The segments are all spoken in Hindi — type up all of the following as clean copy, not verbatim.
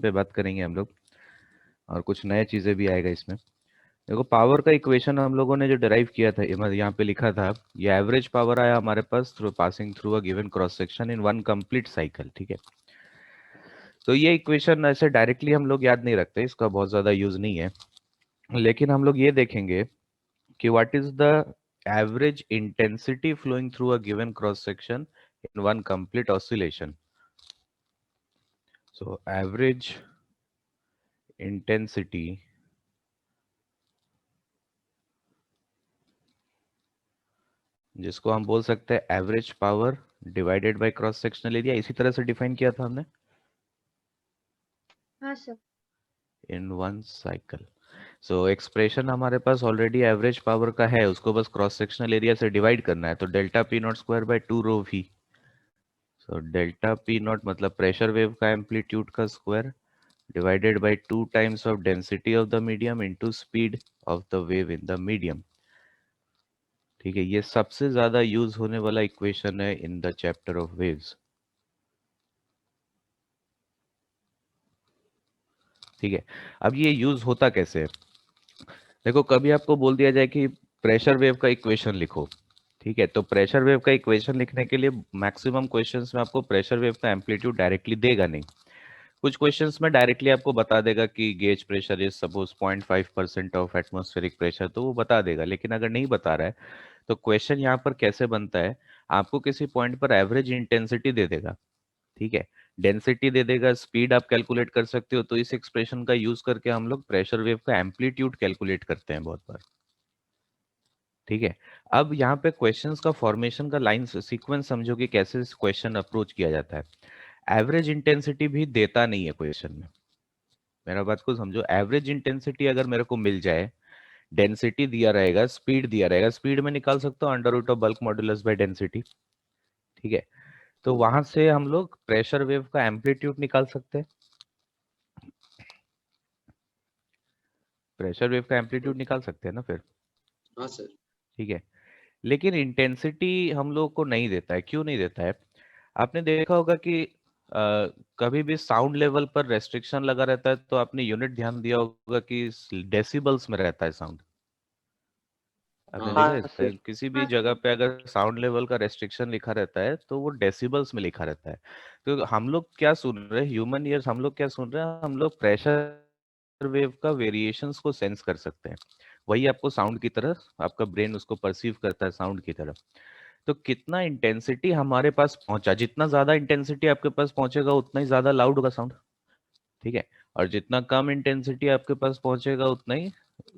पे बात करेंगे हम लोग, और कुछ नए चीज़ें भी आएगा इसमें। देखो, पावर का इक्वेशन हम लोगों ने जो डिराइव किया था, यहाँ पे लिखा था, ये एवरेज पावर आया हमारे pass through passing through a given cross section in one complete cycle. ठीक है, तो ये इक्वेशन ऐसे डायरेक्टली हम लोग याद नहीं रखते, इसका बहुत ज़्यादा यूज नहीं है, लेकिन हम लोग ये देखेंगे कि what is the average intensity flowing through a given cross section in one complete oscillation. So average intensity जिसको हम बोल सकते हैं average power divided by cross sectional area, इसी तरह से डिफाइन किया था हमने हाँ sir. In one cycle. So expression हमारे पास ऑलरेडी एवरेज पावर का है, उसको बस क्रॉस सेक्शनल एरिया से डिवाइड करना है, तो delta p naught square bye 2 rho v. So delta p naught मतलब प्रेशर वेव का एम्पलीट्यूड का square divided by 2 times of density of the medium into speed of the wave in the medium. ठीक है, ये सबसे ज्यादा यूज होने वाला इक्वेशन है in the chapter of waves. ठीक है, अब ये यूज होता कैसे है? देखो, कभी आपको बोल दिया जाए कि प्रेशर वेव का इक्वेशन लिखो, ठीक है, तो प्रेशर वेव का इक्वेशन लिखने के लिए मैक्सिमम क्वेश्चंस में आपको प्रेशर वेव का एम्पलीट्यूड डायरेक्टली देगा नहीं। कुछ क्वेश्चंस में डायरेक्टली आपको बता देगा कि gauge pressure is suppose 0.5% of atmospheric pressure, तो वो बता देगा। लेकिन अगर नहीं बता रहा है तो क्वेश्चन यहाँ पर कैसे बनता है, आपको किसी पॉइंट पर एवरेज इंटेंसिटी दे देगा, ठीक है, डेंसिटी दे देगा, स्पीड आप कैलकुलेट कर सकते हो, तो इस एक्सप्रेशन का यूज करके हम लोग प्रेशर वेव का एम्पलीट्यूड कैलकुलेट करते हैं बहुत बार। ठीक है, अब यहाँ पे क्वेश्चंस का फॉर्मेशन का लाइन सीक्वेंस समझो कि कैसे क्वेश्चन अप्रोच किया जाता है। एवरेज इंटेंसिटी भी देता नहीं है क्वेश्चन में, मेरा बात को समझो। एवरेज इंटेंसिटी अगर मेरे को मिल जाए, डेंसिटी दिया रहेगा, स्पीड दिया रहेगा, स्पीड में निकाल सकता हूँ under root of bulk modulus by density. ठीक है, तो वहां से हम लोग प्रेशर वेव का एम्पलीट्यूड निकाल सकते हैं, प्रेशर वेव का एम्पलीट्यूड निकाल सकते हैं ना फिर। हाँ सर। ठीक है, लेकिन इंटेंसिटी हम लोग को नहीं देता है। क्यों नहीं देता है? आपने देखा होगा कि कभी भी साउंड लेवल पर रेस्ट्रिक्शन लगा रहता है, तो आपने यूनिट ध्यान दिया होगा कि डेसिबल्स में रहता है साउंड। आपने देखा हाँ है हाँ सर। किसी भी हाँ जगह सर। पे अगर साउंड लेवल का रेस्ट्रिक्शन लिखा रहता है तो वो डेसिबल्स में लिखा रहता है। तो हम लोग क्या सुन रहे हैं, ह्यूमन ईयर्स, हम लोग क्या सुन रहे हैं, हम लोग प्रेशर वेव का वेरिएशंस को सेंस कर सकते हैं। वही आपको साउंड की तरह, आपका ब्रेन उसको परसीव करता है साउंड की तरह। तो कितना इंटेंसिटी हमारे पास पहुंचा, जितना ज्यादा इंटेंसिटी आपके पास पहुंचेगा उतना ही ज्यादा लाउड होगा साउंड। ठीक है, और जितना कम इंटेंसिटी आपके पास पहुंचेगा उतना ही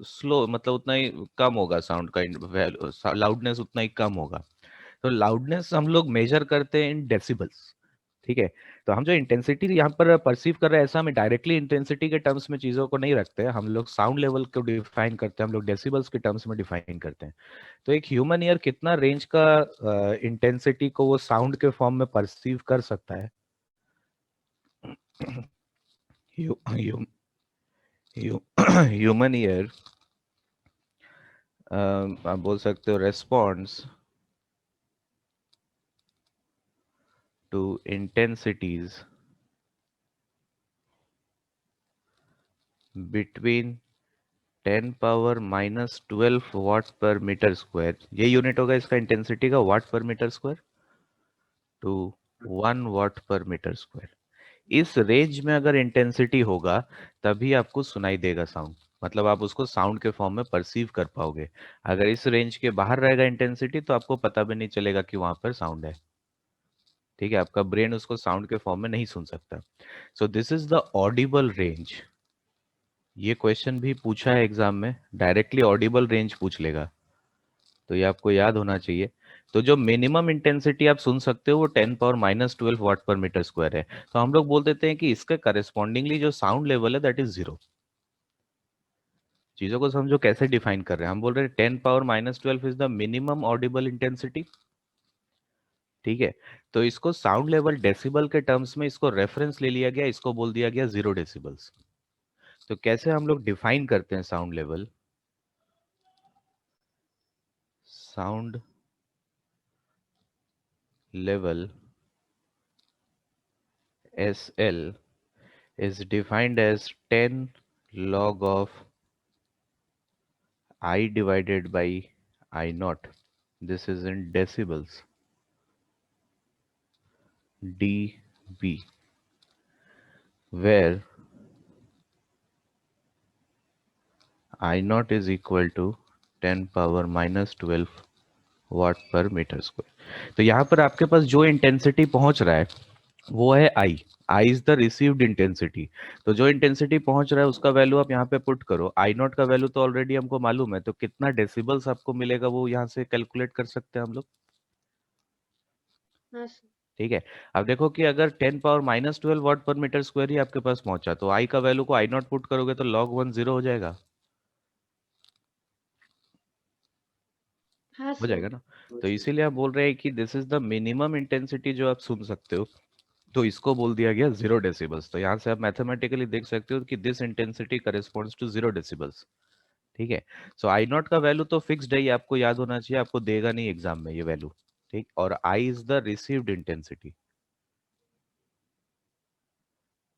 स्लो, मतलब उतना ही कम होगा साउंड का लाउडनेस उतना ही कम होगा। तो लाउडनेस हम लोग मेजर करते हैं इन डेसिबल्स। ठीक है, तो हम जो इंटेंसिटी यहाँ पर परसीव कर रहे हैं, ऐसा हम डायरेक्टली इंटेंसिटी के टर्म्स में चीजों को नहीं रखते हैं, हम लोग साउंड लेवल को डिफाइन करते हैं, हम लोग डेसिबल्स के टर्म्स में डिफाइन करते हैं। तो एक ह्यूमन ईयर कितना रेंज का इंटेंसिटी को वो साउंड के फॉर्म में परसीव कर सकता है? ह्यूमन ईयर आप बोल सकते हो response to intensities between 10 power minus 12 watt पर मीटर स्क्वायर, ये यूनिट होगा इसका इंटेंसिटी का, वाट पर मीटर स्क्वायर, टू 1 वाट पर मीटर स्क्वायर। इस रेंज में अगर इंटेंसिटी होगा तभी आपको सुनाई देगा साउंड, मतलब आप उसको साउंड के फॉर्म में परसीव कर पाओगे। अगर इस रेंज के बाहर रहेगा इंटेंसिटी तो आपको पता भी नहीं चलेगा कि वहां पर साउंड है। ठीक है, आपका ब्रेन उसको साउंड के फॉर्म में नहीं सुन सकता। सो this is the Audible range. ये क्वेश्चन भी पूछा है एग्जाम में, डायरेक्टली ऑडिबल रेंज पूछ लेगा, तो ये आपको याद होना चाहिए। तो जो मिनिमम इंटेंसिटी आप सुन सकते हो वो 10 पावर माइनस 12 वाट पर मीटर स्क्वायर है। तो हम लोग बोल देते हैं कि इसके करस्पॉन्डिंगली जो साउंड लेवल है दैट इज 0। चीजों को समझो कैसे डिफाइन कर रहे हैं, हम बोल रहे हैं 10 power minus 12 is the minimum Audible intensity. ठीक है, तो इसको साउंड लेवल डेसिबल के टर्म्स में इसको रेफरेंस ले लिया गया, इसको बोल दिया गया 0 डेसिबल्स। तो कैसे हम लोग डिफाइन करते हैं sound level? Sound level S L is defined as 10 log of I divided by I naught. This is in decibels, dB, where I naught is equal to 10 power minus 12 watt पर मीटर स्क्वायर। तो यहाँ पर आपके पास जो इंटेंसिटी पहुंच रहा है वो है आई। आई इज द रिसीव्ड इंटेंसिटी। तो जो इंटेंसिटी पहुंच रहा है उसका वैल्यू आप यहाँ पे पुट करो। आई नॉट का वैल्यू तो ऑलरेडी हमको मालूम है, तो कितना डेसिबल्स आपको मिलेगा वो यहाँ से कैलकुलेट कर सकते हैं हम लोग। हाँ सर। ठीक है। अब देखो कि अगर 10 पावर माइनस 12 वाट पर मीटर स्क्वायर ही आपके पास पहुंचा, तो आई का वैल्यू को आई नॉट पुट करोगे तो लॉग 1 जीरो हो जाएगा। हाँ हो सर। जाएगा ना। तो इसीलिए आप बोल रहे हैं कि this is the minimum intensity जो आप सुन सकते हो, तो इसको बोल दिया गया 0 डेसिबल्स। तो यहाँ से आप मैथमेटिकली देख सकते हो कि this intensity corresponds to 0 decibels. ठीक है। सो आई नॉट का वैल्यू तो फिक्स्ड है, ये आपको याद होना चाहिए, आपको देगा नहीं एग्जाम में ये वैल्यू। ठीक। और I is the received intensity,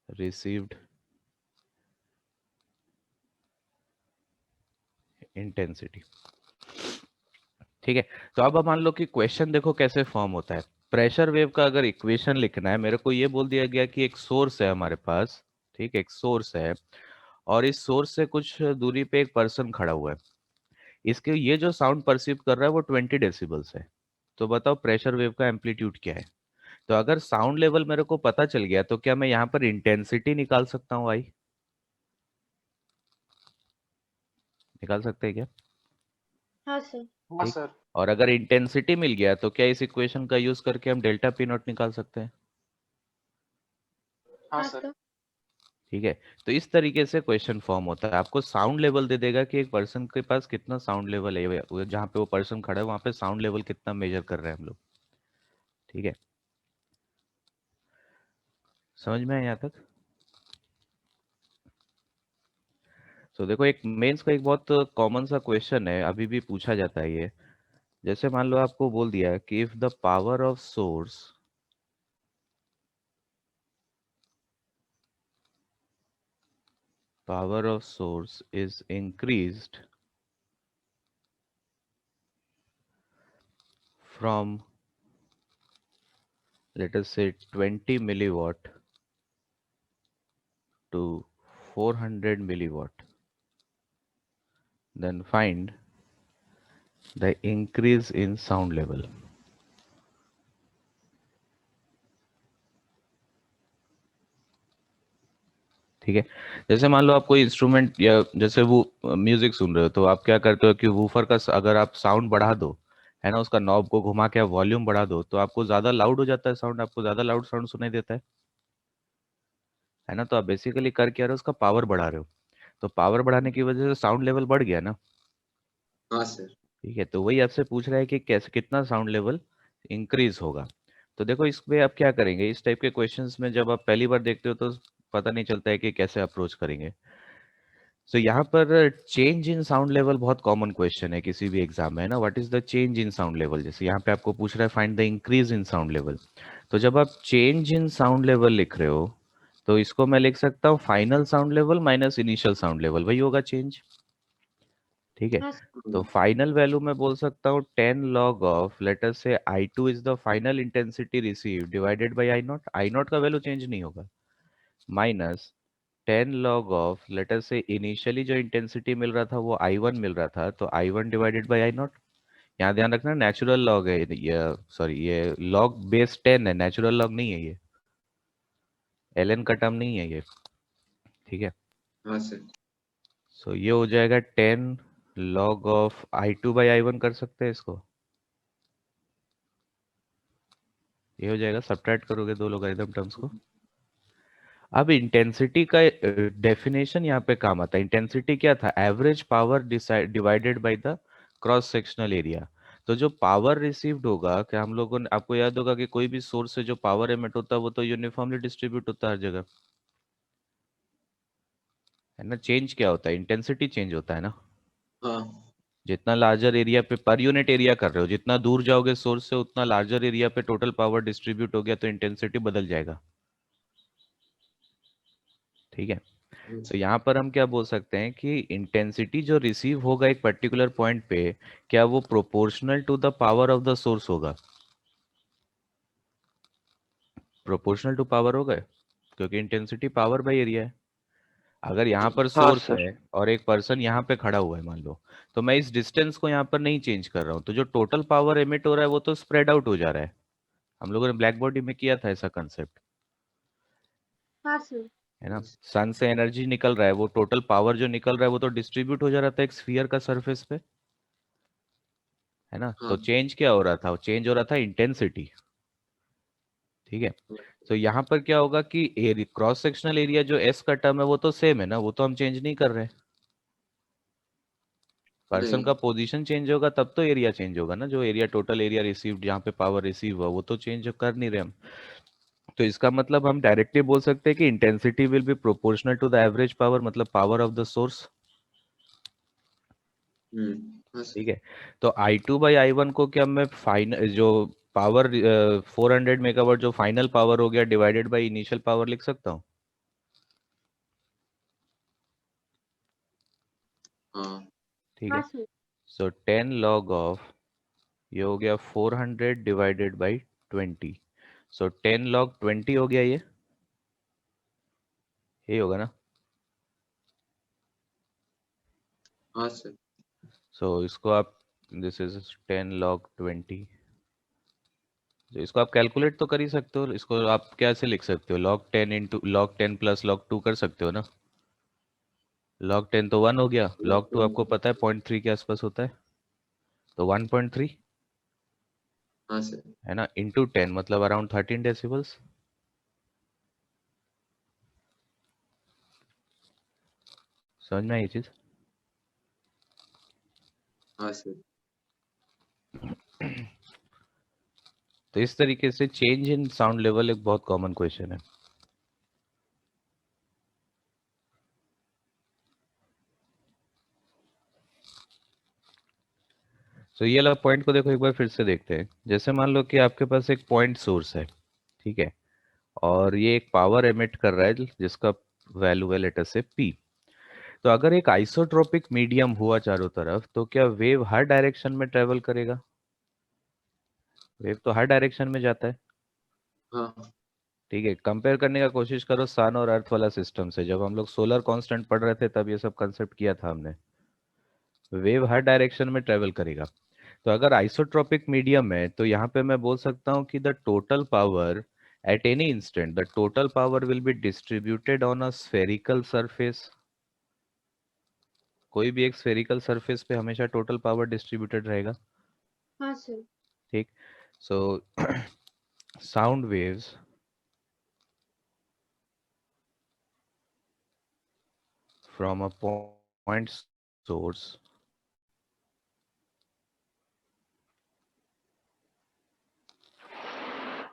received intensity. ठीक है। तो अब मान लो कि क्वेश्चन देखो कैसे फॉर्म होता है। प्रेशर वेव का अगर इक्वेशन लिखना है, मेरे को ये बोल दिया गया कि एक सोर्स है हमारे पास। ठीक है, एक सोर्स है और इस सोर्स से कुछ दूरी पे एक पर्सन खड़ा हुआ है। इसके ये जो साउंड परसीव कर रहा है वो 20 डेसिबल्स है। तो बताओ प्रेशर वेव का एम्पलीट्यूड क्या है। तो अगर साउंड लेवल मेरे को पता चल गया तो क्या मैं यहाँ पर इंटेंसिटी निकाल सकता हूँ आई। निकाल सकते हैं क्या। हाँ सर। हाँ ठीक। सर। और अगर इंटेंसिटी मिल गया तो क्या इस इक्वेशन का यूज करके हम डेल्टा पी नॉट निकाल सकते हैं। हाँ हाँ सर। सर। ठीक है। तो इस तरीके से क्वेश्चन फॉर्म होता है। आपको साउंड लेवल दे देगा कि एक पर्सन के पास कितना साउंड लेवल है, जहाँ पे वो पर्सन खड़ा है वहां पे साउंड लेवल कितना मेजर कर रहे हैं हम लोग। ठीक है। समझ में आया यहाँ तक। तो देखो एक मेंस का एक बहुत कॉमन सा क्वेश्चन है, अभी भी पूछा जाता है ये। जैसे मान लो आपको बोल दिया कि if the power of source is increased from let us say 20 milliwatt to 400 milliwatt, then find the increase in sound level। ठीक है। जैसे मान लो आप कोई इंस्ट्रूमेंट या जैसे वो म्यूजिक सुन रहे हो, तो आप क्या करते हो कि वूफर का अगर आप साउंड बढ़ा दो, है ना, उसका नॉब को घुमा के आप वॉल्यूम बढ़ा दो, तो आपको ज्यादा लाउड हो जाता है साउंड, आपको ज्यादा लाउड साउंड सुनाई देता है ना। तो आप बेसिकली कर क्या रहे हो, उसका पावर बढ़ा रहे हो। तो पावर बढ़ाने की वजह से साउंड लेवल बढ़ गया ना। हाँ सर। ठीक है। तो वही आपसे पूछ रहा है कि कैसे कितना साउंड लेवल इंक्रीज होगा। तो देखो इस पे आप क्या करेंगे, इस टाइप के क्वेश्चंस में जब आप पहली बार देखते हो तो पता नहीं चलता है कि कैसे अप्रोच करेंगे। तो यहाँ पर चेंज इन साउंड लेवल बहुत कॉमन क्वेश्चन है किसी भी एग्जाम में, है ना। What is the change in sound level, जैसे यहाँ पे आपको पूछ रहा है find the increase in sound level. तो जब आप चेंज इन साउंड लेवल लिख रहे हो तो इसको मैं लिख सकता हूँ final sound level minus initial sound level, वही होगा चेंज। ठीक है। हाँ सर। तो फाइनल वैल्यू मैं बोल सकता हूँ 10 log ऑफ लेट अस से I2 is the final intensity receive divided by I not. I naught का वैल्यू चेंज नहीं होगा, minus 10 log of let us से इनिशियली जो इंटेंसिटी मिल रहा था वो I1 मिल रहा था, तो I1 divided by I not. यहाँ ध्यान रखना नेचुरल लॉग है ये, सॉरी ये लॉग बेस 10 है, नेचुरल लॉग नहीं है ये, एलएन का टर्म नहीं है ये। ठीक है। हाँ सर। सो ये हो जाएगा 10 log of I2 by I1, कर सकते हैं इसको। ये हो जाएगा, सब्ट्रैक्ट करोगे दो लोगारिथम टर्म्स को। अब इंटेंसिटी का डेफिनेशन यहाँ पे काम आता है। इंटेंसिटी क्या था, average power divided by the cross sectional area. तो जो पावर रिसीव्ड होगा, क्या हम लोगों ने, आपको याद होगा कि कोई भी सोर्स से जो पावर एमिट होता है वो तो यूनिफॉर्मली डिस्ट्रीब्यूट होता है हर जगह, है ना। चेंज क्या होता है, इंटेंसिटी चेंज होता है ना। हाँ जितना लार्जर एरिया पे पर यूनिट एरिया कर रहे हो, जितना दूर जाओगे सोर्स से उतना लार्जर एरिया पे टोटल पावर डिस्ट्रीब्यूट हो गया, तो इंटेंसिटी बदल जाएगा। ठीक है। हाँ तो सर। यहाँ पर हम क्या बोल सकते हैं कि इंटेंसिटी जो रिसीव होगा एक पर्टिकुलर पॉइंट पे, क्या वो proportional to the power of the source होगा? प्रोपोर्शनल टू पावर होगा, क्योंकि इंटेंसिटी पावर बाई एरिया है। अगर यहाँ पर हाँ सोर्स सर। है और एक पर्सन यहाँ पे खड़ा हुआ है मान लो, तो मैं इस डिस्टेंस को यहाँ पर नहीं चेंज कर रहा हूँ, तो जो टोटल पावर एमिट हो रहा है वो तो स्प्रेड आउट हो जा रहा है। हम लोगों ने ब्लैक बॉडी में किया था ऐसा कंसेप्ट, हाँ सर। है ना। सन से एनर्जी निकल रहा है, वो टोटल पावर जो निकल रहा है वो तो डिस्ट्रीब्यूट हो जा रहा था एक स्फीयर का सरफेस पे, है ना। तो हाँ चेंज क्या हो रहा था? चेंज हो रहा था इंटेंसिटी। ठीक है। तो यहाँ पर क्या होगा कि क्रॉस सेक्शनल एरिया जो एस का टर्म है वो तो सेम है ना, वो तो हम चेंज नहीं कर रहे। पर्सन नहीं। का पोजीशन चेंज होगा तब तो एरिया चेंज होगा ना, जो एरिया टोटल एरिया रिसीव्ड जहाँ पे पावर रिसीव हुआ वो तो चेंज कर नहीं रहे हम। तो इसका मतलब हम डायरेक्टली बोल सकते हैं कि intensity will be proportional to the average power, मतलब पावर ऑफ द सोर्स। हाँ सर। ठीक है। तो I2/I1 को क्या मैं फाइनल जो पावर 400 मेगावाट जो फाइनल पावर हो गया डिवाइडेड बाय इनिशियल पावर लिख सकता हूँ? हाँ ठीक हाँ है। सर। सो 10 log ऑफ, ये हो गया 400 डिवाइडेड बाई 20। सो 10 log 20 हो गया, ये होगा ना। हाँ सर। सो इसको आप, दिस इज 10 log 20, तो इसको आप कैलकुलेट तो कर ही सकते हो। इसको आप कैसे लिख सकते हो? log 10 into log 10 plus log 2 कर सकते हो ना। log 10 तो 1 हो गया, log 2 आपको पता है 0.3 के आसपास होता है, तो 1.3, हाँ सर। है ना, इंटू 10 मतलब अराउंड 13 डेसिबल्स। समझ में आई ये चीज? हाँ सर। तो इस तरीके से चेंज इन साउंड लेवल एक बहुत कॉमन क्वेश्चन है। तो ये वाला पॉइंट को देखो एक बार फिर से देखते हैं। जैसे मान लो कि आपके पास एक पॉइंट सोर्स है, ठीक है, और ये एक पावर एमिट कर रहा है जिसका वैल्यू है लेटर से P। तो अगर एक आइसोट्रोपिक मीडियम हुआ चारों तरफ, तो क्या वेव हर डायरेक्शन में ट्रेवल करेगा? वेव तो हर डायरेक्शन में जाता है। हाँ ठीक है, कंपेयर करने का कोशिश करो सन और अर्थ वाला सिस्टम से। जब हम लोग सोलर कांस्टेंट पढ़ रहे थे तब ये सब कंसेप्ट किया था हमने। वेव हर डायरेक्शन में ट्रेवल करेगा। तो अगर आइसोट्रोपिक मीडियम है तो यहाँ पे मैं बोल सकता हूँ कि the total power at any instant, the total power will be distributed on a spherical surface. कोई भी एक स्फेरिकल सरफेस पे हमेशा टोटल पावर डिस्ट्रीब्यूटेड रहेगा। हाँ सर। ठीक। So sound waves from a point source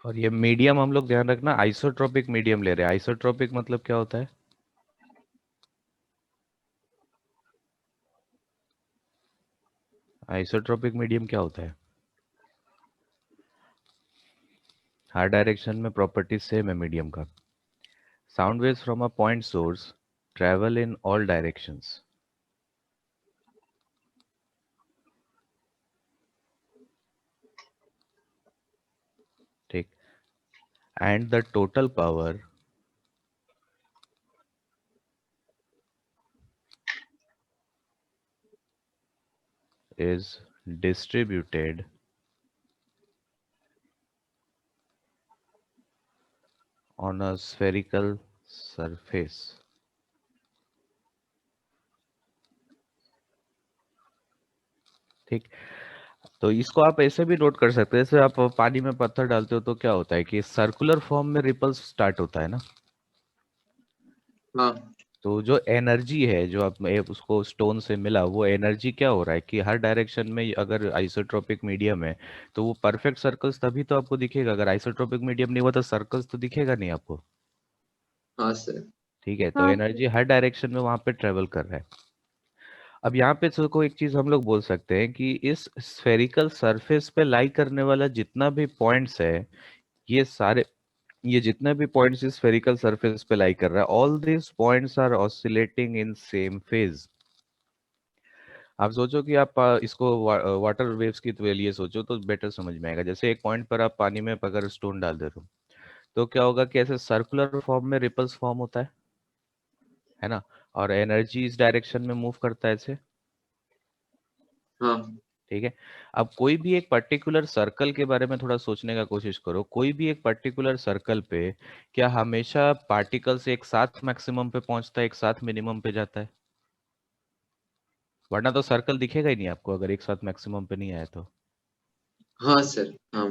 और ये मीडियम हम लोग ध्यान रखना आइसोट्रोपिक मीडियम ले रहे हैं। आइसोट्रोपिक मतलब क्या होता है? आइसोट्रोपिक मीडियम क्या होता है? हर डायरेक्शन में प्रॉपर्टी सेम है मीडियम का। Sound waves from a point source travel in all directions. ठीक। And the total power is distributed on a spherical surface। ठीक। तो इसको आप ऐसे भी नोट कर सकते हैं, जैसे आप पानी में पत्थर डालते हो तो क्या होता है कि सर्कुलर फॉर्म में रिपल्स स्टार्ट होता है ना। हाँ तो जो एनर्जी है जो आप उसको स्टोन से मिला, वो एनर्जी क्या हो रहा है कि हर डायरेक्शन में अगर आइसोट्रोपिक मीडियम है तो वो परफेक्ट सर्कल्स तभी तो आपको दिखेगा। अगर आइसोट्रोपिक मीडियम नहीं हुआ तो सर्कल्स तो दिखेगा नहीं आपको। हाँ सर। ठीक है, तो हाँ सर। एनर्जी हर डायरेक्शन में वहां पे ट्रेवल कर रहा है। अब यहाँ पे को एक चीज हम लोग बोल सकते हैं कि इस स्फेरिकल सरफेस पे लाई करने वाला जितना भी पॉइंट्स है, ये सारे ये जितने भी पॉइंट्स इस स्फेरिकल सरफेस पे लाई कर रहा है, all this points are oscillating in same phase. आप सोचो कि आप इसको वाटर वेव्स की तो लिए सोचो तो बेटर समझ में आएगा। जैसे एक पॉइंट पर आप पानी में अगर स्टोन डाल दे रहे हो, तो क्या होगा कि ऐसे सर्कुलर फॉर्म में रिपल्स फॉर्म होता है ना, और एनर्जी इस डायरेक्शन में मूव करता है ऐसे। हाँ ठीक है। अब कोई भी एक पर्टिकुलर सर्कल के बारे में थोड़ा सोचने का कोशिश करो। कोई भी एक पर्टिकुलर सर्कल पे क्या हमेशा पार्टिकल्स एक साथ मैक्सिमम पे पहुंचता है, एक साथ मिनिमम पे जाता है? वरना तो सर्कल दिखेगा ही नहीं आपको अगर एक साथ मैक्सिमम पे नहीं आया तो, हाँ सर, हाँ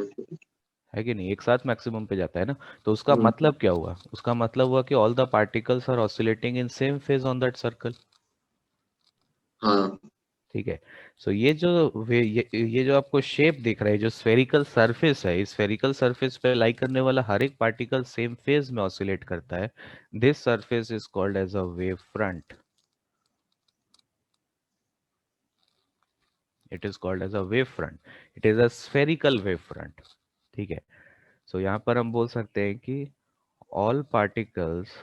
है कि नहीं? एक साथ मैक्सिमम पे जाता है ना। तो उसका मतलब क्या हुआ? उसका मतलब हुआ कि all the particles are oscillating in same phase on that circle. हाँ ठीक है। सो ये जो आपको शेप दिख रहा है, जो स्फेरिकल सरफेस है, इस स्फेरिकल सरफेस पे लाई करने वाला हर एक पार्टिकल सेम फेज में ऑसिलेट करता है। This surface is called as a wave front. It is called as a wave front. It is a spherical wave front. ठीक है। सो यहाँ पर हम बोल सकते हैं कि all particles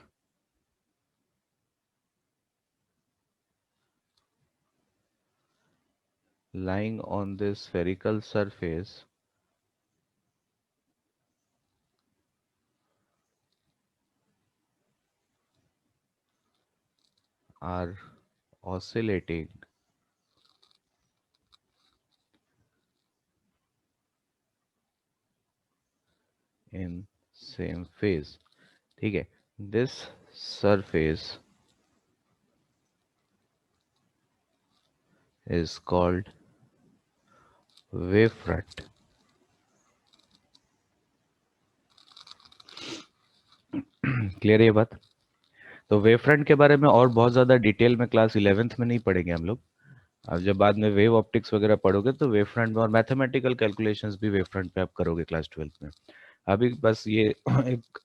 lying on this spherical surface are oscillating in same phase। ठीक है। This surface is called wavefront। Clear है ये बात? तो वेवफ्रंट के बारे में और बहुत ज़्यादा डिटेल में क्लास 11th में नहीं पढ़ेंगे हम लोग। अब जब बाद में वेव ऑप्टिक्स वगैरह पढ़ोगे तो वेवफ्रंट में और मैथमेटिकल कैलकुलेशंस भी वेवफ्रंट पे आप करोगे क्लास 12th में। अभी बस ये एक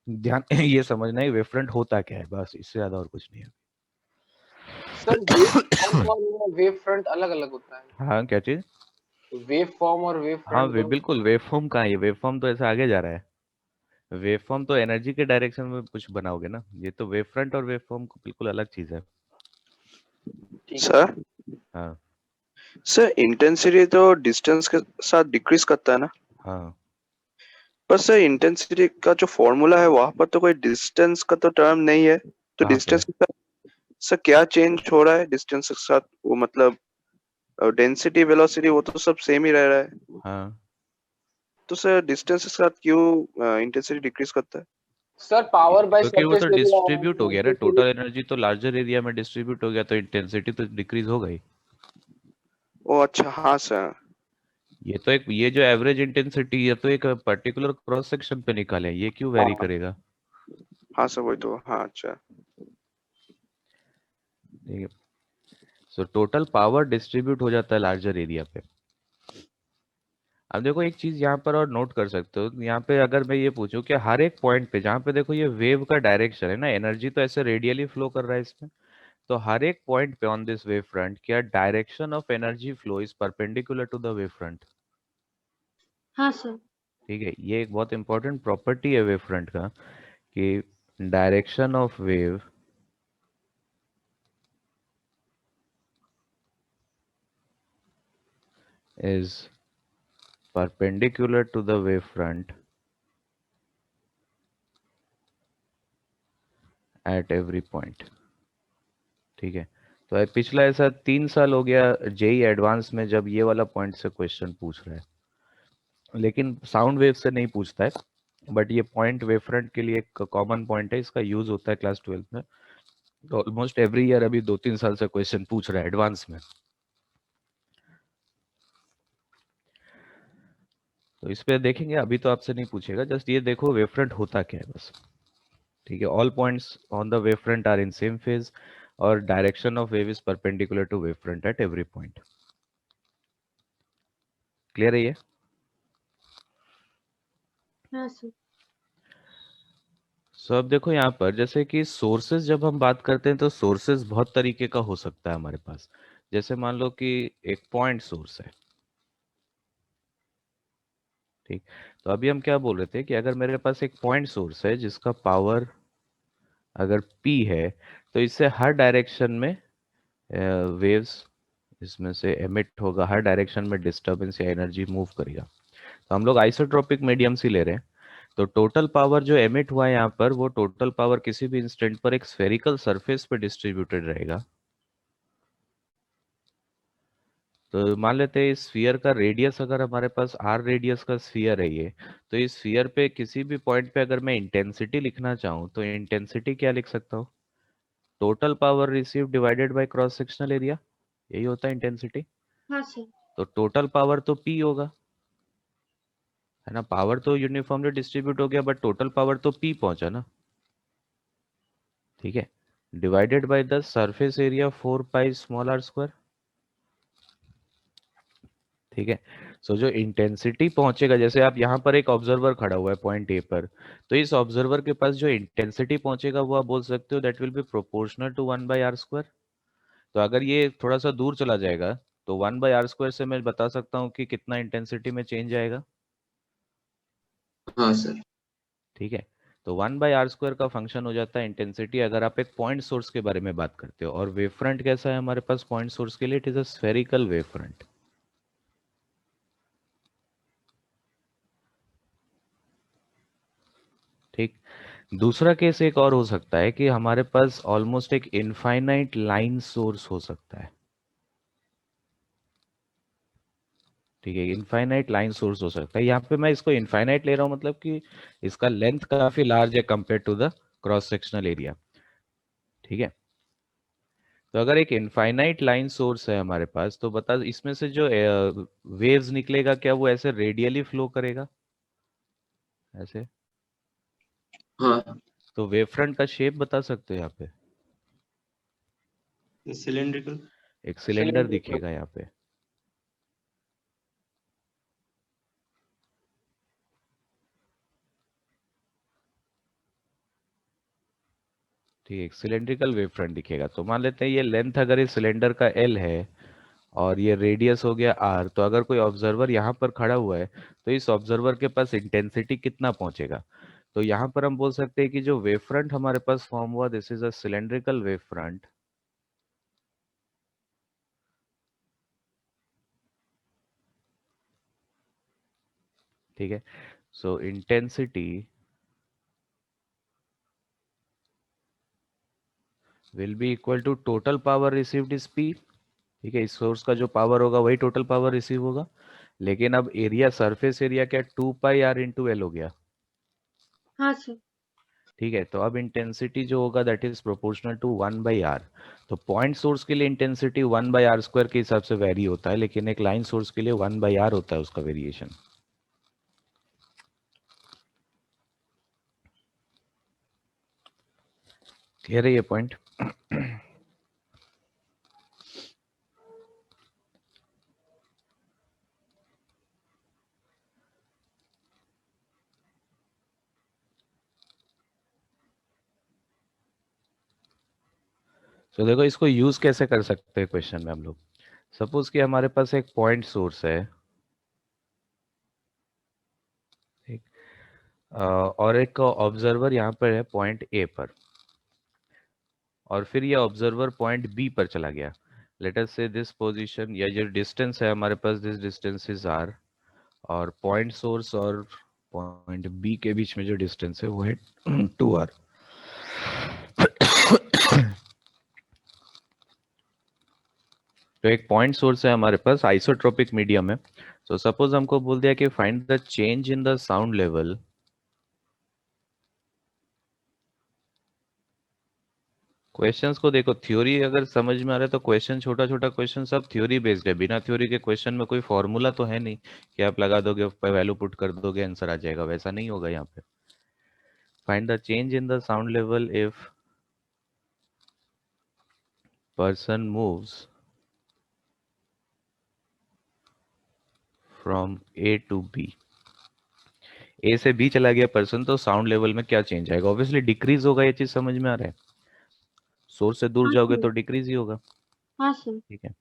ध्यान ये समझना है वेवफ्रंट होता क्या है, बस इससे ज़्यादा और कुछ नहीं है। सर वेव फॉर्म और वेव फ्रंट अलग अलग होता है। हाँ, क्या चीज़? वेव फॉर्म और वेव हाँ, फ्रंट वे दोनों। बिल्कुल वेवफॉर्म कहाँ है? ये वेवफॉर्म तो ऐसे आगे जा रहा है। वेवफॉर्म तो एनर्जी के डायरेक्शन में कुछ बनाओगे ना। ये तो वेवफ्रंट और वेवफॉर्म को बिल्कुल अलग चीज है। ठीक है। सर हाँ सर इंटेंसिटी तो डिस्टेंस के साथ डिक्रीज करता है ना, हाँ। पर सर इंटेंसिटी का जो फॉर्मूला है वहां पर तो कोई डिस्टेंस का तो टर्म नहीं है, तो कहाँ पे? डिस्टेंस के साथ सर क्या चेंज हो रहा है डिस्टेंस के साथ? वो मतलब डेंसिटी वेलोसिटी वो तो सब सेम ही रह रहा है, हाँ, तो सर डिस्टेंस के साथ क्यों इंटेंसिटी डिक्रीज करता है? सर पावर बाय क्योंकि वो सरफेस तो एरिया डिस्ट्रीब्यूट हो गया ना, टोटल एनर्जी तो लार्जर एरिया में डिस्ट्रीब्यूट हो गया, तो इंटेंसिटी तो डिक्रीज हो गई। ओ अच्छा, हाँ सर। ये जो एवरेज इंटेंसिटी ये तो एक पर्टिकुलर क्रॉस सेक्शन पे निकाले, ये क्यों वेरी करेगा? हाँ सर वही तो, हाँ अच्छा। ठीक है। सो टोटल पावर डिस्ट्रीब्यूट हो जाता है लार्जर एरिया पे। अब देखो एक चीज यहाँ पर और नोट कर सकते हो, यहाँ पे अगर मैं ये पूछूं कि हर एक पॉइंट पे जहाँ पे देखो ये वेव का डायरेक्शन है ना, एनर्जी तो ऐसे रेडियली फ्लो कर रहा है इसमें, तो हर एक पॉइंट पे ऑन दिस वेव फ्रंट क्या direction of energy flow is perpendicular to the wave front. हाँ सर। ठीक है। ये एक बहुत इंपॉर्टेंट प्रॉपर्टी है वेव फ्रंट का कि direction of wave is perpendicular to the wavefront at every point। ठीक है। तो पिछला ऐसा 3 साल हो गया जेई एडवांस में जब ये वाला पॉइंट से क्वेश्चन पूछ रहा है, लेकिन साउंड वेव से नहीं पूछता है। बट ये पॉइंट वेवफ्रंट के लिए एक कॉमन पॉइंट है, इसका यूज होता है क्लास 12th में। तो ऑलमोस्ट एवरी ईयर अभी 2-3 साल से क्वेश्चन पूछ रहा है एडवांस में। तो इस पे देखेंगे, अभी तो आपसे नहीं पूछेगा, जस्ट ये देखो वेवफ्रंट होता क्या है बस। ठीक है। All points on the wavefront are in same phase और direction of wave is perpendicular to wavefront at every point. Clear है ये? हाँ सर। सो अब देखो यहाँ पर जैसे कि सोर्सेज जब हम बात करते हैं तो सोर्सेज बहुत तरीके का हो सकता है हमारे पास। जैसे मान लो कि एक पॉइंट सोर्स है, ठीक, तो अभी हम क्या बोल रहे थे कि अगर मेरे पास एक पॉइंट सोर्स है जिसका पावर अगर P है, तो इससे हर डायरेक्शन में वेव्स इसमें से एमिट होगा, हर डायरेक्शन में डिस्टरबेंस या एनर्जी मूव करेगा। तो हम लोग आइसोट्रोपिक मीडियम से ले रहे हैं, तो टोटल पावर जो एमिट हुआ है यहाँ पर, वो टोटल पावर किसी भी इंस्टेंट पर एक स्फेरिकल सरफेस पे डिस्ट्रीब्यूटेड रहेगा। तो मान लेते हैं इस स्फीयर का रेडियस, अगर हमारे पास r रेडियस का स्फीयर है ये, तो इस स्फीयर पे किसी भी पॉइंट पे अगर मैं इंटेंसिटी लिखना चाहूँ तो इंटेंसिटी क्या लिख सकता हूँ? Total power receive divided by cross sectional area, यही होता है इंटेंसिटी। हाँ सर। तो टोटल पावर तो P होगा, है ना, पावर तो यूनिफॉर्मली डिस्ट्रीब्यूट हो गया, बट टोटल पावर तो P पहुंचा ना, ठीक है, divided by the surface area 4 pi small r square, ठीक है। सो जो इंटेंसिटी पहुंचेगा, जैसे आप यहाँ पर एक ऑब्जर्वर खड़ा हुआ है पॉइंट ए पर, तो इस ऑब्जर्वर के पास जो इंटेंसिटी पहुंचेगा वो आप बोल सकते हो that will be proportional to 1 by r square. तो अगर ये थोड़ा सा दूर चला जाएगा तो 1 बाई आर स्क्वायर से मैं बता सकता हूँ कि कितना इंटेंसिटी में चेंज आएगा। हाँ सर। ठीक है, तो 1 बाई आर स्क्वायर का फंक्शन हो जाता है इंटेंसिटी, अगर आप एक पॉइंट सोर्स के बारे में बात करते हो। और वेव फ्रंट कैसा है हमारे पास पॉइंट सोर्स के लिए? It is a spherical wave front. ठीक, दूसरा केस एक और हो सकता है कि हमारे पास ऑलमोस्ट एक इनफाइनाइट लाइन सोर्स हो सकता है। ठीक है, इनफाइनाइट लाइन सोर्स हो सकता है। यहाँ पे मैं इसको इनफाइनाइट ले रहा हूँ, मतलब कि इसका लेंथ काफी लार्ज है compare to the cross sectional area. ठीक है, तो अगर एक इनफाइनाइट लाइन सोर्स है हमारे पास, तो बता इसमें से जो वेव्स निकलेगा क्या वो ऐसे रेडियली फ्लो करेगा ऐसे? हाँ तो वेव फ्रंट का शेप बता सकते हो यहाँ पे? सिलेंड्रिकल। एक सिलेंडर दिखेगा यहाँ पे। ठीक है, एक सिलेंड्रिकल वेव फ्रंट दिखेगा। तो मान लेते हैं ये लेंथ अगर इस सिलेंडर का L है और ये रेडियस हो गया R, तो अगर कोई ऑब्जर्वर यहाँ पर खड़ा हुआ है तो इस ऑब्जर्वर के पास इंटेंसिटी कितना पहुंचेगा? तो यहाँ पर हम बोल सकते हैं कि जो वेव फ्रंट हमारे पास फॉर्म हुआ, this is a cylindrical wave front. ठीक है, so intensity will be equal to total power received is P। ठीक है, इस सोर्स का जो पावर होगा वही टोटल पावर रिसीव होगा, लेकिन अब एरिया, सरफेस एरिया क्या 2 पाई r इंटू एल हो गया। हाँ सर। ठीक है, तो अब इंटेंसिटी जो होगा that is proportional to 1 by r. तो पॉइंट सोर्स के लिए इंटेंसिटी 1 बाई आर स्क्वायर के हिसाब से वेरी होता है, लेकिन एक लाइन सोर्स के लिए 1 बाई आर होता है उसका वेरिएशन। क्लियर है ये पॉइंट? तो देखो इसको यूज कैसे कर सकते हैं क्वेश्चन में हम लोग। सपोज कि हमारे पास एक पॉइंट सोर्स है, ठीक, और एक ऑब्जर्वर यहाँ पर है पॉइंट ए पर, और फिर ये ऑब्जर्वर पॉइंट बी पर चला गया। लेट अस से दिस पोजीशन या जो डिस्टेंस है हमारे पास, दिस डिस्टेंस इज आर, और पॉइंट सोर्स और पॉइंट बी के बीच में जो डिस्टेंस है वो है 2r। तो एक पॉइंट सोर्स है हमारे पास, आइसोट्रोपिक मीडियम है। तो सपोज हमको बोल दिया कि find the change in the sound level questions को देखो, थ्योरी अगर समझ में आ रहा है तो क्वेश्चन, छोटा छोटा क्वेश्चन सब थ्योरी बेस्ड है। बिना थ्योरी के क्वेश्चन में कोई फॉर्मूला तो है नहीं कि आप लगा दोगे, वैल्यू पुट कर दोगे आंसर आ जाएगा, वैसा नहीं होगा यहाँ पे। Find the change in the sound level if person moves from A to B. A से बी चला गया पर्सन, तो साउंड लेवल में क्या चेंज आएगा? ऑब्वियसली डिक्रीज होगा, ये चीज समझ में आ रहा है। सोर्स से दूर हाँ जाओगे सर। तो डिक्रीज ही होगा। हाँ सर। ठीक है,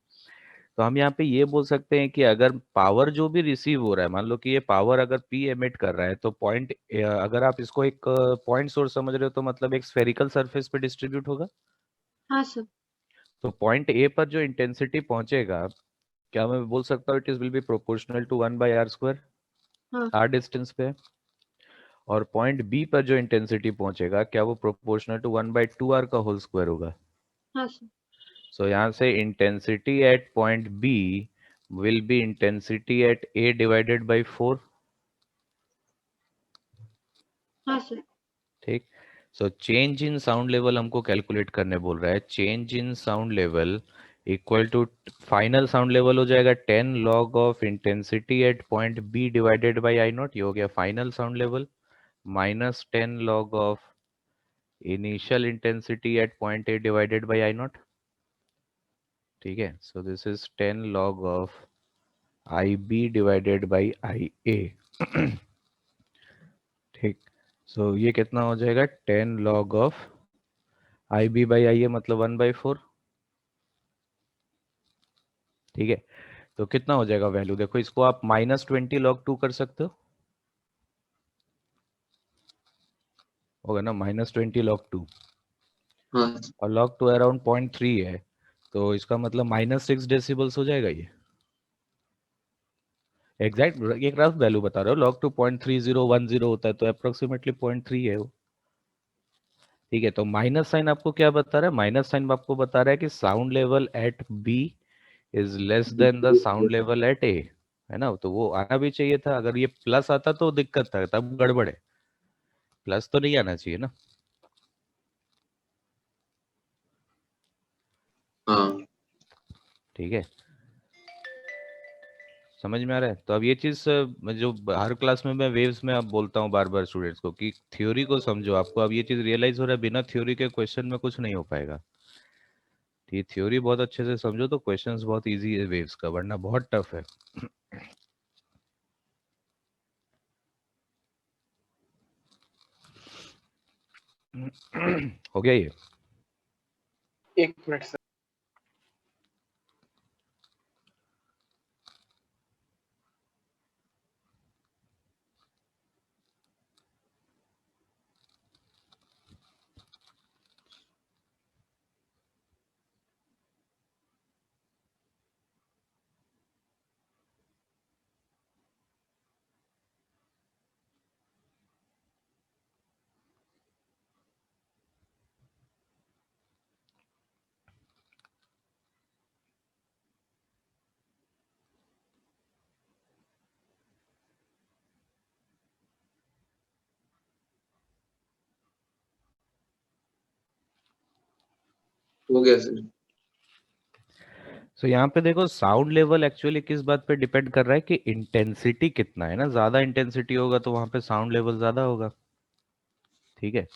तो हम यहाँ पे ये बोल सकते हैं कि अगर पावर जो भी रिसीव हो रहा है, मान लो कि ये पावर अगर पी एमिट कर रहा है, तो पॉइंट, अगर आप इसको एक पॉइंट सोर्स समझ रहे हो तो मतलब एक स्फेरिकल सरफेस पे डिस्ट्रीब्यूट होगा। हाँ सर। तो पॉइंट ए पर जो इंटेंसिटी पहुंचेगा, क्या मैं बोल सकता हूँ it is will be proportional to 1/r², हाँ। आर डिस्टेंस पे। और पॉइंट बी पर जो इंटेंसिटी पहुंचेगा, क्या वो प्रोपोर्शनल टू 1/2r का होल स्क्वायर होगा। हाँ सर। सो यहाँ से intensity at point B will be intensity at A divided by 4। हाँ सर। ठीक। So change in sound level हमको कैलकुलेट करने बोल रहा है। Change in sound level equal to, final sound level हो जाएगा 10 log of intensity at point B divided by I naught, ये हो गया final sound level, minus 10 log of initial intensity at point A divided by I not. ठीक है, so this is 10 log of I B divided by I A. ठीक। सो ये कितना हो जाएगा, 10 log of I B by I A, मतलब 1/4। ठीक है, तो कितना हो जाएगा वैल्यू, देखो इसको आप -20 log 2 कर सकते हो, होगा ना, -20 log 2, हाँ और log 2 अराउंड 0.3 है, तो इसका मतलब -6 डेसिबल्स हो जाएगा ये। एग्जैक्ट एक रफ वैल्यू बता रहे हो, log 2 0.3010 होता है, तो अप्रोक्सीमेटली 0.3 है वो। ठीक है, तो माइनस साइन आपको क्या बता रहा है, माइनस साइन आपको बता रहा है कि sound level at B is less than the sound level at A, है ना। तो वो आना भी चाहिए था, अगर ये प्लस आता तो दिक्कत था, तब गड़बड़ है, प्लस तो नहीं आना चाहिए ना। हाँ ठीक है, समझ में आ रहा है। तो अब ये चीज जो हर क्लास में मैं वेव्स में अब बोलता हूँ बार बार स्टूडेंट्स को कि थ्योरी को समझो, आपको अब ये चीज रियलाइज हो रहा है, बिना थ्योरी के क्वेश्चन में कुछ नहीं हो पाएगा। ये थ्योरी बहुत अच्छे से समझो तो क्वेश्चंस बहुत इजी है वेव्स का, वरना बहुत टफ है। हो गया ये। एक मिनट सर। हो गया सर। सो यहाँ पे देखो, साउंड लेवल एक्चुअली किस बात पे डिपेंड कर रहा है कि इंटेंसिटी कितना है ना, ज्यादा इंटेंसिटी होगा तो वहां पे साउंड लेवल ज्यादा होगा। ठीक है,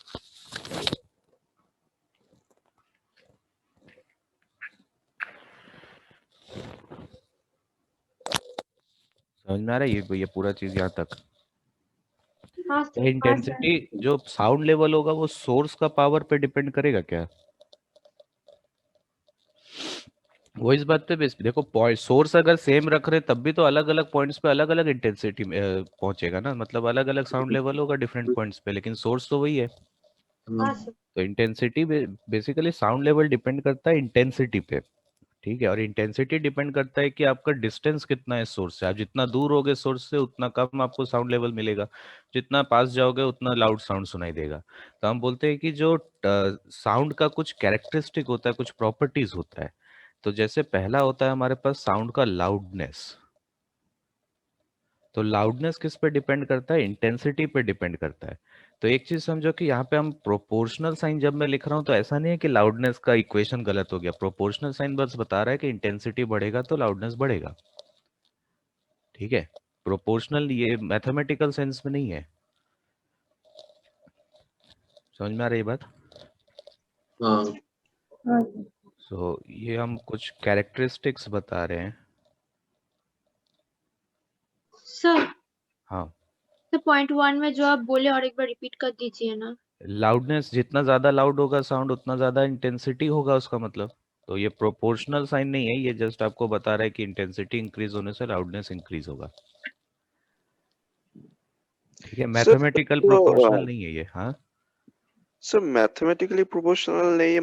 समझ में आ रहा है ये पूरा चीज यहाँ तक। हाँ सर। इंटेंसिटी जो साउंड लेवल होगा वो सोर्स का पावर पे डिपेंड करेगा क्या, वो इस बात पे देखो, पॉइंट सोर्स अगर सेम रख रहे तब भी तो अलग अलग पॉइंट्स पे अलग अलग इंटेंसिटी पहुंचेगा ना, मतलब अलग अलग साउंड लेवल होगा डिफरेंट पॉइंट्स पे, लेकिन सोर्स तो वही है। हाँ सर। तो intensity basically sound level depend करता है इंटेंसिटी पे। ठीक है, और इंटेंसिटी डिपेंड करता है कि आपका डिस्टेंस कितना है सोर्स से, आप जितना दूर होगे सोर्स से उतना कम आपको साउंड लेवल मिलेगा, जितना पास जाओगे उतना लाउड साउंड सुनाई देगा। तो हम बोलते हैं कि जो साउंड का कुछ कैरेक्टरिस्टिक होता है, कुछ प्रॉपर्टीज होता है। तो जैसे पहला होता है हमारे पास साउंड का लाउडनेस। तो लाउडनेस किस पे डिपेंड करता है, इंटेंसिटी पे डिपेंड करता है। तो एक चीज समझो कि यहाँ पे हम प्रोपोर्शनल साइन जब मैं लिख रहा हूँ तो ऐसा नहीं है कि लाउडनेस का इक्वेशन गलत हो गया, प्रोपोर्शनल साइन बस बता रहा है कि इंटेंसिटी बढ़ेगा तो लाउडनेस बढ़ेगा। ठीक है, प्रोपोर्शनल ये मैथमेटिकल सेंस में नहीं है। समझ में आ रही है बात। हाँ हाँ सो ये हम कुछ कैरेक्टरिस्टिक्स बता रहे हैं। सर। हाँ, तो पॉइंट 1 में जो आप बोले और एक बार रिपीट कर दीजिए ना। लाउडनेस जितना ज्यादा लाउड होगा साउंड उतना ज्यादा इंटेंसिटी होगा उसका मतलब। तो ये प्रोपोर्शनल साइन नहीं है, ये जस्ट आपको बता रहा है कि इंटेंसिटी इंक्रीज होने से लाउडनेस इंक्रीज होगा। ठीक है, मैथमेटिकल प्रोपोर्शनल नहीं है ये। हाँ सर मैथमेटिकली प्रोपोर्शनल नहीं है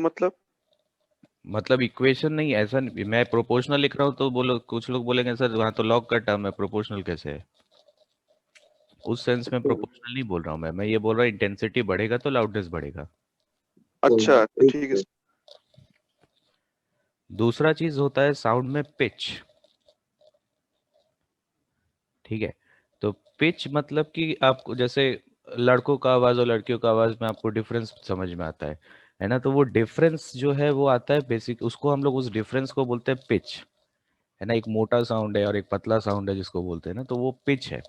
मतलब इक्वेशन नहीं, ऐसा नहीं, मैं प्रोपोर्शनल लिख रहा हूँ तो बोलो, कुछ लोग बोलेंगे सर वहाँ तो लॉग का टर्म है, प्रोपोर्शनल कैसे है? उस सेंस में प्रोपोर्शनल नहीं बोल रहा हूँ मैं ये बोल रहा हूँ इंटेंसिटी बढ़ेगा तो लाउडनेस बढ़ेगा। अच्छा ठीक है। दूसरा चीज होता है साउंड में पिच। ठीक है, तो पिच मतलब कि आपको जैसे लड़कों का आवाज और लड़कियों का आवाज में आपको डिफरेंस समझ में आता है ना? तो वो डिफरेंस जो है वो आता है बेसिक, उसको हम लोग उस डिफरेंस को बोलते हैं पिच, है ना? एक मोटा साउंड है और एक पतला साउंड है जिसको बोलते हैं ना, तो वो पिच है।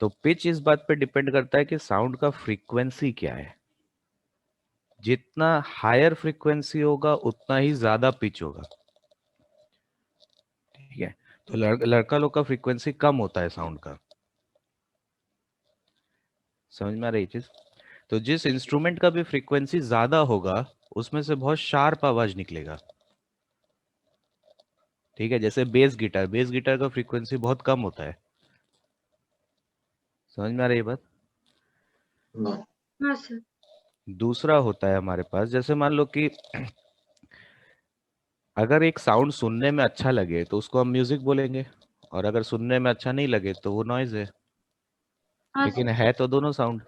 तो पिच इस बात पे डिपेंड करता है कि साउंड का फ्रीक्वेंसी क्या है। जितना हायर फ्रीक्वेंसी होगा उतना ही ज्यादा पिच होगा। ठीक है, तो लड़का लोग का फ्रीक्वेंसी कम होता है साउंड का। समझ में आ रही चीज? तो जिस इंस्ट्रूमेंट का भी फ्रीक्वेंसी ज्यादा होगा उसमें से बहुत शार्प आवाज निकलेगा। ठीक है, जैसे बेस गिटार का फ्रीक्वेंसी बहुत कम होता है। समझ में आ रही है बात? हाँ हाँ सर। दूसरा होता है हमारे पास, जैसे मान लो कि अगर एक साउंड सुनने में अच्छा लगे तो उसको हम म्यूजिक बोलेंगे, और अगर सुनने में अच्छा नहीं लगे तो वो नॉइज है। हाँ लेकिन सर। है तो दोनों साउंड।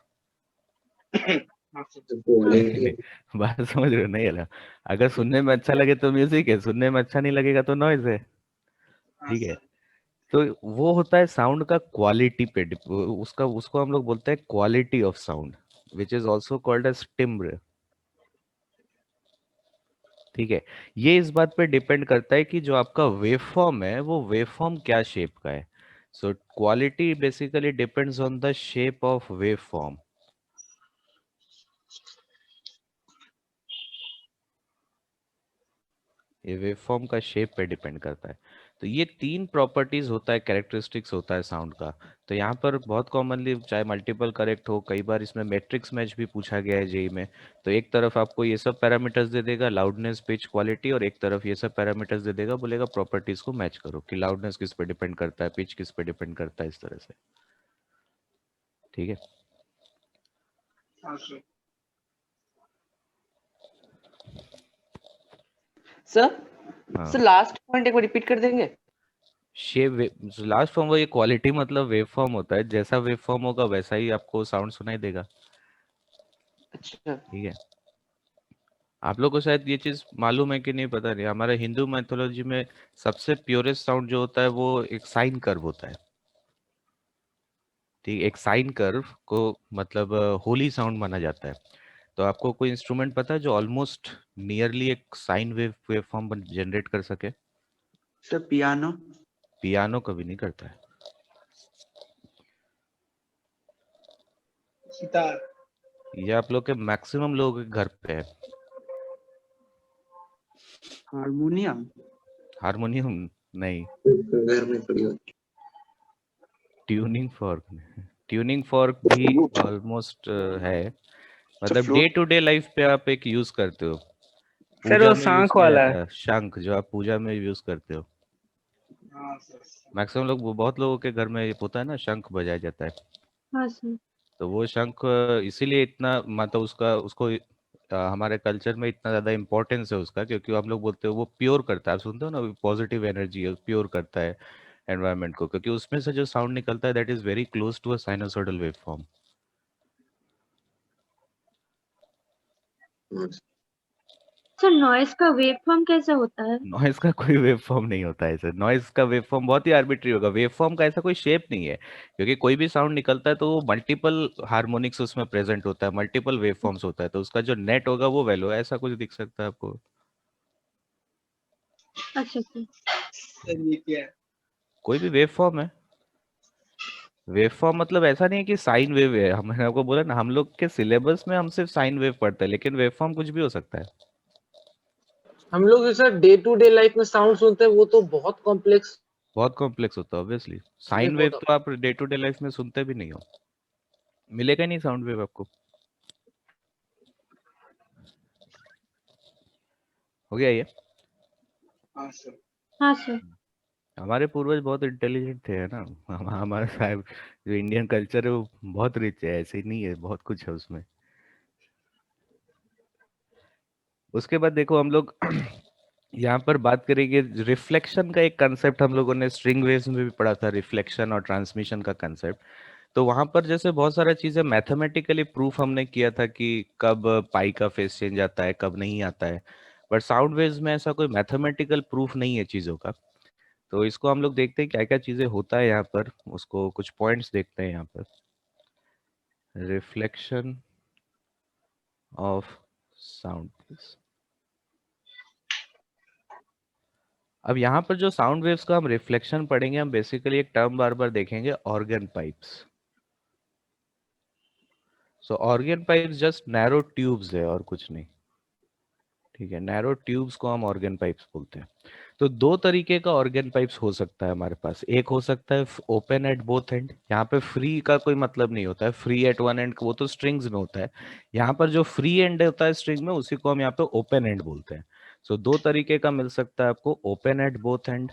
क्वालिटी। बात समझ रहे हो? नहीं है, अगर सुनने में अच्छा लगे तो म्यूजिक है, सुनने में अच्छा नहीं लगेगा तो नॉइज है। ठीक है, तो वो होता है साउंड का क्वालिटी पे उसका उसको हम लोग बोलते हैं quality of sound, which is also called as timbre. ठीक है, ये इस बात पे डिपेंड करता है कि जो आपका वेवफॉर्म है वो वेवफॉर्म क्या शेप का है। So quality basically depends on the shape of waveform. ये वेवफॉर्म का शेप पे डिपेंड करता है। तो ये तीन प्रॉपर्टीज होता है, कैरेक्टरिस्टिक्स होता है साउंड का। तो यहाँ पर बहुत कॉमनली चाहे मल्टीपल करेक्ट हो, कई बार इसमें मैट्रिक्स मैच भी पूछा गया है जेई में। तो एक तरफ आपको ये सब पैरामीटर्स दे देगा, लाउडनेस, पिच, क्वालिटी, और एक तरफ ये सब पैरामीटर्स दे देगा, बोलेगा प्रॉपर्टीज को मैच करो कि लाउडनेस किस पे डिपेंड करता है, पिच किस पे डिपेंड करता है, इस तरह से। ठीक है, सर हाँ। सर लास्ट पॉइंट एक बार रिपीट कर देंगे? शेप लास्ट फॉर्म, वो ये क्वालिटी मतलब वेव फॉर्म होता है, जैसा वेव फॉर्म होगा वैसा ही आपको साउंड सुनाई देगा। अच्छा। ठीक है, आप लोग को शायद ये चीज मालूम है कि नहीं पता नहीं, हमारे हिंदू मैथोलॉजी में सबसे प्योरेस्ट साउंड जो होता है वो एक साइन कर्व होता है। ठीक, एक साइन कर्व को मतलब होली साउंड माना जाता है। तो आपको कोई इंस्ट्रूमेंट पता है जो ऑलमोस्ट नियरली एक साइन वेव फॉर्म जनरेट कर सके? Sir piano. पियानो कभी नहीं करता है। सितार। ये आप लोग के मैक्सिमम लोगों के घर पे है। हारमोनियम। हारमोनियम नहीं। घर में पड़ी होती। ट्यूनिंग फॉर्क, ट्यूनिंग फॉर्क भी फ्लूट। ऑलमोस्ट है, अच्छा मतलब day flute. To day life पे आप एक यूज करते हो, सर पूजा वो में यूज सांख किया वाला जाता है। है, शंख जो आप पूजा में यूज करते हो। मैक्सिमम लोग, बहुत लोगों के घर में ये होता है ना, शंख बजाया जाता है। हाँ सर। तो वो शंख इसीलिए इतना मतलब उसका उसको हमारे कल्चर में इतना ज्यादा इम्पोर्टेंस है उसका, क्योंकि हम लोग बोलते हो वो प्योर करता है। आप सुनते हो ना, पॉजिटिव एनर्जी है, प्योर करता है एनवायरनमेंट को, क्योंकि उसमें से जो साउंड निकलता है that is very close to a sinusoidal waveform. Sir noise का वेव फॉर्म कैसा होता है? नॉइज का कोई वेव फॉर्म नहीं होता है सर, नॉइज का वेव फॉर्म बहुत ही आर्बिट्री होगा। वेव फॉर्म का ऐसा कोई शेप नहीं है, क्योंकि कोई भी साउंड निकलता है तो वो मल्टीपल हार्मोनिक्स उसमें प्रेजेंट होता है, मल्टीपल वेव फॉर्म्स होता है, तो उसका जो नेट होगा वो वैल्यू ऐसा कुछ दिख सकता है आपको? अच्छा सर। सर ये क्या है? कोई भी वेव फॉर्म है। वेव फॉर्म मतलब ऐसा नहीं है कि साइन वेव है, मैंने आपको बोला ना हम लोग के सिलेबस में हम सिर्फ साइन वेव पढ़ते हैं, लेकिन वेव फॉर्म कुछ भी हो सकता है। हम लोग sir day to day life में साउंड सुनते हैं, वो तो बहुत कॉम्प्लेक्स बहुत कॉम्प्लेक्स होता है ऑब्वियसली। साइन वेव वेव होता तो आप डे टू डे लाइफ में सुनते भी नहीं हो, मिलेगा ही नहीं साउंड वेव आपको। हो गया ये? हाँ सर। हाँ सर। हमारे पूर्वज बहुत इंटेलिजेंट थे, है ना। हमारे साहब जो इंडियन कल्चर है वो बहुत रिच है, ऐसे ही नहीं है, बहुत कुछ है उसमें। उसके बाद देखो हम लोग यहाँ पर बात करेंगे रिफ्लेक्शन का। एक कंसेप्ट हम लोगों ने स्ट्रिंग वेव्स में भी पढ़ा था, रिफ्लेक्शन और ट्रांसमिशन का कंसेप्ट। तो वहां पर जैसे बहुत सारा चीजें मैथमेटिकली प्रूफ हमने किया था कि कब पाई का फेस चेंज आता है, कब नहीं आता है। बट साउंड वेव्स में ऐसा कोई मैथमेटिकल प्रूफ नहीं है चीजों का। तो इसको हम लोग देखते हैं क्या क्या चीजें होता है यहाँ पर, उसको कुछ पॉइंट्स देखते हैं यहाँ पर। Reflection of sound waves. अब यहाँ पर जो साउंड वेव्स का हम रिफ्लेक्शन पढ़ेंगे, हम बेसिकली एक टर्म बार बार देखेंगे, organ pipes. So organ pipes just narrow tubes है और कुछ नहीं, ठीक है। नैरो ट्यूब्स को हम ऑर्गन पाइप्स बोलते हैं। तो दो तरीके का ऑर्गन पाइप्स हो सकता है हमारे पास। एक हो सकता है ओपन एट बोथ एंड। यहाँ पे फ्री का कोई मतलब नहीं होता है, फ्री एट वन एंड वो तो स्ट्रिंग्स में होता है। यहाँ पर जो फ्री एंड होता है स्ट्रिंग में, उसी को हम यहाँ पे ओपन एंड बोलते हैं। सो दो तरीके का मिल सकता है आपको, ओपन एट बोथ एंड,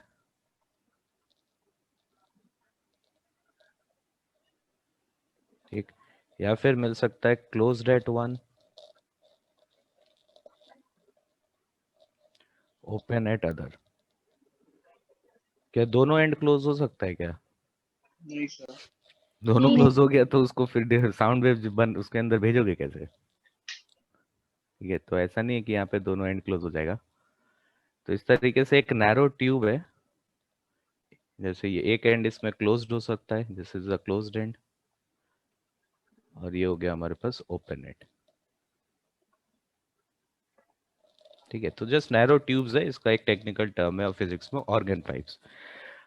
ठीक, या फिर मिल सकता है closed eight one, open at other. क्या दोनों एंड क्लोज हो सकता है क्या? नहीं सर। दोनों नहीं। क्लोज हो गया तो उसको फिर साउंड वेव बन उसके अंदर भेजोगे कैसे? ठीक है, तो ऐसा नहीं है कि यहाँ पे दोनों एंड क्लोज हो जाएगा। तो इस तरीके से एक नैरो ट्यूब है, जैसे ये एक एंड इसमें क्लोज्ड हो सकता है, this is the closed and, और ये हो गया हमारे पास ओपन एंड। ठीक है, तो जस्ट नैरो ट्यूब्स है, इसका एक टेक्निकल टर्म है और फिजिक्स में ऑर्गन पाइप्स।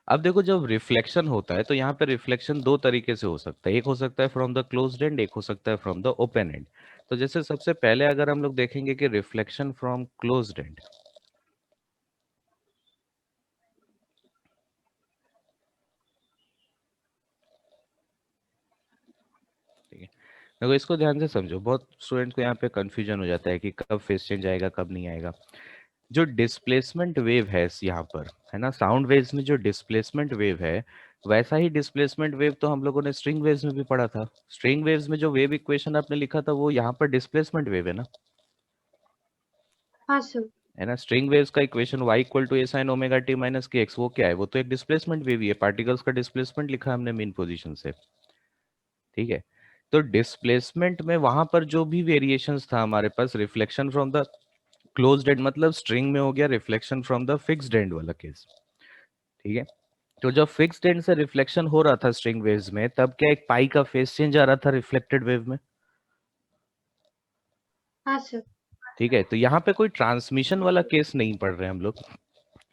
अब देखो जब रिफ्लेक्शन होता है तो यहाँ पे रिफ्लेक्शन दो तरीके से हो सकता है। एक हो सकता है फ्रॉम द क्लोज्ड एंड, एक हो सकता है फ्रॉम द ओपन एंड। तो जैसे सबसे पहले अगर हम लोग देखेंगे कि रिफ्लेक्शन फ्रॉम क्लोज्ड एंड, ठीक है, देखो इसको ध्यान से समझो। बहुत स्टूडेंट्स को यहाँ पे कंफ्यूजन हो जाता है कि कब फेस चेंज आएगा कब नहीं आएगा। जो डिस्प्लेसमेंट वेव है यहाँ पर, है ना, साउंड वेव्स में जो डिस्प्लेसमेंट वेव है, वैसा ही डिस्प्लेसमेंट वेव तो हम लोगों ने स्ट्रिंग वेव्स में भी पढ़ा था। स्ट्रिंग वेव्स में जो वेव इक्वेशन आपने लिखा था वो यहाँ पर डिस्प्लेसमेंट वेव है ना। हाँ सर। है ना, स्ट्रिंग वेव्स का equation y equal to a sin omega t minus k x, वो क्या है? वो तो एक डिस्प्लेसमेंट वेव ही है, पार्टिकल्स का डिस्प्लेसमेंट लिखा है हमने मेन पोजीशन से। ठीक है, तो डिस्प्लेसमेंट में वहां पर जो भी वेरिएशंस था हमारे पास, reflection from the closed end मतलब स्ट्रिंग में हो गया, reflection from the fixed end वाला केस। ठीक है, तो जब फिक्स्ड एंड से रिफ्लेक्शन हो रहा था स्ट्रिंग वेव्स में, तब क्या एक पाई का फेस चेंज आ रहा था रिफ्लेक्टेड वेव में? हाँ सर। ठीक है, तो यहाँ पे कोई ट्रांसमिशन वाला केस नहीं पढ़ रहे हैं हम लोग।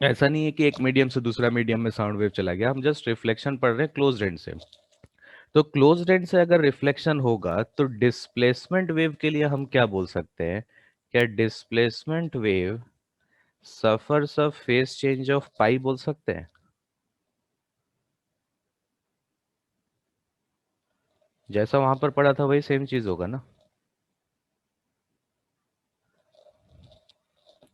ऐसा नहीं है कि एक मीडियम से दूसरा मीडियम में साउंड वेव चला गया, हम जस्ट रिफ्लेक्शन पढ़ रहे हैं क्लोज्ड एंड से। तो क्लोज्ड एंड से अगर रिफ्लेक्शन होगा तो डिस्प्लेसमेंट वेव के लिए हम क्या बोल सकते हैं? क्या displacement wave suffers a phase change of pi बोल सकते हैं? जैसा वहां पर पढ़ा था वही सेम चीज होगा ना।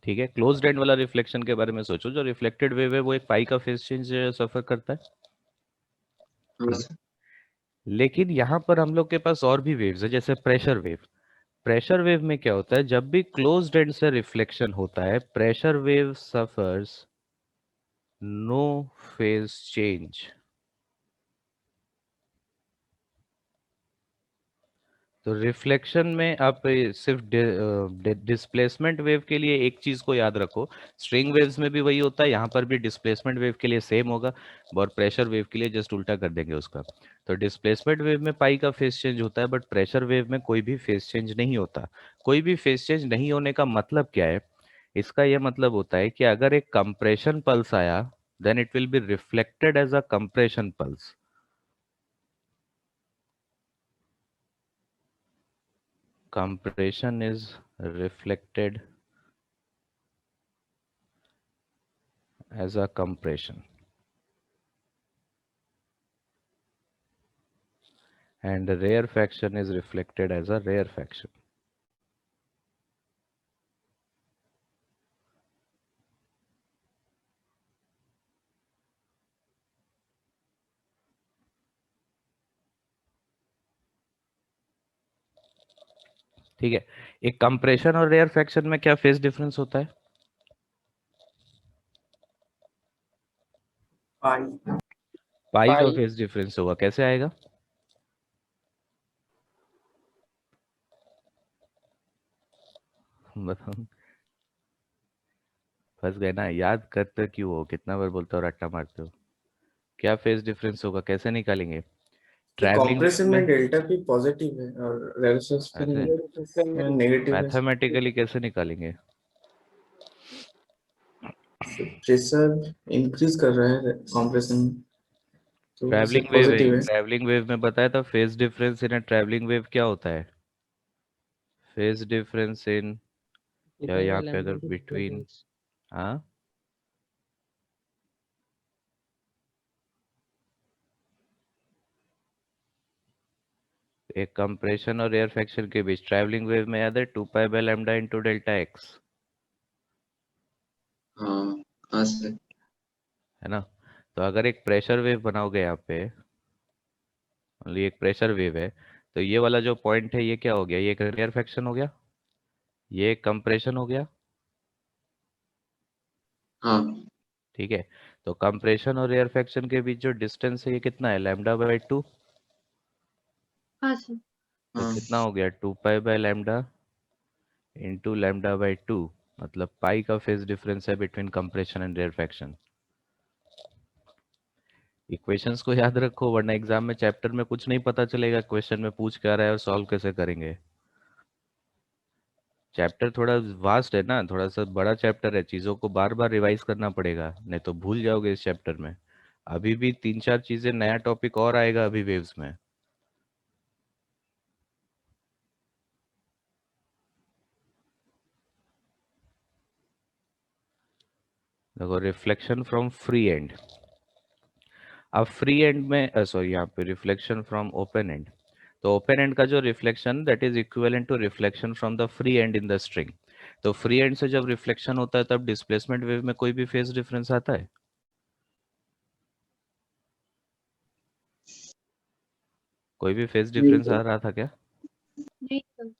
ठीक है, क्लोज्ड एंड वाला रिफ्लेक्शन के बारे में सोचो, जो रिफ्लेक्टेड वेव है वो एक पाई का फेस चेंज सफर करता है। हाँ सर। लेकिन यहाँ पर हम लोग के पास और भी वेव्स है, जैसे प्रेशर वेव। प्रेशर वेव में क्या होता है, जब भी क्लोज्ड एंड से रिफ्लेक्शन होता है, pressure wave suffers no phase change. तो रिफ्लेक्शन में आप सिर्फ डिस्प्लेसमेंट वेव के लिए एक चीज को याद रखो, स्ट्रिंग वेव्स में भी वही होता है, यहाँ पर भी डिस्प्लेसमेंट वेव के लिए सेम होगा, और प्रेशर वेव के लिए जस्ट उल्टा कर देंगे उसका। तो डिस्प्लेसमेंट वेव में पाई का फेस चेंज होता है, बट प्रेशर वेव में कोई भी फेस चेंज नहीं होता। कोई भी फेस चेंज नहीं होने का मतलब क्या है? इसका यह मतलब होता है कि अगर एक कंप्रेशन पल्स आया, then it will be reflected as a compression pulse. Compression is reflected as a compression, and rarefaction is reflected as a rarefaction. ठीक है, एक कंप्रेशन और रेयरफैक्शन में क्या फेज डिफरेंस होता है? पाई पाई का पाई फेज डिफरेंस होगा, कैसे आएगा? बताओ, फंस गए ना? याद करते क्यों हो, कितना बार बोलते हो, रट्टा मारते हो? क्या फेज डिफरेंस होगा, कैसे निकालेंगे? ट्रैवलिंग वेव कॉम्प्रेशन में में डेल्टा पी पॉजिटिव है और रेडिएशन ऐसे में नेगेटिव है। मैथमेटिकली कैसे निकालेंगे? प्रेशर इंक्रीज कर रहा है कॉम्प्रेशन में, तो उससे ट्रैवलिंग वेव है, पॉजिटिव है। ट्रैवलिंग वेव में बताया था phase difference in travelling wave क्या होता है? फेज डिफरेंस इन, या यहाँ पे अगर बिटवीन, हाँ, एक कंप्रेशन और रेयरफैक्शन के बीच ट्रैवलिंग वेव में याद है 2 pi by lambda into delta x, हाँ हाँ सर। है ना? तो अगर एक प्रेशर वेव बनाओगे यहाँ पे, ये एक प्रेशर वेव है, तो ये वाला जो पॉइंट है ये क्या हो गया? ये एक रेयरफैक्शन हो गया, ये एक कंप्रेशन हो गया। हाँ ठीक है, तो कंप्रेशन और रेयरफैक्शन के बीच जो डिस्टेंस है ये कितना है? Lambda by 2। हाँ सर। तो हाँ कितना हो गया? 2 pi by lambda into lambda by 2, मतलब पाई का फेज डिफरेंस है between compression and rarefaction. Equations को याद रखो, वरना एग्जाम में चैप्टर में कुछ नहीं पता चलेगा, क्वेश्चन में पूछ क्या रहा है और सॉल्व कैसे करेंगे। चैप्टर थोड़ा वास्ट है ना, थोड़ा सा बड़ा चैप्टर है, चीज़ों को बार बार रिवाइज करना पड़ेगा, नहीं तो भूल जाओगे इस चैप्टर में। अभी भी 3-4 चीजें, नया टॉपिक और आएगा अभी वेव्स में। देखो, रिफ्लेक्शन फ्रॉम फ्री एंड। अब फ्री एंड में सॉरी, यहाँ पे रिफ्लेक्शन फ्रॉम ओपन एंड। तो ओपन एंड का जो reflection that is equivalent to reflection from the free end in the string. तो फ्री एंड से जब रिफ्लेक्शन होता है तब डिस्प्लेसमेंट वेव में कोई भी फेज डिफरेंस आता है? कोई भी फेज डिफरेंस आ रहा था क्या? नहीं सर।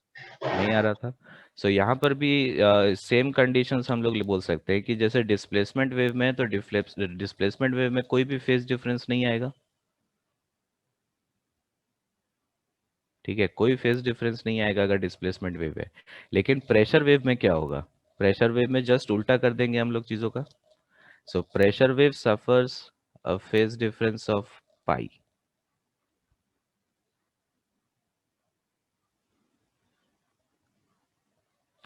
नहीं आ रहा था। सो यहाँ पर भी सेम कंडीशंस हम लोग बोल सकते हैं कि जैसे डिस्प्लेसमेंट वेव में है, तो डिस्प्लेसमेंट वेव में कोई भी फेज डिफरेंस नहीं आएगा। ठीक है, कोई फेज डिफरेंस नहीं आएगा अगर डिस्प्लेसमेंट वेव है। लेकिन प्रेशर वेव में क्या होगा? प्रेशर वेव में जस्ट उल्टा कर देंगे हम लोग चीजों का। So pressure wave suffers a phase difference of pi.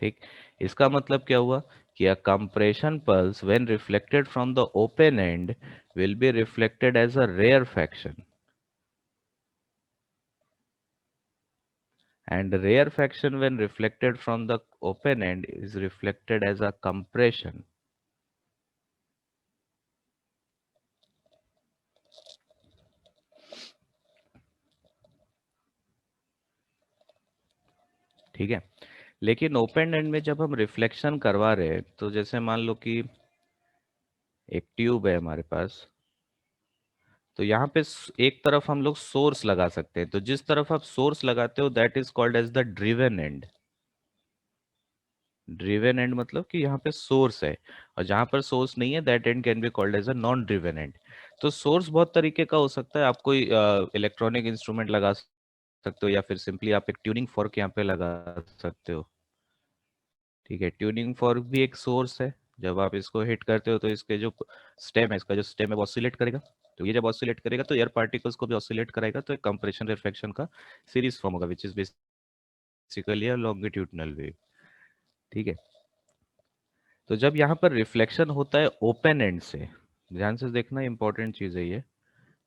ठीक, इसका मतलब क्या हुआ कि a compression pulse when reflected from the open end will be reflected as a rarefaction, and rarefaction when reflected from the open end is reflected as a compression. ठीक है, लेकिन ओपन एंड में जब हम रिफ्लेक्शन करवा रहे हैं, तो जैसे मान लो कि एक ट्यूब है हमारे पास, तो यहाँ पे एक तरफ हम लोग सोर्स लगा सकते हैं, तो जिस तरफ आप सोर्स लगाते हो that is called as the driven end. Driven end मतलब कि यहाँ पे सोर्स है, और जहां पर सोर्स नहीं है that end can be called as a non driven end. तो सोर्स बहुत तरीके का हो सकता है, आप कोई इलेक्ट्रॉनिक इंस्ट्रूमेंट लगा सकते हो, या फिर सिंपली आप एक ट्यूनिंग फॉर्क यहाँ पे लगा सकते हो। ठीक है, ट्यूनिंग फॉर्क भी एक सोर्स है। जब आप इसको हिट करते हो तो इसके जो स्टेम है, इसका जो स्टेम है वो ऑसिलेट करेगा। तो ये जब ऑसिलेट करेगा तो एयर पार्टिकल्स को भी ऑसिलेट कराएगा, तो एक कंप्रेशन रिफ्लेक्शन का सीरीज फॉर्म होगा, which is basically a longitudinal wave. ठीक है, तो जब यहाँ पर रिफ्लेक्शन होता है ओपन एंड से, ध्यान से देखना, इंपॉर्टेंट चीज है ये,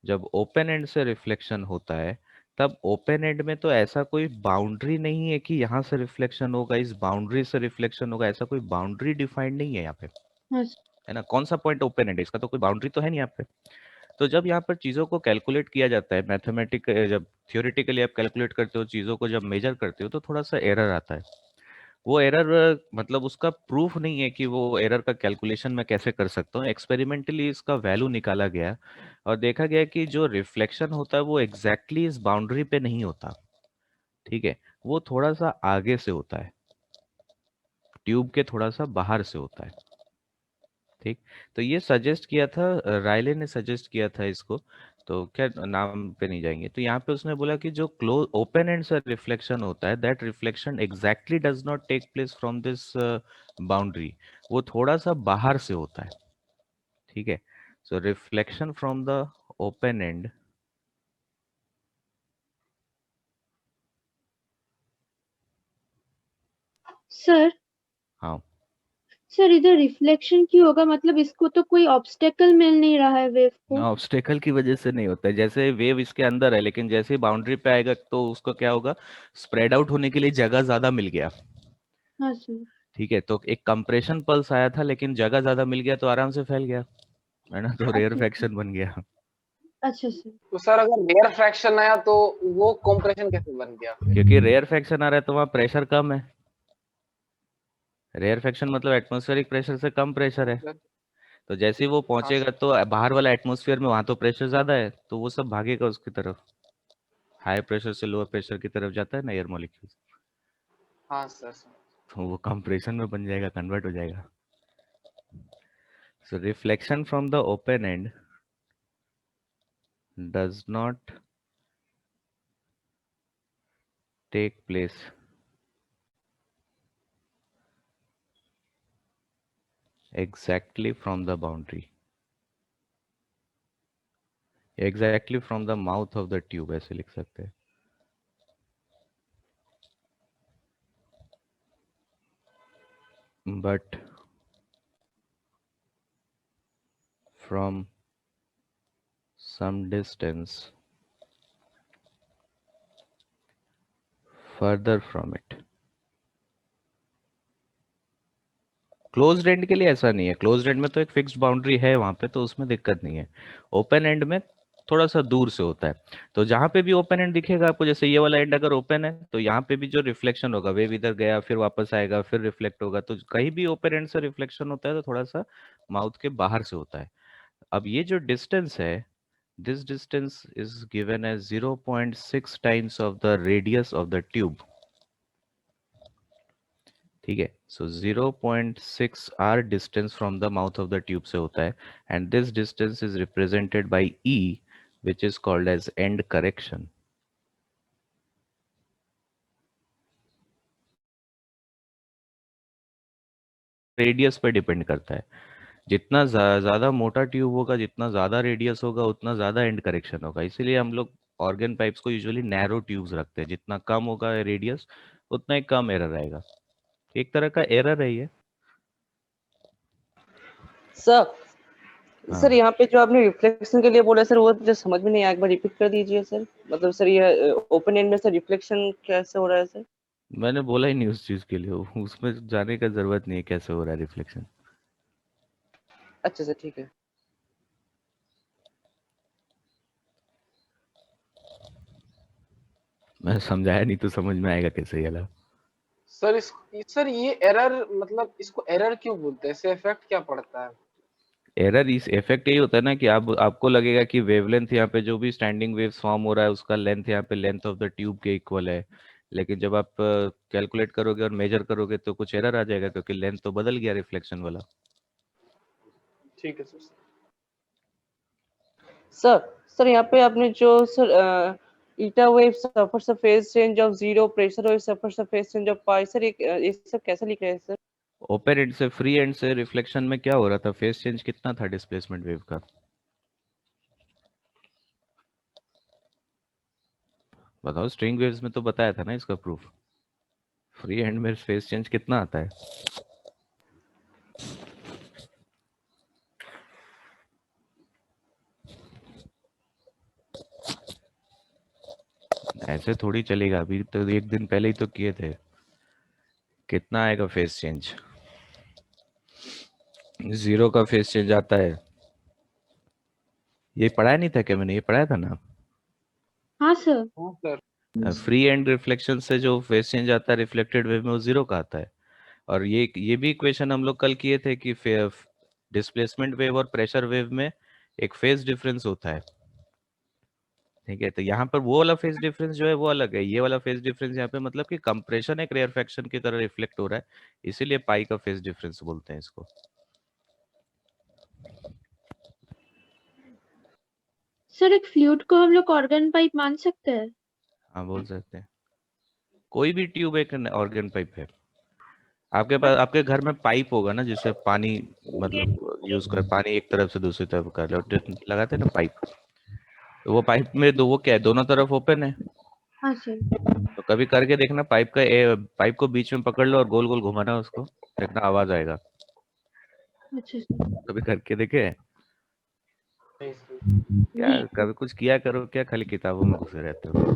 जब ओपन एंड से रिफ्लेक्शन होता है तब ओपन एंड में तो ऐसा कोई बाउंड्री नहीं है कि यहाँ से रिफ्लेक्शन होगा, इस बाउंड्री से रिफ्लेक्शन होगा, ऐसा कोई बाउंड्री डिफाइंड नहीं है यहाँ पे, हाँ सर। है ना? कौन सा पॉइंट ओपन एंड है, इसका तो कोई बाउंड्री तो है नहीं यहाँ पे। तो जब यहाँ पर चीजों को कैलकुलेट किया जाता है, मैथमेटिक जब थियोरेटिकली आप कैलकुलेट करते हो, चीजों को जब मेजर करते हो, तो थोड़ा सा एरर आता है। वो एरर मतलब उसका प्रूफ नहीं है कि वो एरर का कैलकुलेशन मैं कैसे कर सकता हूँ, एक्सपेरिमेंटली इसका वैल्यू निकाला गया और देखा गया कि जो रिफ्लेक्शन होता है वो एग्जैक्टली इस बाउंड्री पे नहीं होता। ठीक है, वो थोड़ा सा आगे से होता है, ट्यूब के थोड़ा सा बाहर से होता है। ठीक, तो ये सजेस्ट किया था, रायले ने सजेस्ट किया था इसको, तो क्या नाम पे नहीं जाएंगे, तो यहाँ पे उसने बोला कि जो क्लोज ओपन एंड से रिफ्लेक्शन होता है, that reflection exactly does not take place from this boundary, वो थोड़ा सा बाहर से होता है। ठीक है, so reflection from the open end sir हाँ, सर इधर रिफ्लेक्शन क्यों होगा, मतलब इसको तो कोई ऑब्स्टेकल मिल नहीं रहा है वेव को। ऑब्स्टेकल की वजह से नहीं होता है, जैसे वेव इसके अंदर है लेकिन जैसे ही बाउंड्री पे आएगा तो उसको क्या होगा, स्प्रेड आउट होने के लिए जगह ज्यादा मिल गया। हाँ सर। ठीक है, तो एक कंप्रेशन पल्स आया था लेकिन जगह ज्यादा मिल गया तो आराम से फैल गया, है ना, तो रेयर अच्छा फ्रैक्शन बन गया। अच्छा सर। तो सर अगर रेयर फ्रैक्शन आया तो वो कॉम्प्रेशन कैसे बन गया? क्योंकि रेयर फ्रैक्शन आ रहा है तो वहाँ प्रेशर कम है, रेयर फ्रैक्शन मतलब एटमॉस्फेरिक प्रेशर से कम प्रेशर है, सर तो जैसे ही वो हाँ पहुंचेगा सर। तो बाहर वाला एटमॉस्फेयर में वहां तो प्रेशर ज्यादा है तो वो सब भागेगा उसकी तरफ, हाई प्रेशर से लोअर प्रेशर की तरफ जाता है ना एयर मॉलिक्यूल, हाँ सर सर। तो वो कंप्रेशन में बन जाएगा, कन्वर्ट हो जाएगा। So reflection from the open end does not take place exactly from the boundary, exactly from the mouth of the tube, ऐसे लिख सकते हैं। But from some distance further from it। Closed end के लिए ऐसा नहीं है, क्लोज्ड एंड में तो एक फिक्स्ड बाउंड्री है वहां पे, तो उसमें दिक्कत नहीं है। ओपन एंड में थोड़ा सा दूर से होता है, तो जहां पे भी ओपन एंड दिखेगा आपको, जैसे ये वाला एंड अगर ओपन है तो यहाँ पे भी जो रिफ्लेक्शन होगा, वेव इधर गया फिर वापस आएगा फिर रिफ्लेक्ट होगा, तो कहीं भी ओपन एंड से रिफ्लेक्शन होता है तो थोड़ा सा माउथ के बाहर से होता है। अब ये जो डिस्टेंस है, this distance is given as 0.6 times of the radius of the tube. ठीक है, so 0.6 r distance from the mouth of the tube से होता है, and this distance is represented by e which is called as end correction. Radius पे डिपेंड करता है, जितना ज्यादा मोटा ट्यूब होगा, जितना ज्यादा रेडियस होगा, उतना ज्यादा एंड करेक्शन होगा, इसीलिए हम लोग ऑर्गन पाइप्स को यूजुअली नैरो ट्यूब्स रखते हैं, जितना कम होगा रेडियस उतना ही कम एरर आएगा, एक तरह का एरर है ये। सर हाँ, सर यहाँ पे जो आपने रिफ्लेक्शन के लिए बोला सर, वो मुझे समझ में नहीं आया, एक बार रिपीट कर दीजिए सर। मतलब सर ये ओपन एंड में सर रिफ्लेक्शन कैसे हो रहा है सर? मैंने बोला ही नहीं उस चीज के लिए, उसमें जाने का जरूरत नहीं है कैसे हो रहा है रिफ्लेक्शन। अच्छा सर ठीक है। मैं समझाया नहीं तो समझ में आएगा कैसे ये वाला। सर सर ये एरर मतलब इसको एरर क्यों बोलते हैं? इससे इफेक्ट क्या पड़ता है? एरर इस इफेक्ट यही होता है ना कि आप आपको लगेगा कि वेवलेंथ यहाँ पे जो भी स्टैंडिंग वेव्स फॉर्म हो रहा है उसका लेंथ यहाँ पे लेंथ ऑफ द ट्यूब के इक्वल है, लेकिन जब आप कैलकुलेट करोगे और मेजर करोगे तो कुछ एरर आ जाएगा क्योंकि लेंथ तो बदल गया रिफ्लेक्शन वाला। ठीक है सर। सर सर यहाँ पे आपने जो sir eta wave suffers a phase change of 0, pressure wave suffers a phase change of pi, sir ये सब कैसे लिख रहे हैं सर? ओपन एंड से फ्री एंड से रिफ्लेक्शन में क्या हो रहा था, फेस चेंज कितना था डिस्प्लेसमेंट वेव का, बताओ। स्ट्रिंग वेव्स में तो बताया था ना इसका प्रूफ, फ्री एंड में फेस चेंज कितना आता है। ऐसे थोड़ी चलेगा, अभी तो एक दिन पहले ही तो किए थे, कितना आएगा फेस चेंज, 0 का फेस चेंज आता है, ये पढ़ाया नहीं था क्या मैंने, ये पढ़ाया था ना। हाँ सर। हाँ सर। फ्री एंड रिफ्लेक्शन से जो फेस चेंज आता है रिफ्लेक्टेड वेव में वो 0 का आता है, और ये भी इक्वेशन हम लोग कल किए थे कि डिस्प्लेसमेंट वेव और प्रेशर वेव में एक फेज डिफरेंस होता है। ठीक है, तो यहाँ पर वो वाला फेज डिफरेंस जो है वो अलग है, ये वाला फेज डिफरेंस यहाँ पे मतलब कि कंप्रेशन एक रेयरफैक्शन की तरह रिफ्लेक्ट हो रहा है, इसीलिए पाई का फेज डिफरेंस बोलते हैं इसको। सर एक फ्लूइड को हम लोग ऑर्गन पाइप मान सकते हैं? हाँ बोल सकते हैं, कोई भी ट्यूब एक ऑर्गन पाइप है। आपके पास आपके घर में पाइप होगा ना, जिससे पानी मतलब यूज कर, पानी एक तरफ से दूसरी तरफ कर लो, लगाते हैं ना पाइप, तो वो पाइप में दो वो क्या है, दोनों तरफ ओपन है। हाँ सर। तो कभी करके देखना, पाइप को बीच में पकड़ लो और गोल गोल घुमाना उसको, देखना आवाज आएगा। अच्छा सर। कभी करके देखे क्या? नहीं। कभी कुछ किया करो क्या, खाली किताबों में घुसे रहते हो?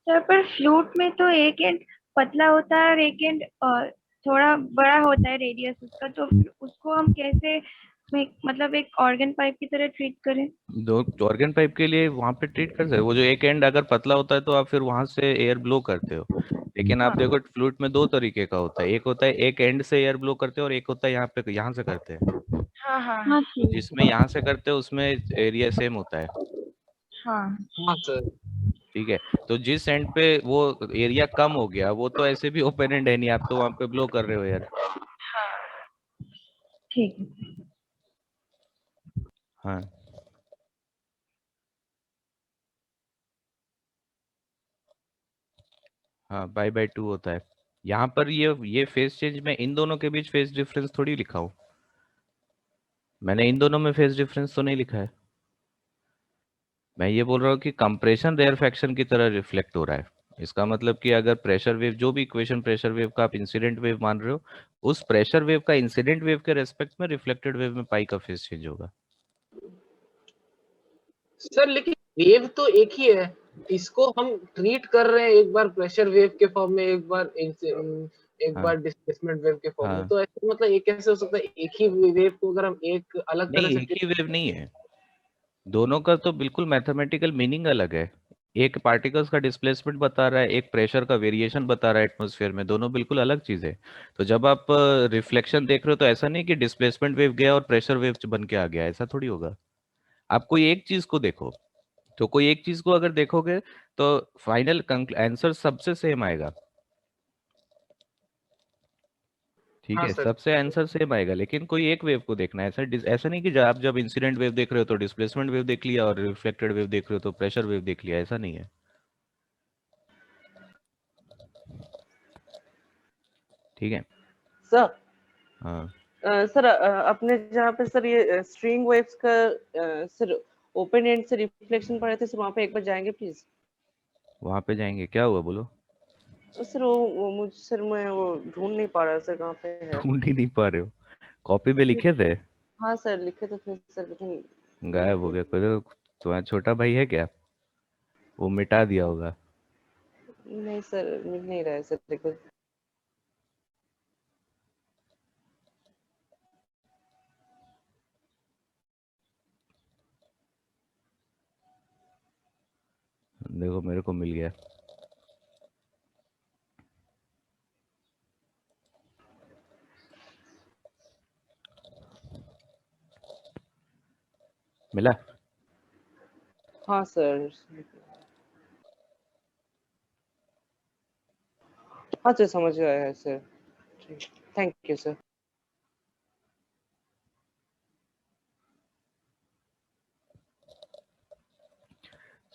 सर पर फ्लूट में तो एक एंड पतला होता है और एक एंड थोड़ा बड़ा होता है रेडियस उसका, तो उसको हम कैसे मतलब एक ऑर्गन पाइप की तरह ट्रीट करें? दो ऑर्गन पाइप के लिए वहां पे ट्रीट कर सकते हो, वो जो एक एंड अगर पतला होता है तो आप फिर वहां से एयर ब्लो करते हो, लेकिन आप देखो फ्लूइड में दो तरीके का होता है, एक होता है एक एंड से एयर ब्लो करते हो और एक होता है यहाँ पे यहाँ से करते हैं। हाँ हाँ हाँ तो सर। जिसमें यहाँ से करते हो उसमें एरिया सेम होता है, हाँ। हाँ सर। ठीक है। तो जिस एंड पे वो एरिया कम हो गया, वो तो ऐसे भी ओपन एंड है नहीं, आप तो वहां पे ब्लो कर रहे हो यार। ठीक है। हाँ हाँ, बाय 2 होता है। यहाँ पर ये फेज चेंज में इन दोनों के बीच फेज डिफरेंस थोड़ी लिखा हूँ, मैंने इन दोनों में फेज डिफरेंस तो नहीं लिखा है। मैं ये बोल रहा हूँ कि कंप्रेशन रेयरफैक्शन की तरह रिफ्लेक्ट हो रहा है। इसका मतलब कि अगर प्रेशर वेव, जो भी इक्वेशन प्रेशर वेव का आप इंसिडेंट वेव मान रहे हो, उस प्रेशर वेव का इंसिडेंट वेव के रेस्पेक्ट में रिफ्लेक्टेड वेव में पाई का फेज चेंज होगा। सर लेकिन वेव तो एक ही है, इसको हम ट्रीट कर रहे हैं एक बार प्रेशर वेव के फॉर्म में, एक हाँ बार डिस्प्लेसमेंट वेव के फॉर्म में, हाँ, तो ऐसे मतलब एक कैसे हो सकता है एक ही वेव को अगर हम एक अलग तरह नहीं से एक ही वेव नहीं है, दोनों का तो बिल्कुल मैथमेटिकल मीनिंग अलग है। एक पार्टिकल्स का डिस्प्लेसमेंट बता रहा है, एक प्रेशर का वेरिएशन बता रहा है एटमॉस्फेयर में, दोनों बिल्कुल अलग चीज है। तो जब आप रिफ्लेक्शन देख रहे हो तो ऐसा नहीं कि डिस्प्लेसमेंट वेव गया और प्रेशर वेव बन के आ गया, ऐसा थोड़ी होगा। आप कोई एक चीज को देखो, तो कोई एक चीज को अगर देखोगे तो फाइनल आंसर सबसे सेम आएगा, ठीक हाँ है, सर। सबसे आंसर सेम आएगा, लेकिन कोई एक वेव को देखना है। ऐसा नहीं कि आप जब इंसिडेंट वेव देख रहे हो तो डिस्प्लेसमेंट वेव देख लिया और रिफ्लेक्टेड वेव देख रहे हो तो प्रेशर वेव देख लिया, ऐसा नहीं है। ठीक है। सर हाँ सर अपने जहाँ पे सर ये स्ट्रिंग वेव्स का सर ओपन एंड से रिफ्लेक्शन पढ़े थे सर, वहाँ पे एक बार जाएंगे प्लीज? वहां पे जाएंगे, क्या हुआ बोलो? सर वो मुझे सर मैं वो ढूंढ नहीं पा रहा सर, कहाँ पे है? ढूंढ ही नहीं पा रहे हो? कॉपी पे लिखे थे? हाँ सर लिखे तो थे सर, लेकिन गायब हो गया कोई? तो तुम्हारा छोटा भाई है क्या, वो मिटा दिया होगा। नहीं सर मिल नहीं रहा है सर, देखो। देखो मेरे को मिल गया। मिला? हाँ सर। हाँ सर समझ गया है सर, थैंक यू सर।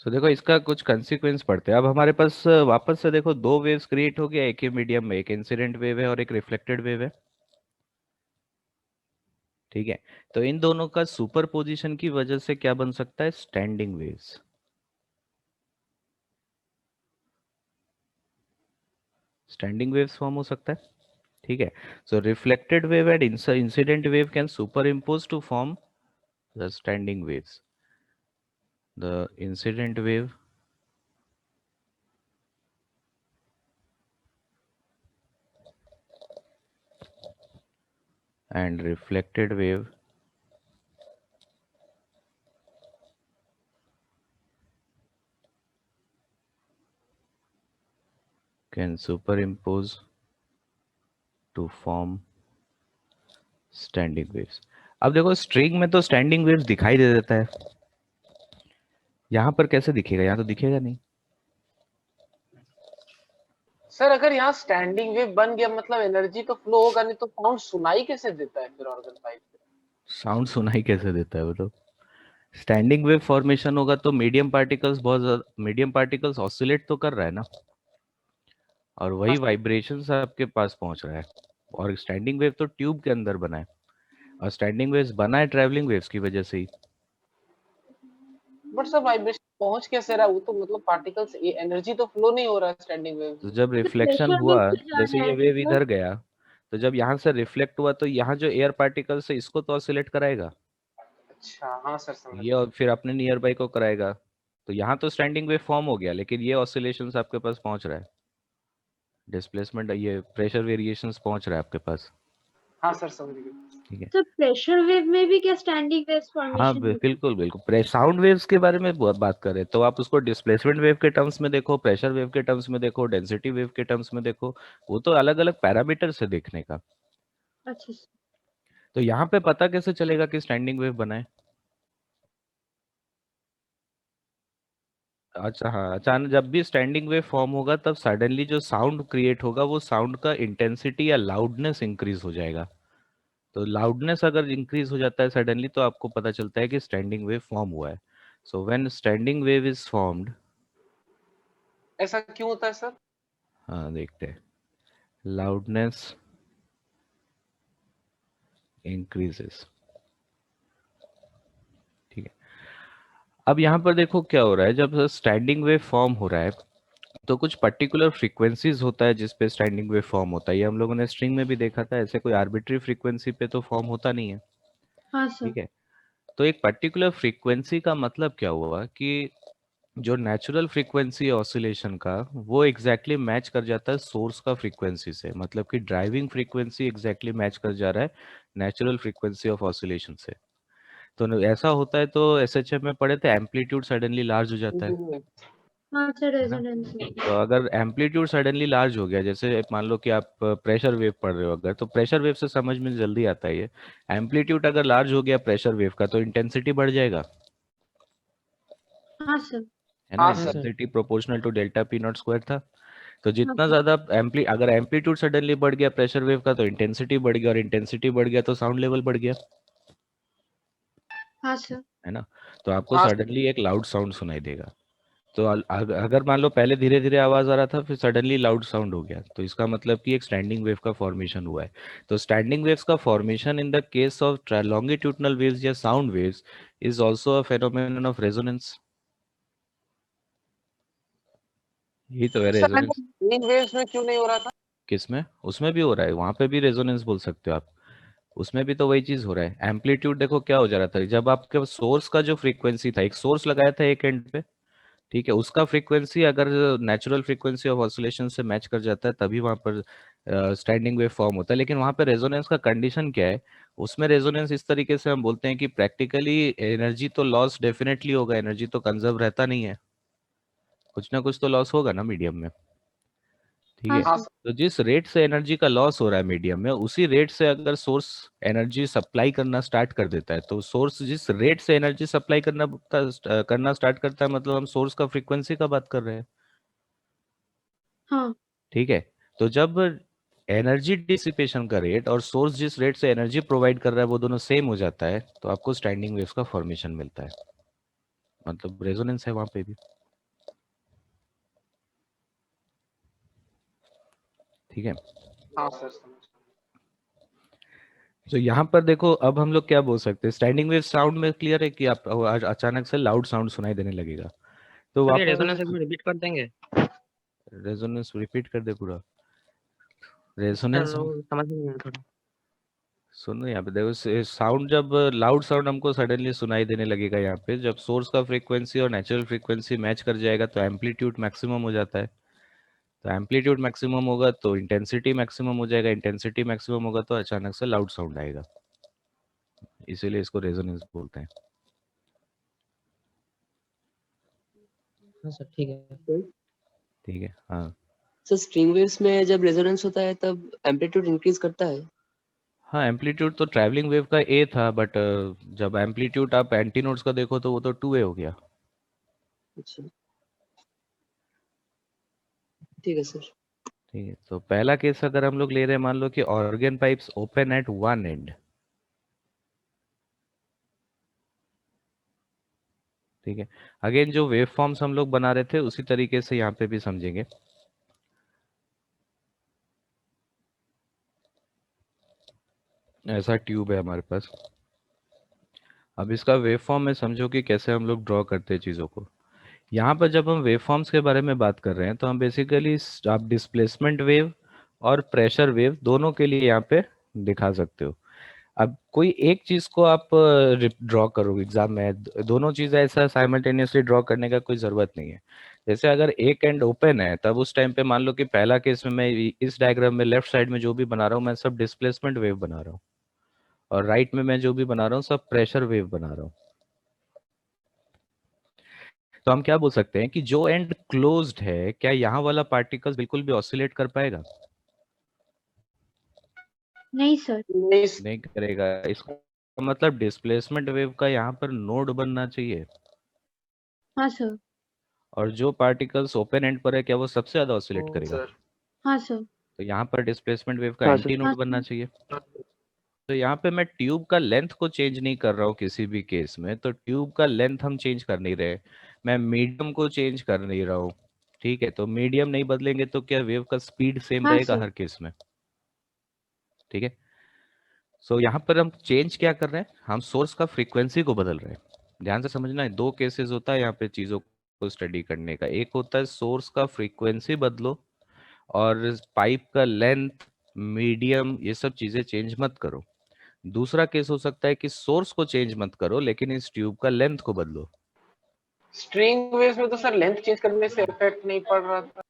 सो देखो इसका कुछ कंसिक्वेंस पड़ते हैं। अब हमारे पास वापस से देखो दो वेव्स क्रिएट हो गया एक ही मीडियम में, एक इंसिडेंट वेव है और एक रिफ्लेक्टेड वेव है, ठीक है। तो इन दोनों का सुपरपोजिशन की वजह से क्या बन सकता है, standing waves. Standing waves form हो सकता है, ठीक है। So reflected wave and incident wave can superimpose to form the standing waves. The incident wave and reflected wave can superimpose to form standing waves। अब देखो स्ट्रिंग में तो स्टैंडिंग वेव्स दिखाई दे देता है, यहाँ पर कैसे दिखेगा? यहाँ तो दिखेगा नहीं। सर अगर यहाँ स्टैंडिंग वेव बन गया मतलब एनर्जी तो फ्लो होगा, नहीं तो साउंड सुनाई कैसे देता है फिर ऑर्गन पाइप से? साउंड सुनाई कैसे देता है बोलो? स्टैंडिंग वेव फॉर्मेशन होगा तो मीडियम पार्टिकल्स ऑसिलेट तो कर रहा है ना, और वही वाइब्रेशंस आपके पास पहुंच रहा है। और स्टैंडिंग वेव तो ट्यूब के अंदर बना है, और स्टैंडिंग वेव्स बना है ट्रैवलिंग वेव्स की वजह से ही। बट सर वाइब्रेशन पहुंच कैसे रहा है? वो तो मतलब पार्टिकल्स, एनर्जी तो फ्लो नहीं हो रहा है स्टैंडिंग वेव तो से। जब रिफ्लेक्शन प्रेशर हुआ, वेव से जा जैसे रहा ये है वेव सर। इधर गया, तो जब यहाँ से रिफ्लेक्ट हुआ तो यहाँ जो एयर पार्टिकल्स है इसको तो ऑसिलेट कराएगा, अच्छा हाँ सर समझ ये और फिर अपने नियर बाई को कराएगा। तो यहाँ तो स्टैंडिंग वेव फॉर्म हो गया, लेकिन ये ऑसिलेशंस आपके पास पहुंच रहा है, डिस्प्लेसमेंट, ये प्रेशर वेरिएशंस पहुंच रहा है आपके पास। हाँ सर समझ गए। ठीक है। तो प्रेशर वेव में भी क्या स्टैंडिंग वेव्स हाँ फॉर्मेशन होता बिल्कुल बिल्कुल, साउंड वेव्स के बारे में बात कर रहे हैं तो आप उसको डिस्प्लेसमेंट वेव के टर्म्स में देखो, प्रेशर वेव के टर्म्स में देखो, डेंसिटी वेव के टर्म्स में देखो, वो तो अलग अलग पैरामीटर से देखने का। है? अच्छा सर। तो यहाँ पे पता कैसे चलेगा कि स्टैंडिंग वेव बना है? अच्छा हाँ, अचानक जब भी स्टैंडिंग वेव फॉर्म होगा तब सडनली जो साउंड क्रिएट होगा वो साउंड का इंटेंसिटी या लाउडनेस इंक्रीज हो जाएगा। तो लाउडनेस अगर इंक्रीज हो जाता है सडनली तो आपको पता चलता है कि स्टैंडिंग वेव फॉर्म हुआ है। So when standing wave is formed, ऐसा क्यों होता है सर? हाँ देखते हैं, लाउडनेस इंक्रीजेस। ठीक है। अब यहाँ पर देखो क्या हो रहा है, जब स्टैंडिंग वेव फॉर्म हो रहा है तो कुछ पर्टिकुलर फ्रीक्वेंसीज होता है जिस पे स्टैंडिंग वेव फॉर्म होता है। ये हम लोगों ने स्ट्रिंग में भी देखा था, ऐसे कोई आर्बिट्री फ्रीक्वेंसी पे तो फॉर्म होता नहीं है। हाँ सर। ठीक है। तो एक पर्टिकुलर फ्रीक्वेंसी का मतलब क्या हुआ कि जो नेचुरल फ्रीक्वेंसी है ऑसिलेशन का वो एग्जैक्टली मैच कर जाता है सोर्स का फ्रीक्वेंसी से, मतलब कि ड्राइविंग फ्रीक्वेंसी एग्जैक्टली मैच कर जा रहा है नेचुरल फ्रीक्वेंसी ऑफ ऑसिलेशन से। तो ऐसा होता है तो एसएचएम में पढ़े थे, एम्पलीट्यूड सडनली लार्ज हो जाता है हाँ सर, ना। रेजोनेंस में। तो अगर एम्पलीट्यूड सडनली लार्ज हो गया, जैसे मान लो कि आप प्रेशर वेव पढ़ रहे हो अगर, तो प्रेशर वेव से समझ में जल्दी आता है ये, एम्पलीट्यूड अगर लार्ज हो गया प्रेशर वेव का तो इंटेंसिटी बढ़ जाएगा, हाँ सर। है ना। हाँ sir. Intensity proportional to delta p naught square था। तो हाँ जितना सर। ज्यादा अगर एम्पलीट्यूड सडनली बढ़ गया प्रेशर वेव का तो इंटेंसिटी बढ़ गया, और इंटेंसिटी बढ़ गया तो साउंड लेवल बढ़ गया, हाँ सर। है ना। तो आपको हाँ सडनली एक लाउड साउंड सुनाई देगा। तो अगर मान लो पहले धीरे धीरे आवाज आ रहा था फिर सडनली लाउड साउंड हो गया, तो इसका मतलब कि एक स्टैंडिंग वेव का फॉर्मेशन हुआ है। तो स्टैंडिंग वेव्स का formation in the case of longitudinal waves या sound waves is also a phenomenon of resonance. यही तो है सर रेजोनेंस। इन वेव्स में क्यों नहीं हो रहा था? किसमें? उसमें भी हो रहा है, वहां पे भी रेजोनेंस बोल सकते हो आप। उसमें भी तो वही चीज हो रहा है। एम्पलीट्यूड देखो क्या हो जा रहा था, जब आपके सोर्स का जो फ्रीक्वेंसी था, एक सोर्स लगाया था एक एंड पे, ठीक है, उसका फ्रीक्वेंसी अगर नेचुरल फ्रीक्वेंसी ऑफ ऑसिलेशन से मैच कर जाता है तभी वहां पर स्टैंडिंग वेव फॉर्म होता है। लेकिन वहां पर रेजोनेंस का कंडीशन क्या है? उसमें रेजोनेंस इस तरीके से हम बोलते हैं कि प्रैक्टिकली एनर्जी तो लॉस डेफिनेटली होगा, एनर्जी तो कंजर्व रहता नहीं है, कुछ ना कुछ तो लॉस होगा ना मीडियम में। ठीक हाँ है। हाँ सर। सर। तो जिस रेट से एनर्जी का लॉस हो रहा है मीडियम में, उसी रेट से अगर सोर्स एनर्जी सप्लाई करना स्टार्ट कर देता है, तो सोर्स जिस रेट से एनर्जी सप्लाई करना स्टार्ट करता है, मतलब हम सोर्स का फ्रीक्वेंसी का बात कर रहे हैं। हाँ। ठीक है। तो जब एनर्जी डिसिपेशन का रेट और सोर्स जिस रेट से एनर्जी प्रोवाइड कर रहा है वो दोनों सेम हो जाता है, तो आपको स्टैंडिंग वेव्स का फॉर्मेशन मिलता है, मतलब रेजोनेंस है वहां पे भी। ठीक है। हाँ सर समझ। तो यहाँ पर देखो, अब हम लोग क्या बोल सकते हैं, स्टैंडिंग वेव साउंड में क्लियर है कि आप अचानक से लाउड साउंड सुनाई देने लगेगा। तो सर ये वापस रेजोनेंस एक बार रिपीट कर देंगे? रेजोनेंस रिपीट कर दे पूरा। सर रेजोनेंस वो समझ नहीं आया थोड़ा। सुनो, यहाँ पे देखो साउंड, जब लाउड साउंड हमको सडनली सुनाई देने लगेगा, यहाँ पे जब सोर्स का फ्रीक्वेंसी और नेचुरल फ्रीक्वेंसी मैच कर जाएगा तो एम्पलीट्यूड मैक्सिमम हो जाता है। तो एम्पलीट्यूड मैक्सिमम होगा तो इंटेंसिटी मैक्सिमम हो जाएगा, इंटेंसिटी मैक्सिमम होगा तो अचानक से लाउड साउंड आएगा, इसीलिए इसको रेजोनेंस बोलते हैं। हाँ सर ठीक है। ठीक है। हाँ सर स्ट्रिंग वेव्स में जब रेजोनेंस होता है तब एम्पलीट्यूड इंक्रीज करता है। हाँ, एम्पलीट्यूड तो ट्रैवलिंग वेव का ए था, बट जब एम्पलीट्यूड आप एंटी नोड्स का देखो तो वो तो 2A हो गया। अच्छा ठीक है सर। ठीक है, तो पहला केस अगर हम लोग ले रहे हैं, मान लो कि organ pipes open at one and, ठीक है। अगेन जो वेव फॉर्म्स हम लोग बना रहे थे उसी तरीके से यहाँ पे भी समझेंगे। ऐसा ट्यूब है हमारे पास। अब इसका वेव फॉर्म में समझो कि कैसे हम लोग ड्रॉ करते हैं चीज़ों को। यहाँ पर जब हम वेव फॉर्म्स के बारे में बात कर रहे हैं तो हम बेसिकली आप डिस्प्लेसमेंट वेव और प्रेशर वेव दोनों के लिए यहाँ पे दिखा सकते हो। अब कोई एक चीज को आप ड्रॉ करोगे एग्जाम में, दोनों चीजें ऐसा साइमल्टेनियसली ड्रॉ करने का कोई जरूरत नहीं है। जैसे अगर एक एंड ओपन है तब उस टाइम पे मान लो कि पहला केस में मैं इस डायग्राम में लेफ्ट साइड में जो भी बना रहा हूँ मैं सब डिस्प्लेसमेंट वेव बना रहा हूँ, और राइट में मैं जो भी बना रहा हूँ सब प्रेशर वेव बना रहा हूँ। तो हम क्या बोल सकते हैं कि जो एंड क्लोज्ड है, क्या यहाँ वाला पार्टिकल बिल्कुल भी ऑसिलेट कर पाएगा? नहीं सर। नहीं करेगा। इसका मतलब डिस्प्लेसमेंट वेव का यहाँ पर नोड बनना चाहिए, हाँ सर। और जो पार्टिकल्स ओपन एंड पर है क्या वो सबसे ज्यादा ऑसिलेट करेगा? सर हाँ सर। तो यहाँ पर डिस्प्लेसमेंट वेव का हाँ एंटी सर। नोड हाँ बनना सर। चाहिए। तो यहाँ पे मैं ट्यूब का लेंथ को चेंज नहीं कर रहा हूँ किसी भी केस में, तो ट्यूब का लेंथ हम चेंज कर नहीं रहे, मैं मीडियम को चेंज कर नहीं रहा हूँ। ठीक है, तो मीडियम नहीं बदलेंगे तो क्या वेव का स्पीड सेम हाँ रहेगा सर। हर केस में? ठीक है। सो यहाँ पर हम चेंज क्या कर रहे हैं, हम सोर्स का फ्रीक्वेंसी को बदल रहे हैं। ध्यान से समझना है, दो केसेस होता है यहाँ पे चीजों को स्टडी करने का। एक होता है सोर्स का फ्रीक्वेंसी बदलो, और पाइप का लेंथ, मीडियम, ये सब चीजें चेंज मत करो। दूसरा केस हो सकता है कि सोर्स को चेंज मत करो लेकिन इस ट्यूब का लेंथ को बदलो। स्ट्रिंग वेव्स में तो सर लेंथ चेंज करने से इफेक्ट नहीं पड़ रहा था।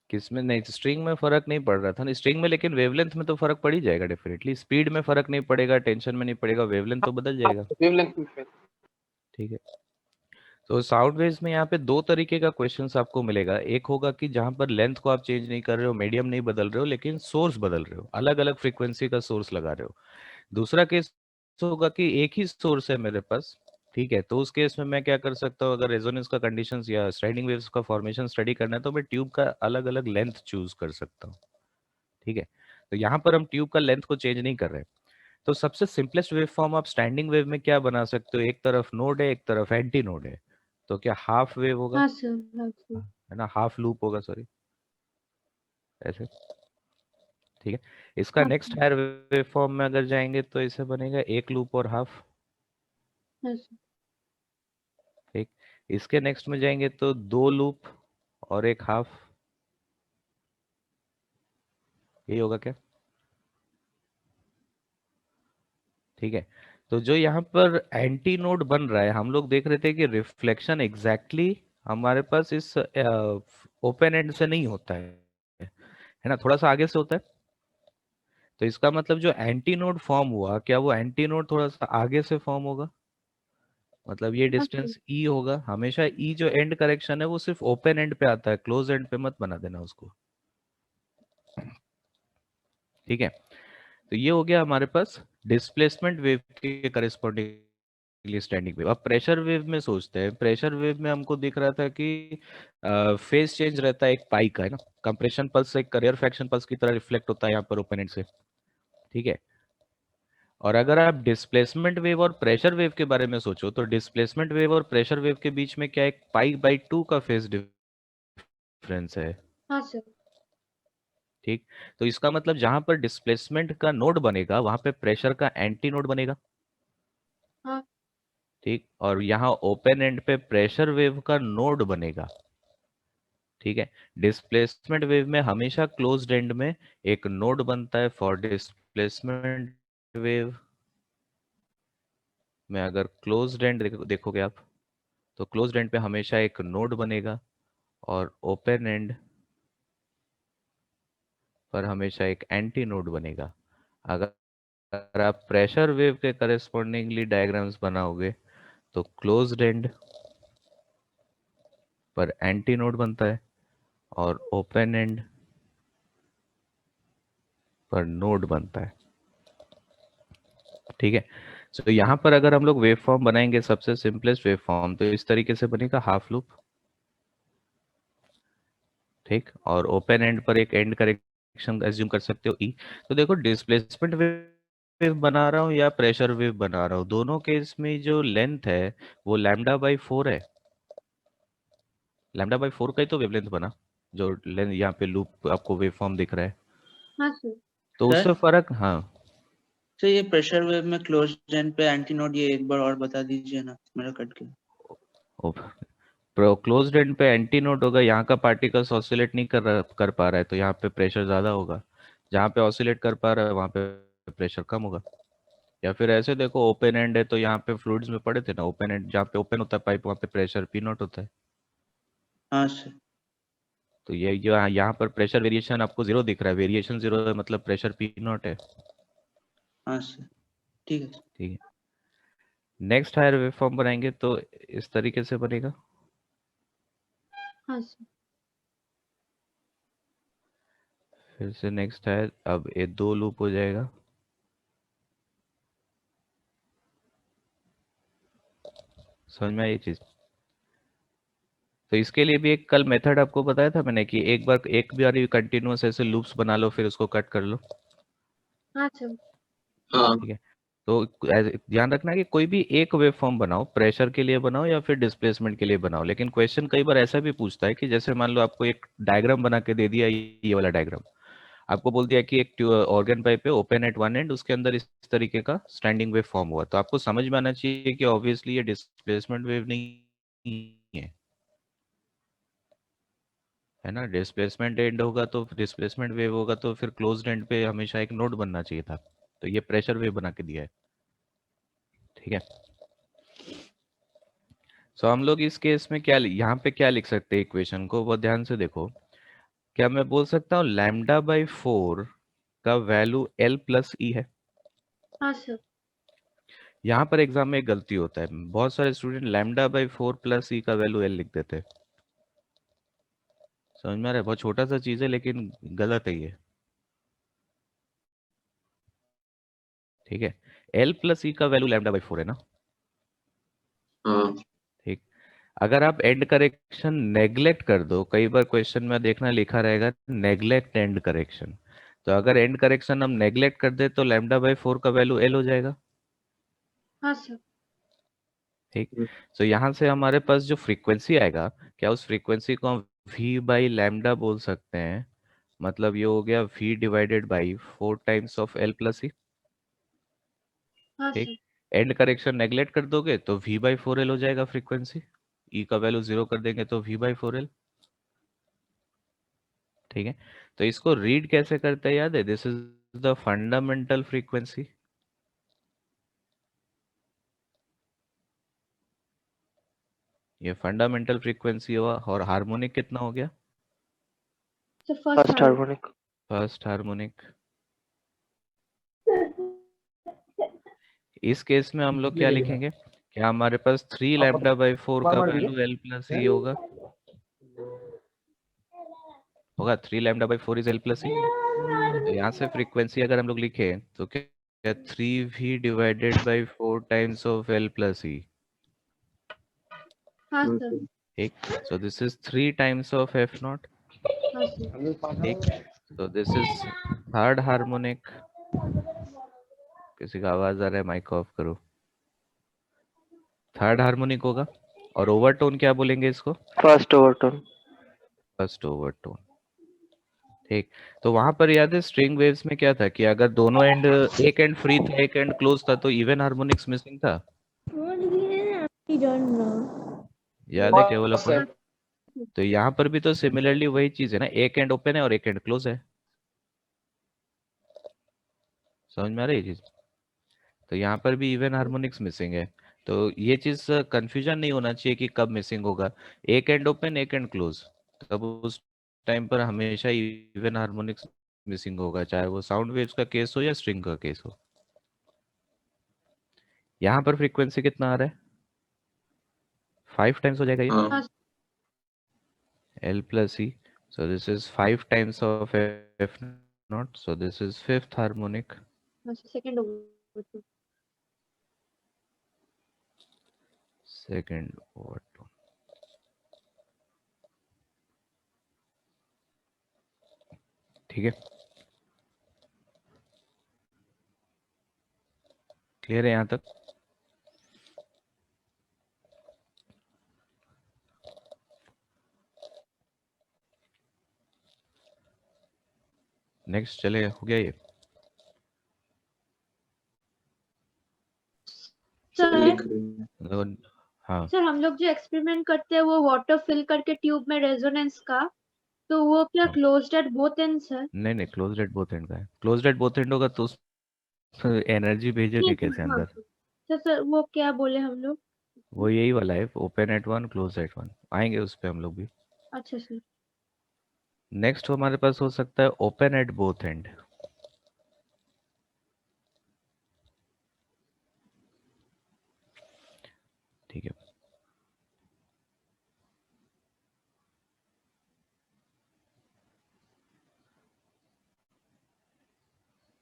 किसमें नहीं, स्ट्रिंग में फर्क नहीं पड़ रहा था ना, स्ट्रिंग में, लेकिन वेवलेंथ में तो फर्क पड़ ही जाएगा डेफिनेटली। स्पीड में फर्क नहीं पड़ेगा, टेंशन में नहीं पड़ेगा, वेवलेंथ तो बदल जाएगा। वेवलेंथ में ठीक है। तो साउंड वेव्स में यहाँ पे दो तरीके का क्वेश्चंस आपको मिलेगा। एक होगा कि जहां पर लेंथ को आप चेंज नहीं कर रहे हो, मीडियम नहीं बदल रहे हो, लेकिन सोर्स बदल रहे हो, अलग अलग फ्रीक्वेंसी का सोर्स लगा रहे हो। दूसरा केस होगा कि एक ही सोर्स है मेरे पास, ठीक है, तो उस केस में मैं क्या कर सकता हूँ, अगर रेजोनेंस का कंडीशंस या स्लाइडिंग वेव्स का फॉर्मेशन स्टडी करना है तो मैं ट्यूब का अलग अलग लेंथ चूज कर सकता हूँ। ठीक है, तो यहाँ पर हम ट्यूब का लेंथ को चेंज नहीं कर रहे। तो सबसे सिंपलेस्ट वेव फॉर्म आप स्टैंडिंग वेव में क्या बना सकते हो, एक तरफ नोड है एक तरफ एंटी नोड है, तो क्या हाफ वेव होगा? हाँ सर। हाँ सर। है ना, हाफ लूप होगा, सॉरी, ऐसे। ठीक है, इसका हाँ next sir. Higher wave form में अगर जाएंगे तो इसे बनेगा एक लूप और हाफ। हाँ सर। ठीक, इसके नेक्स्ट में जाएंगे तो दो लूप और एक हाफ। यही होगा क्या? ठीक है, तो जो यहाँ पर एंटी नोड बन रहा है, हम लोग देख रहे थे कि रिफ्लेक्शन एग्जैक्टली हमारे पास इस ओपन एंड से नहीं होता है ना, थोड़ा सा आगे से होता है। तो इसका मतलब जो एंटी नोड फॉर्म हुआ, क्या वो एंटी नोड थोड़ा सा आगे से फॉर्म होगा? मतलब ये हाँ सर। डिस्टेंस ई होगा। हमेशा ई जो एंड करेक्शन है वो सिर्फ ओपन एंड पे आता है, क्लोज एंड पे मत बना देना उसको। ठीक है, तो ये हो गया हमारे पास डिस्प्लेसमेंट वेव के करस्पॉन्डिंगली स्टैंडिंग वेव। अब प्रेशर वेव में सोचते हैं। प्रेशर वेव में हमको दिख रहा था कि फेज चेंज रहता है एक पाई का, है ना, कंप्रेशन पल्स एक रेयर फ्रैक्शन पल्स की तरह रिफ्लेक्ट होता है यहाँ पर ओपन एंड से। ठीक है, और अगर आप डिस्प्लेसमेंट वेव और प्रेशर वेव के बारे में सोचो तो डिस्प्लेसमेंट वेव और प्रेशर वेव के बीच में क्या एक पाई/2 का फेज डिफरेंस है? हाँ सर। ठीक, तो इसका मतलब जहां पर डिस्प्लेसमेंट का नोड बनेगा वहां पे प्रेशर का एंटी नोड बनेगा। हाँ। ठीक, और यहाँ ओपन एंड पे प्रेशर वेव का नोड बनेगा। ठीक है, डिस्प्लेसमेंट वेव में हमेशा क्लोज्ड एंड में एक नोड बनता है फॉर डिस्प्लेसमेंट वेव में। अगर क्लोज्ड एंड देखोगे आप तो क्लोज्ड एंड पे हमेशा एक नोड बनेगा, और ओपन एंड पर हमेशा एक एंटी नोड बनेगा। अगर आप प्रेशर वेव के करस्पॉन्डिंगली डायग्राम्स बनाओगे तो क्लोज्ड एंड पर एंटी नोड बनता है और ओपन एंड पर नोड बनता है। ठीक है। सो यहाँ पर अगर हम लोग वेव फॉर्म बनाएंगे, सबसे सिंपलेस्ट वेव फॉर्म तो इस तरीके से बनेगा, हाफ लूप, ठीक, और ओपन एंड पर एक एंड करेक्शन एज्यूम कर सकते हो ई। तो देखो डिस्प्लेसमेंट वेव बना रहा हूँ या प्रेशर वेव बना रहा हूँ, दोनों केस में जो लेंथ है वो λ/4 है। λ/4 का ही तो वेवलेंथ बना, जो लेंथ यहाँ पे लूप आपको वेव फॉर्म दिख रहा है, हाँ सर। तो सर? उससे फर्क, हाँ तो ये प्रेशर वेव में क्लोज एंड पे एंटी नोड, ये एक बार और बता दीजिए ना, मेरा कट गया। क्लोज्ड एंड पे एंटी नोड होगा, यहाँ का पार्टिकल्स ऑसिलेट नहीं कर पा रहा है तो यहाँ पे प्रेशर ज्यादा होगा, जहाँ पे ऑसिलेट कर पा रहा है वहाँ पे प्रेशर कम होगा। या फिर ऐसे देखो, ओपन एंड है तो यहाँ पे फ्लूइड्स में पढ़े थे ना, ओपन एंड जहाँ पे ओपन होता है पाइप वहाँ पे प्रेशर पी नॉट होता है। हाँ सर। तो ये जो यहाँ पर प्रेशर वेरिएशन आपको जीरो दिख रहा है, वेरिएशन जीरो है मतलब प्रेशर पी नॉट है। हाँ सर, ठीक है। ठीक है, नेक्स्ट हायर वेव फॉर्म बनाएंगे तो इस तरीके से बनेगा। हाँ सर। फिर से नेक्स्ट है, अब ये 2 लूप हो जाएगा, समझ में आई ये चीज। तो इसके लिए भी एक कल मेथड आपको बताया था मैंने कि एक बार कंटिन्यूअस ऐसे लूप्स बना लो फिर उसको कट कर लो। हाँ सर। हाँ ठीक है, तो ध्यान रखना कि कोई भी एक वेव फॉर्म बनाओ, प्रेशर के लिए बनाओ या फिर डिस्प्लेसमेंट के लिए बनाओ, लेकिन क्वेश्चन कई बार ऐसा भी पूछता है कि जैसे मान लो आपको एक डायग्राम बना के दे दिया, ये वाला डायग्राम आपको बोल दिया कि एक ऑर्गन पाइप है, ओपन एट वन एंड, उसके अंदर इस तरीके का स्टैंडिंग वेव फॉर्म हुआ, तो आपको समझ में आना चाहिए कि ऑब्वियसली ये डिस्प्लेसमेंट वेव नहीं है ना, डिस्प्लेसमेंट एंड होगा तो डिस्प्लेसमेंट वेव होगा तो फिर क्लोज्ड एंड पे हमेशा एक नोड बनना चाहिए था, तो ये प्रेशर वेव बना के दिया है। ठीक है, सो हम लोग इस केस में क्या यहाँ पे क्या लिख सकते हैं इक्वेशन को, वो ध्यान से देखो। क्या मैं बोल सकता हूँ λ/4 का वैल्यू L प्लस ई है? हाँ सर। यहाँ पर एग्जाम में एक गलती होता है, बहुत सारे स्टूडेंट λ/4 प्लस ई का वैल्यू L लिख देते हैं। समझ में आ रहा है, बहुत छोटा सा चीज है लेकिन गलत है ये। ठीक है, L प्लस ई का वैल्यू λ/4 है ना। हाँ ठीक, अगर आप एंड करेक्शन नेग्लेक्ट कर दो, कई बार क्वेश्चन में देखना लिखा रहेगा नेग्लेक्ट एंड करेक्शन, तो अगर एंड करेक्शन हम नेग्लेक्ट कर दे तो λ/4 का वैल्यू L हो जाएगा। हाँ सर। ठीक, तो यहाँ से हमारे पास जो फ्रीक्वेंसी आएगा, क्या उस फ्रीक्वेंसी को हम v/λ बोल सकते हैं, मतलब ये हो गया v divided by 4 times of L plus e. हाँ ठीक, सर। एंड करेक्शन नेग्लेक्ट कर दोगे तो v/4L हो जाएगा फ्रीक्वेंसी, ई का वैल्यू 0 कर देंगे तो v/4L। ठीक है, तो इसको रीड कैसे करते हैं याद है, this is the fundamental frequency. ये फंडामेंटल फ्रीक्वेंसी हुआ, और हार्मोनिक कितना हो गया? So first harmonic. First harmonic. इस केस में हम लोग क्या लिखेंगे, क्या हमारे पास 3 λ/4 का वैल्यू L प्लस ई होगा, 3 λ/4 इज L प्लस ई। तो यहाँ से फ्रीक्वेंसी अगर हम लोग लिखे तो क्या 3v divided by 4 times of L plus e. हाँ सर। ठीक, so this is 3 times of f naught. हाँ सर। ठीक, so this is third harmonic. किसी का आवाज आ रहा है, माइक ऑफ करो। थर्ड हार्मोनिक होगा, और ओवरटोन क्या बोलेंगे इसको? First overtone. First overtone. ठीक, तो वहां पर याद है स्ट्रिंग वेव्स में क्या था कि अगर दोनों एंड, एक एंड फ्री था एक एंड क्लोज था, तो इवन हार्मोनिक्स मिसिंग था, याद है क्या बोला पॉइंट? तो यहाँ पर भी तो सिमिलरली वही चीज है ना, एक एंड ओपन है और एक एंड क्लोज है। समझ में आ रही है चीज? तो यहाँ पर भी इवन हार्मोनिक्स मिसिंग है, तो ये चीज कंफ्यूजन नहीं होना चाहिए कि कब मिसिंग होगा, एक एंड ओपन एक एंड क्लोज, तब उस टाइम पर हमेशा इवन हार्मोनिक्स मिसिंग होगा, चाहे वो साउंड वेव्स का केस हो या स्ट्रिंग का केस हो। यहाँ पर फ्रीक्वेंसी कितना आ रहा है? 5 टाइम्स हो जाएगा ये हाँ L plus E, so this is 5 times of F naught, so this is fifth harmonic। हाँ sir. Second over. Second overtone. ठीक है, क्लियर है यहाँ तक? नेक्स्ट चले, हो गया ये? सर लिख रहे हैं। देखो, हाँ सर हम लोग जो एक्सपेरिमेंट करते हैं वो वाटर फिल करके ट्यूब में रेजोनेंस का, तो वो क्या हाँ। क्लोज्ड एट बोथ एंड्स है? नहीं नहीं, क्लोज एट बोथ एंड का है। क्लोज एट बोथ एंड होगा तो एनर्जी भेजोगे नहीं कैसे हाँ अंदर? सर वो क्या बोले हम लोग? वो यही वाला है, open at one clause eight one, आएंगे उस पे हम लोग भी। अच्छा सर। नेक्स्ट हमारे पास हो सकता है ओपन एट बोथ एंड। ठीक है,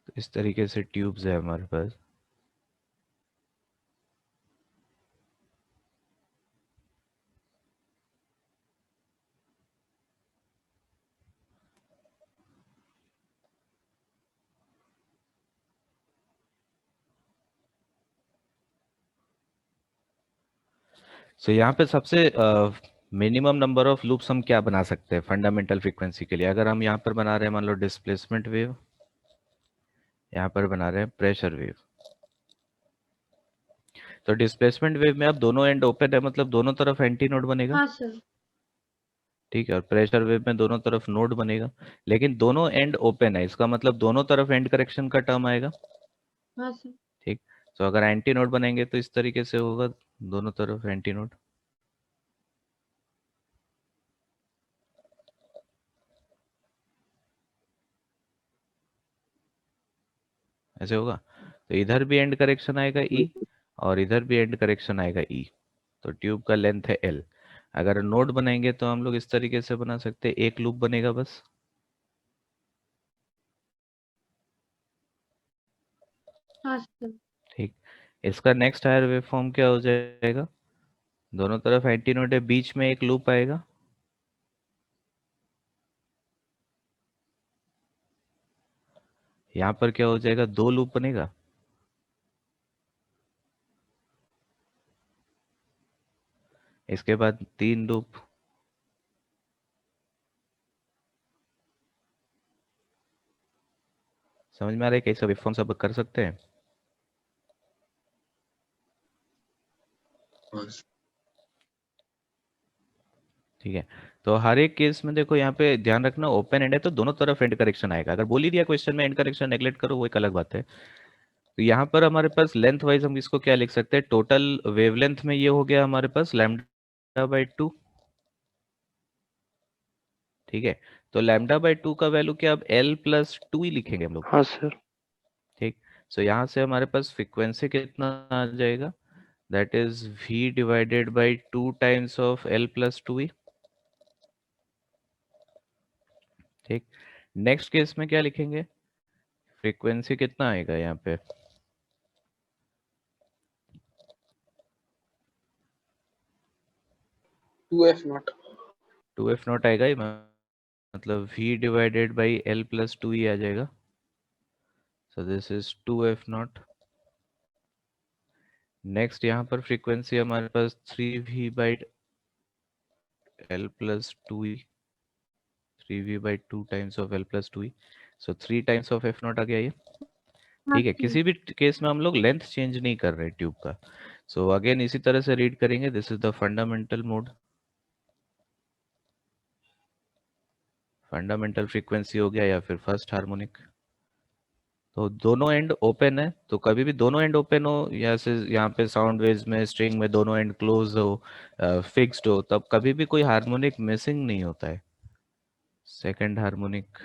तो इस तरीके से ट्यूब्स है हमारे पास। सो यहाँ पे सबसे मिनिमम नंबर ऑफ लूप्स हम क्या बना सकते हैं फंडामेंटल फ्रीक्वेंसी के लिए? अगर हम यहाँ पर बना रहे हैं मान लो डिस्प्लेसमेंट वेव, यहाँ पर बना रहे हैं प्रेशर वेव, तो डिस्प्लेसमेंट वेव में अब दोनों एंड ओपन है, मतलब दोनों तरफ एंटी नोड बनेगा। हाँ सर। ठीक है, और प्रेशर वेव में दोनों तरफ नोड बनेगा, लेकिन दोनों एंड ओपन है, इसका मतलब दोनों तरफ एंड करेक्शन का टर्म आएगा। हाँ सर। ठीक, तो अगर एंटी नोड बनेंगे तो इस तरीके से होगा, दोनों तरफ एंटी नोड, ऐसे होगा। तो इधर भी एंड करेक्शन आएगा ई, और इधर भी एंड करेक्शन आएगा ई। तो ट्यूब का लेंथ है एल। अगर नोड बनाएंगे तो हम लोग इस तरीके से बना सकते हैं, एक लूप बनेगा बस। हाँ सर। ठीक, इसका नेक्स्ट हायर वेव फॉर्म क्या हो जाएगा? दोनों तरफ एंटी नोड है, बीच में एक लूप आएगा, यहाँ पर क्या हो जाएगा? दो लूप बनेगा, इसके बाद तीन लूप, समझ में आ रहा है कैसे वेवफॉर्म सब कर सकते हैं? हाँ, ठीक है, तो हर एक केस में देखो यहाँ पे ध्यान रखना, ओपन एंड है तो दोनों तरफ एंड करेक्शन आएगा। अगर बोल ही दिया क्वेश्चन में एंड करेक्शन नेगलेक्ट करो, वो एक अलग बात है। तो यहाँ पर हमारे पास लेंथ वाइज हम इसको क्या लिख सकते हैं? टोटल वेवलेंथ में ये हो गया हमारे पास लैम्डा बाई 2। ठीक है, तो लैम्डा बाई 2 का वैल्यू क्या, अब एल प्लस 2 ही लिखेंगे हम लोग। हाँ सर। ठीक, सो यहाँ से हमारे पास फ्रीक्वेंसी कितना आ जाएगा? That is v divided by 2 times of l plus 2e। ठीक, नेक्स्ट केस में क्या लिखेंगे? फ्रीक्वेंसी कितना आएगा यहाँ पे? 2f0। 2f0 आएगा ही, मतलब v divided by l plus 2e आ जाएगा। सो दिस इज 2f0। नेक्स्ट यहाँ पर फ्रीक्वेंसी हमारे पास 3v by l plus 2e, 3v by 2 times of l plus 2e, so 3 times of f0 आ गया ये। हाँ ठीक है, सर। किसी भी केस में हम लोग लेंथ चेंज नहीं कर रहे ट्यूब का। सो अगेन इसी तरह से रीड करेंगे, this is the fundamental mode, fundamental frequency हो गया या फिर फर्स्ट हार्मोनिक। तो दोनों एंड ओपन है, तो कभी भी दोनों एंड ओपन हो, या से यहाँ पे साउंड वेव्स में स्ट्रिंग में दोनों एंड क्लोज हो, फिक्स्ड हो, तब कभी भी कोई हार्मोनिक मिसिंग नहीं होता है। Second harmonic,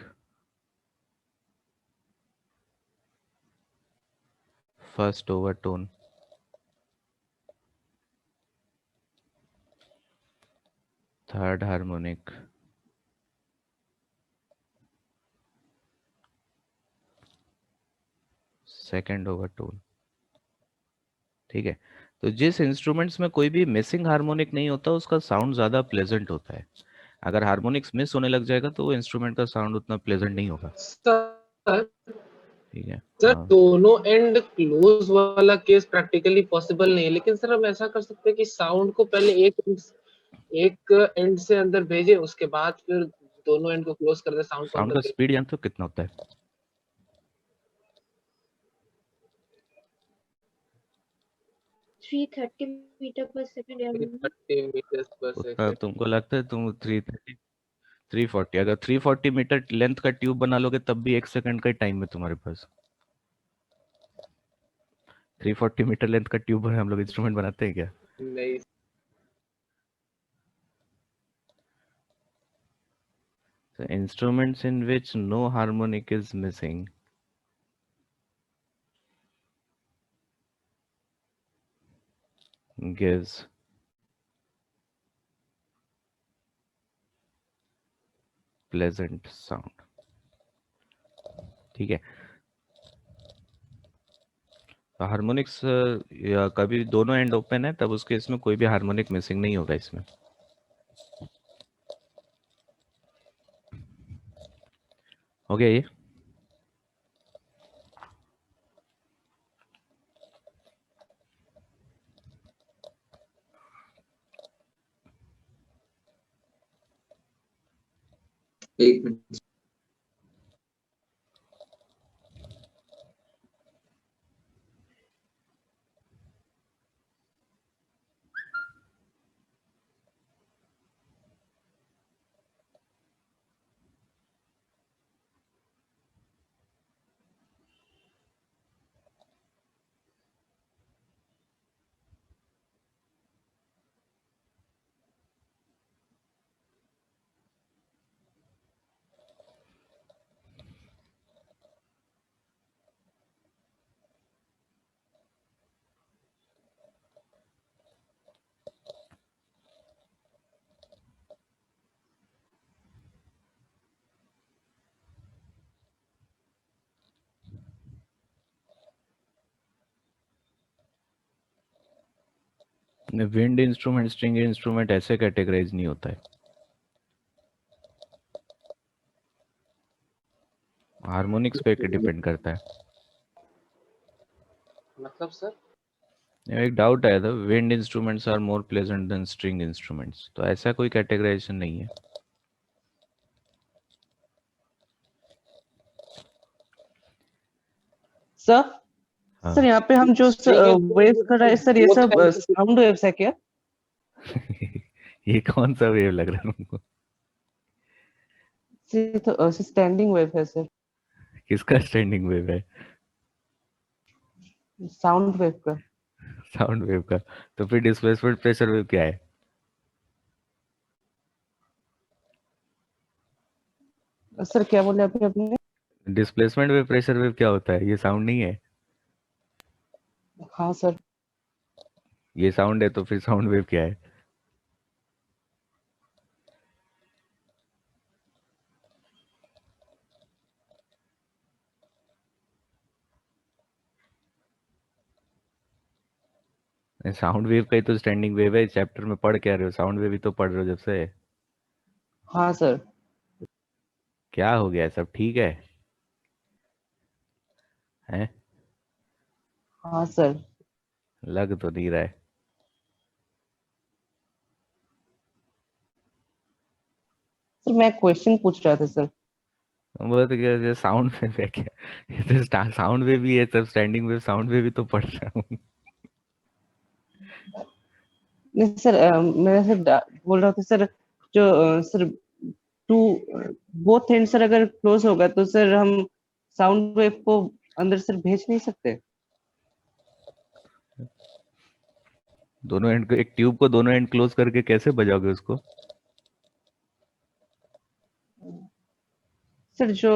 first overtone, third harmonic, second overtone. ठीक है। तो जिस इंस्ट्रूमेंट्स में कोई भी मिसिंग हार्मोनिक नहीं होता उसका साउंड ज़्यादा प्लेजेंट होता है। अगर हार्मोनिक्स मिस होने लग जाएगा तो वो इंस्ट्रूमेंट का साउंड उतना प्लेजेंट नहीं होगा। सर ठीक है। सर हाँ दोनों एंड क्लोज वाला केस प्रैक्टिकली पॉसिबल नहीं है, लेकिन सर हम ऐसा कर सकते हैं कि साउंड को पहले एक एंड से अंदर भेजे, उसके बाद फिर दोनों एंड को क्लोज कर दे साउंड को साउंड अंदर का स्पीड जानते हो कितना होता है? 330 मीटर पर सेकंड या 30 मीटर्स पर उतना सेकंड। तुमको लगता है तुम 340 अगर 340 मीटर लेंथ का ट्यूब बना लोगे तब भी 1 सेकंड का टाइम है तुम्हारे पास। 340 मीटर लेंथ का ट्यूब हम लोग इंस्ट्रूमेंट बनाते हैं क्या? नहीं So instruments in which no harmonic is missing gives pleasant sound। ठीक है। तो हार्मोनिक्स या कभी दोनों एंड ओपन है तब उसके इसमें कोई भी हार्मोनिक मिसिंग नहीं होगा इसमें। हो गया ये? एक minute. Wind instrument string instrument ऐसे कैटेगराइज नहीं होता है। हार्मोनिक्स पे डिपेंड करता है। मतलब सर एक डाउट आया था, wind instruments are more pleasant than string instruments, तो ऐसा कोई कैटेगराइजेशन नहीं है। सर हाँ। सर यहाँ पे हम जो वेव कर रहे हैं सर ये सब साउंड वेव्स है क्या? ये कौन सा वेव लग रहा है तुमको? ये तो स्टैंडिंग वेव है सर, किसका स्टैंडिंग वेव है? साउंड वेव का। साउंड वेव का? तो फिर डिस्प्लेसमेंट प्रेशर वेव क्या है? सर क्या बोले आपने? डिस्प्लेसमेंट वेव प्रेशर वेव क्या होता है? ये साउंड नहीं है? हाँ सर। ये साउंड है तो फिर साउंड वेव क्या है? साउंड वेव का ही तो स्टैंडिंग वेव है। चैप्टर में पढ़ क्या रहे हो? साउंड वेव ही तो पढ़ रहे हो जब से। हाँ सर। क्या हो गया? सब ठीक है? हैं? हाँ सर। लग तो नहीं रहा है। सर मैं क्वेश्चन पूछ रहा था सर। वो तो क्या साउंड वेव है क्या? ये तो साउंड वेव भी है, सब स्टैंडिंग वेव साउंड वेव भी तो पढ़ रहा हूँ। नहीं सर मैं सर बोल रहा था सर जो sir to both end sir अगर क्लोज होगा तो सर हम साउंड वेव को अंदर सर भेज नहीं सकते? दोनों एंड एक ट्यूब को दोनों एंड क्लोज करके कैसे बजाओगे उसको? सर जो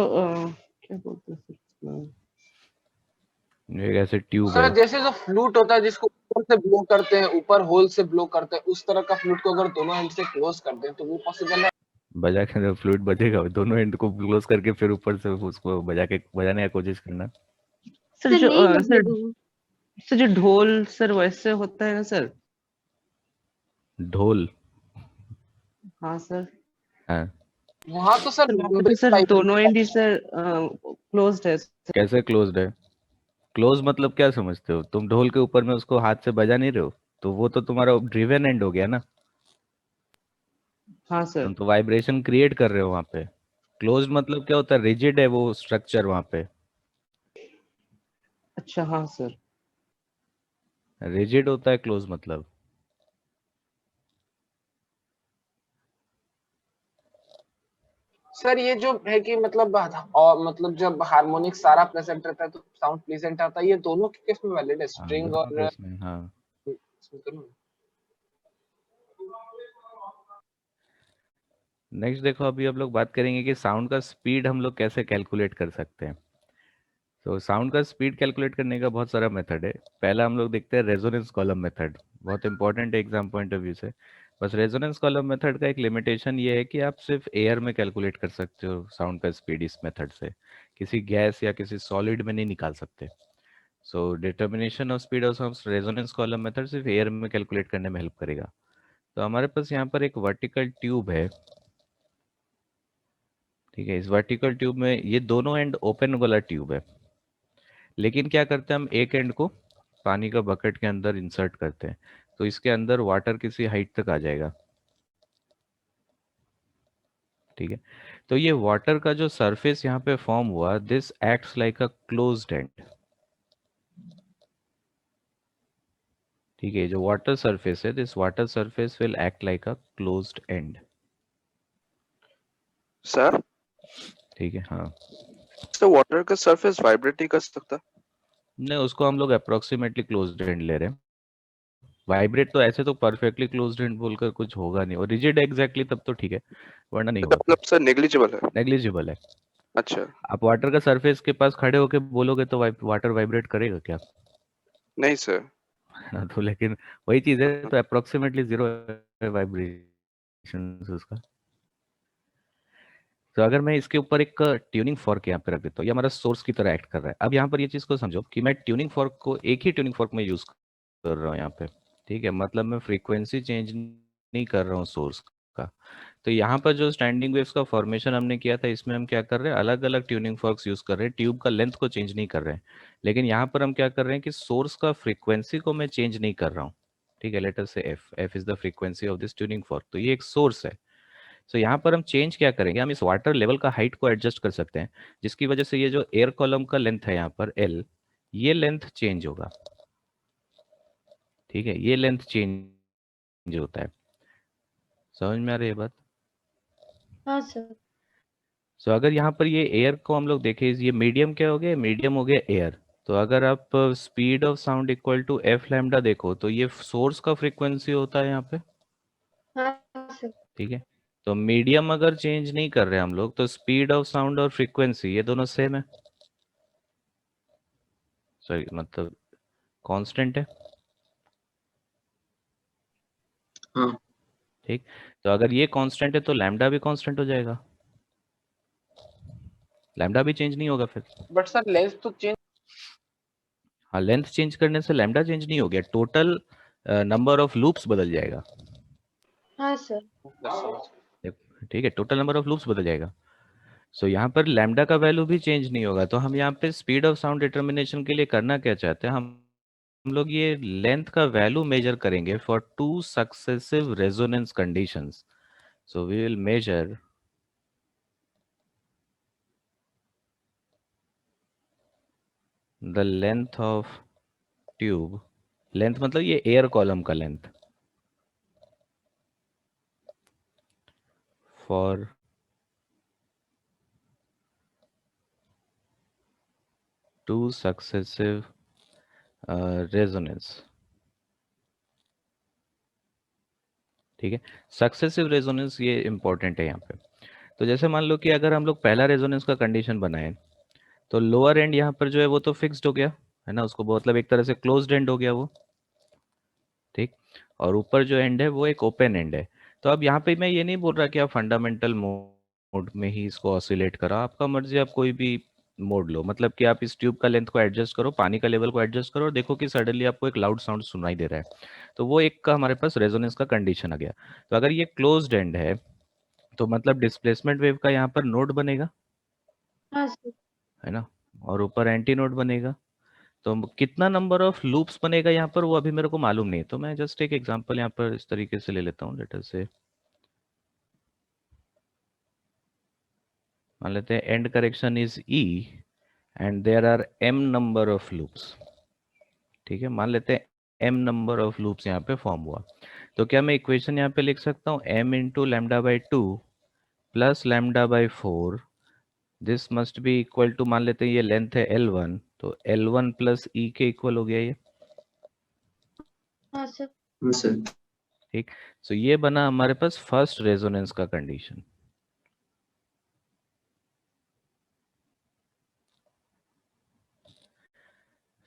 क्या बोलते हैं सर, एक ऐसे ट्यूब सर है। जैसे जो फ्लूट होता है जिसको ऊपर से ब्लो करते हैं, ऊपर होल से ब्लो करते हैं, उस तरह का फ्लूट को अगर दोनों एंड से क्लोज कर दें तो वो पॉसिबल है। बजा के फ्लूट बजेगा, दोनों एंड को क्लोज करके फिर ऊपर से उसको बजा के बजाने की कोशिश करना। सर सर जो नहीं सर बजेगा। सर जो ढोल सर वैसे होता है ना सर? ढोल? हाँ सर। हाँ, वहां तो सर सर वहाँ पे तो मेम्ब्रेन सर टाइप दोनों एंड ही सर क्लोज्ड है सर। कैसे क्लोज्ड है? क्लोज मतलब क्या समझते हो तुम? ढोल के ऊपर में उसको हाथ से बजा नहीं रहे हो, तो वो तो तुम्हारा ड्रिवन एंड हो गया ना। हाँ तुम सर। तो वाइब्रेशन क्रिएट कर रहे हो वहां पे। क्लोज मतलब क्या होता है? रिजिड है वो स्ट्रक्चर वहां पे। अच्छा हाँ सर। रिजिड होता है क्लोज मतलब। सर ये जो है कि मतलब और मतलब जब हार्मोनिक सारा प्रेजेंट रहता है तो साउंड प्लेजेंट आता है, ये दोनों के केस में वैलिड है, हाँ, स्ट्रिंग दोनों और केस में हाँ। इसमें दोनों। नेक्स्ट देखो, अभी हम लोग बात करेंगे कि साउंड का स्पीड हम लोग कैसे कैलकुलेट कर सकते हैं। तो साउंड का स्पीड कैलकुलेट करने का बहुत सारा मेथड है। पहला हम लोग देखते हैं रेजोनेंस कॉलम मेथड। बहुत इंपॉर्टेंट है एग्जाम पॉइंट ऑफ व्यू से। बस रेजोनेंस कॉलम मेथड का एक लिमिटेशन ये है कि आप सिर्फ एयर में कैलकुलेट कर सकते हो साउंड का स्पीड इस मेथड से, किसी गैस या किसी सॉलिड में नहीं निकाल सकते। So determination of speed of sound resonance column method सिर्फ एयर में कैलकुलेट करने में हेल्प करेगा। तो हमारे पास यहाँ पर एक वर्टिकल ट्यूब है, ठीक है। इस वर्टिकल ट्यूब में ये दोनों एंड ओपन वाला ट्यूब है, लेकिन क्या करते हैं हम एक एंड को पानी का बकेट के अंदर इंसर्ट करते हैं, तो इसके अंदर वाटर किसी हाइट तक आ जाएगा, ठीक है। तो ये वाटर का जो सरफेस यहाँ पे फॉर्म हुआ, this acts like a closed end, ठीक है। जो वाटर सरफेस है, this water surface will act like a closed end, sir ठीक है। हाँ, तो वाटर का सरफेस वाइब्रेट नहीं कर सकता? नहीं, उसको हम लोग अप्रोक्सीमेटली क्लोज्ड एंड ले रहे हैं। वाइब्रेट तो ऐसे तो परफेक्टली क्लोज्ड एंड बोलकर कुछ होगा नहीं, और रिजिड एग्जैक्टली तब तो ठीक है, वरना नहीं मतलब होगा। सर नेग्लिजिबल है? नेग्लिजिबल है। अच्छा, आप वाटर का सरफेस के पास खड़े होके बोलोगे तो वाटर वाइब्रेट करेगा क्या? नहीं सर। हाँ, तो लेकिन वही चीज है, हाँ, तो अप्रोक्सीमेटली जीरो वाइब्रेशन उसका। तो अगर मैं इसके ऊपर एक ट्यूनिंग फॉर्क यहाँ पे रख देता हूँ, ये हमारा सोर्स की तरह एक्ट कर रहा है। अब यहाँ पर ये चीज को समझो कि मैं ट्यूनिंग फॉर्क को एक ही ट्यूनिंग फॉर्क में यूज कर रहा हूँ यहाँ पे, ठीक है। मतलब मैं फ्रीक्वेंसी चेंज नहीं कर रहा हूँ सोर्स का। तो यहाँ पर जो स्टैंडिंग वेव्स का फॉर्मेशन हमने किया था, इसमें हम क्या कर रहे हैं, अलग अलग ट्यूनिंग फॉर्क्स यूज कर रहे हैं, ट्यूब का लेंथ को चेंज नहीं कर रहे हैं। लेकिन यहाँ पर हम क्या कर रहे हैं कि सोर्स का फ्रीक्वेंसी को मैं चेंज नहीं कर रहा हूँ, ठीक है। लेट अस से F is the frequency of this tuning fork, तो ये एक सोर्स है। सो यहाँ पर हम चेंज क्या करेंगे, हम इस वाटर लेवल का हाइट को एडजस्ट कर सकते हैं, जिसकी वजह से ये जो एयर कॉलम का लेंथ है यहाँ पर एल, ये लेंथ चेंज होगा, ठीक है। ये लेंथ चेंज होता है। समझ में आ रही है बात? हाँ सर। सो अगर यहाँ पर ये एयर को हम लोग देखें, ये मीडियम क्या हो गया, मीडियम हो गया एयर। तो अगर आप speed of sound equal to f lambda देखो, तो ये सोर्स का फ्रीक्वेंसी होता है यहाँ पे, हाँ सर। ठीक है। तो मीडियम अगर चेंज नहीं कर रहे हम लोग, तो स्पीड ऑफ साउंड और फ्रीक्वेंसी ये दोनों सेम है, सॉरी मतलब कांस्टेंट है, हाँ ठीक। तो अगर ये कांस्टेंट है तो लैम्डा भी कांस्टेंट हो जाएगा, लैम्डा भी चेंज नहीं होगा फिर। बट सर लेंथ तो चेंज। हाँ, लेंथ चेंज करने से लैम्डा चेंज नहीं हो गया, टोटल नंबर ऑफ लूप्स बदल जाएगा, हाँ सर। ठीक है। टोटल नंबर ऑफ लूप्स बदल जाएगा। सो यहाँ पर लैम्डा का वैल्यू भी चेंज नहीं होगा। तो हम यहाँ पे स्पीड ऑफ साउंड डिटर्मिनेशन के लिए करना क्या चाहते हैं, हम लोग ये लेंथ का वैल्यू मेजर करेंगे for two successive resonance conditions. So we will measure the length of tube, length मतलब ये एयर कॉलम का length, for two successive resonance, ठीक है। सक्सेसिव रेजोनेंस ये इंपॉर्टेंट है यहाँ पे। तो जैसे मान लो कि अगर हम लोग पहला रेजोनेंस का कंडीशन बनाए, तो लोअर एंड यहाँ पर जो है वो तो फिक्स्ड हो गया है ना, उसको मतलब एक तरह से क्लोज्ड एंड हो गया वो, ठीक। और ऊपर जो एंड है वो एक ओपन एंड है। तो अब यहाँ पे मैं ये नहीं बोल रहा कि आप फंडामेंटल मोड में ही इसको ऑसिलेट करो, आपका मर्जी, आप कोई भी मोड लो, मतलब कि आप इस ट्यूब का लेंथ को एडजस्ट करो, पानी का लेवल को एडजस्ट करो और देखो कि सडनली आपको एक लाउड साउंड सुनाई दे रहा है, तो वो एक का हमारे पास रेजोनेंस का कंडीशन आ गया। तो अगर ये क्लोज्ड एंड है तो मतलब डिस्प्लेसमेंट वेव का यहाँ पर नोड बनेगा, हाँ सर। है ना, और ऊपर एंटी नोड बनेगा। तो कितना नंबर ऑफ लूप्स बनेगा यहाँ पर वो अभी मेरे को मालूम नहीं है, तो मैं जस्ट एक एग्जांपल यहाँ पर इस तरीके से ले लेता हूँ। लेट अस से मान लेते हैं end correction is e and there are m number of loops. ठीक है, मान लेते हैं m नंबर ऑफ लूप्स यहाँ पे फॉर्म हुआ, तो क्या मैं इक्वेशन यहाँ पे लिख सकता हूँ m into lambda by 2 plus lambda by 4, this must be equal to, मान लेते हैं ये लेंथ है L1, तो L1 प्लस ई के इक्वल हो गया ये। हाँ सर। हाँ सर। ठीक, सो ये बना हमारे पास फर्स्ट रेजोनेंस का condition.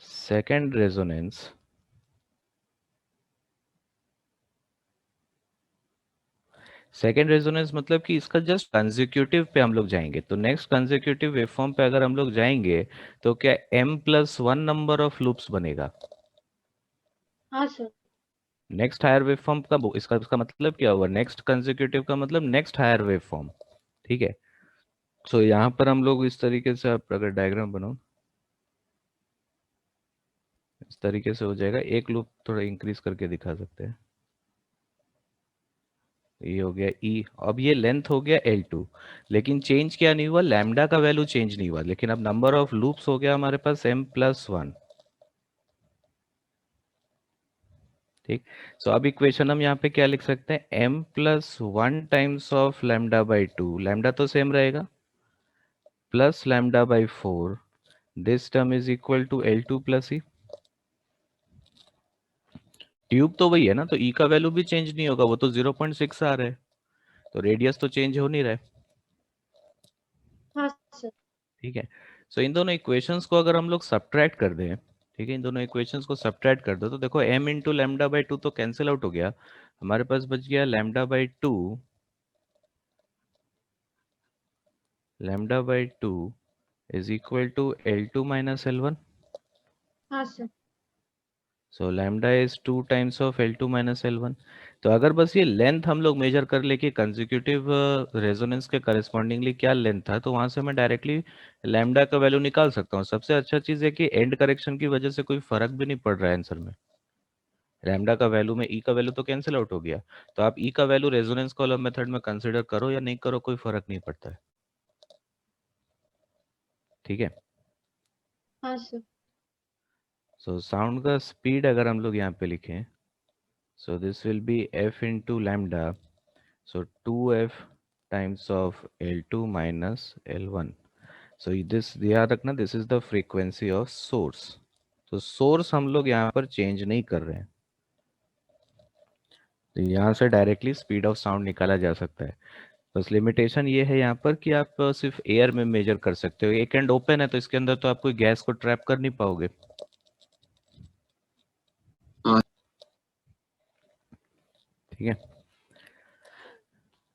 Second resonance, second resonance मतलब कि इसका जस्ट कंसेक्यूटिव पे हम लोग जाएंगे, तो नेक्स्ट कंसेक्यूटिव वेवफॉर्म पे अगर हम लोग जाएंगे तो क्या m+1 नंबर ऑफ लूप्स बनेगा। हाँ सर। नेक्स्ट हायर वेवफॉर्म का इसका मतलब क्या हुआ, नेक्स्ट कंसेक्यूटिव का मतलब नेक्स्ट हायर वेवफॉर्म। ठीक है, सो यहाँ पर हम लोग इस तरीके से, आप अगर डायग्राम बनाओ इस तरीके से हो जाएगा, एक लूप थोड़ा इंक्रीज करके दिखा सकते हैं, ये हो गया ई, अब ये लेंथ हो गया L2, लेकिन चेंज क्या नहीं हुआ, लैम्डा का वैल्यू चेंज नहीं हुआ, लेकिन अब नंबर ऑफ लूप्स हो गया हमारे पास m+1। ठीक, सो अब इक्वेशन हम यहाँ पे क्या लिख सकते हैं, m+1 times of lambda by 2, lambda तो सेम रहेगा, plus lambda by 4, this term is equal to L2 plus e. Tube तो वही है ना, तो ई का वैल्यू भी चेंज नहीं होगा, वो तो 0.6 आ रहा है, तो रेडियस तो चेंज हो नहीं रहा है। हाँ सर। ठीक है, सो इन दोनों इक्वेशंस को अगर हम लोग सब्ट्रैक्ट कर दें, ठीक है, इन दोनों इक्वेशंस को सब्ट्रैक्ट कर दो तो देखो m इंटू लैम्डा बाई 2 तो कैंसिल आउट हो गया, हमारे पास बच गया lambda by 2, lambda by 2 is equal to L2 minus L1। हाँ sir. So lambda is 2 times of L2 minus L1। तो अगर बस ये लेंथ हम लोग मेजर कर ले कि कंसेक्यूटिव रेजोनेंस के करस्पॉन्डिंगली क्या लेंथ था, तो वहां से मैं डायरेक्टली लैम्डा का वैल्यू निकाल सकता हूँ। सबसे अच्छा चीज है कि एंड करेक्शन की वजह से कोई फर्क भी नहीं पड़ रहा है आंसर में, लैम्डा का वैल्यू में ई का वैल्यू तो कैंसिल आउट हो गया, तो आप ई का वैल्यू रेजोनेंस कॉलम मेथड में कंसीडर करो या नहीं करो कोई फर्क नहीं पड़ता है। ठीक है, हाँ सर। सो साउंड का स्पीड अगर हम लोग यहाँ पे लिखें, so this will be f into lambda, so 2f times of L2 minus L1। So this ध्यान रखना, this is the frequency of source, तो सोर्स हम लोग यहाँ पर चेंज नहीं कर रहे हैं, तो यहाँ से डायरेक्टली स्पीड ऑफ साउंड निकाला जा सकता है। बस लिमिटेशन ये है यहाँ पर कि आप सिर्फ एयर में मेजर कर सकते हो, एक एंड ओपन है तो इसके अंदर तो आप कोई गैस को ट्रैप कर नहीं पाओगे। हाँ। ठीक है,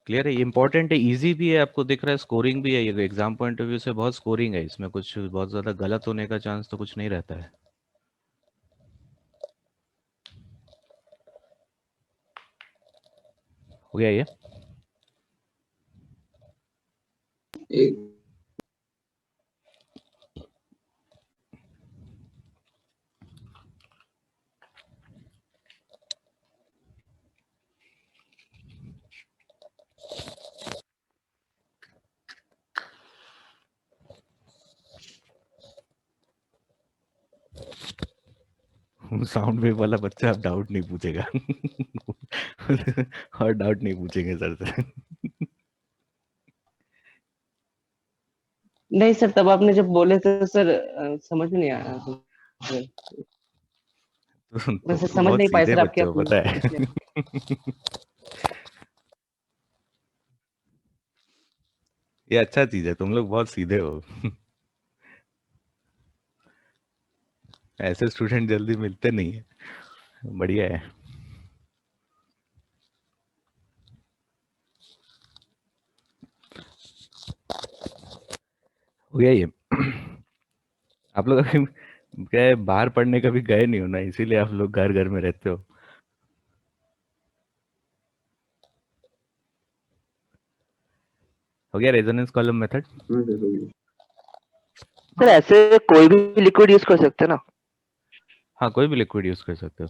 क्लियर है, ये इंपॉर्टेंट है, इजी भी है, आपको दिख रहा है, स्कोरिंग भी है, ये एग्जाम पॉइंट ऑफ व्यू से बहुत स्कोरिंग है, इसमें कुछ बहुत ज्यादा गलत होने का चांस तो कुछ नहीं रहता है। हो गया ये? एक साउंड वेव वाला बच्चा अब डाउट नहीं पूछेगा और डाउट नहीं पूछेंगे सर से नहीं सर, तब आपने जब बोले थे सर समझ में नहीं आया तो वैसे तो समझ बहुत नहीं पाए सीधे सर आपके बच्चे हो पता है ये अच्छा चीज है, तुम लोग बहुत सीधे हो ऐसे स्टूडेंट जल्दी मिलते नहीं है, बढ़िया है। हो गया ये? आप लोग अभी क्या है, बाहर पढ़ने कभी गए नहीं हो ना, इसीलिए आप लोग घर घर में रहते हो। हो गया रेजोनेंस कॉलम मेथड। सर ऐसे कोई भी लिक्विड यूज कर सकते हैं ना? हाँ, कोई भी लिक्विड यूज कर सकते हो।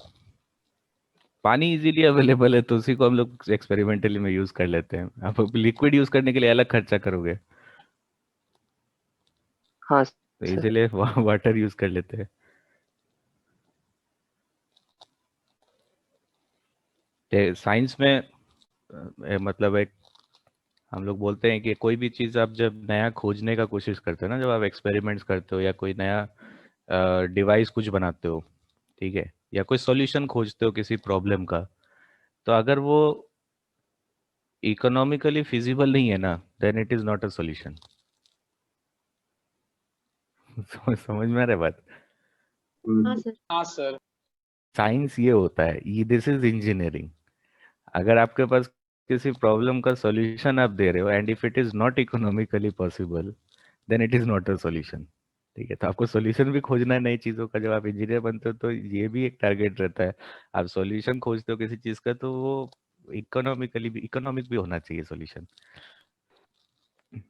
पानी इजीली अवेलेबल है तो उसी को हम लोग एक्सपेरिमेंटली में यूज कर लेते हैं। आप लिक्विड यूज करने के लिए अलग खर्चा करोगे, हाँ तो सर। इसीलिए वाटर यूज कर लेते हैं। साइंस में मतलब एक हम लोग बोलते हैं कि कोई भी चीज आप जब नया खोजने का कोशिश करते हो ना, जब आप एक्सपेरिमेंट्स करते हो या कोई नया डिवाइस कुछ बनाते हो, ठीक है, या कोई सॉल्यूशन खोजते हो किसी प्रॉब्लम का, तो अगर वो इकोनॉमिकली फिजिबल नहीं है ना, then it is not a solution. समझ में आ रहा है बात? हाँ सर। हाँ सर। साइंस ये होता है, ये दिस इज इंजीनियरिंग। अगर आपके पास किसी प्रॉब्लम का सॉल्यूशन आप दे रहे हो and if it is not economically possible, then it is not a solution. ठीक है, तो आपको सॉल्यूशन भी खोजना है नई चीजों का। जब आप इंजीनियर बनते हो तो ये भी एक टारगेट रहता है, आप सॉल्यूशन खोजते हो किसी चीज का, तो वो इकोनॉमिक भी होना चाहिए सॉल्यूशन।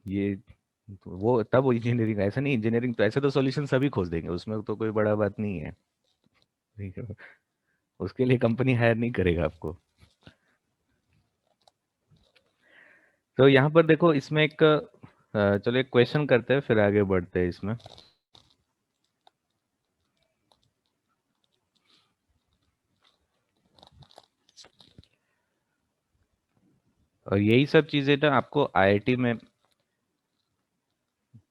ये वो तब इंजीनियरिंग, ऐसा नहीं इंजीनियरिंग तो ऐसे तो सॉल्यूशन सभी खोज देंगे, उसमें तो कोई बड़ा बात नहीं है। ठीक है, उसके लिए कंपनी हायर नहीं करेगा आपको। तो यहाँ पर देखो, इसमें एक चलो एक क्वेश्चन करते हैं फिर आगे बढ़ते हैं इसमें। और यही सब चीजें ना आपको आईआईटी में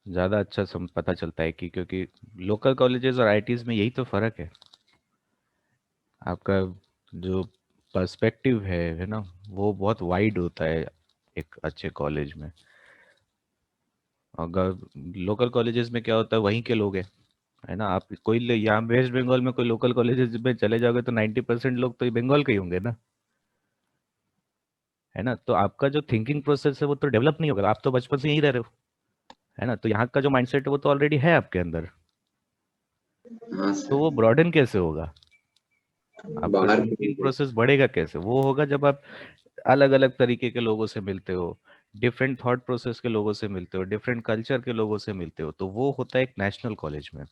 ज्यादा अच्छा पता चलता है कि क्योंकि लोकल कॉलेजेस और आईआईटीज में यही तो फर्क है। आपका जो पर्सपेक्टिव है ना, वो बहुत वाइड होता है एक अच्छे कॉलेज में। अगर लोकल कॉलेजेस में क्या होता है, वहीं के लोग हैं, है ना। आप कोई यहाँ वेस्ट बंगाल में कोई लोकल कॉलेजेस में चले जाओगे तो 90% लोग तो बंगाल के ही होंगे ना, है ना। तो आपका जो थिंकिंग प्रोसेस है वो तो डेवलप नहीं होगा, आप तो बचपन से यहीं रह रहे हो, है ना। तो यहाँ का जो माइंडसेट है वो तो ऑलरेडी है आपके अंदर, हाँ तो वो सर। ब्रॉडन कैसे होगा? आपका बाहर थिंकिंग प्रोसेस बढ़ेगा कैसे? वो होगा जब आप अलग अलग तरीके के लोगों से मिलते हो, डिफरेंट थॉट प्रोसेस के लोगों से मिलते हो, डिफरेंट कल्चर के लोगों से मिलते हो, तो वो होता है एक नेशनल कॉलेज में।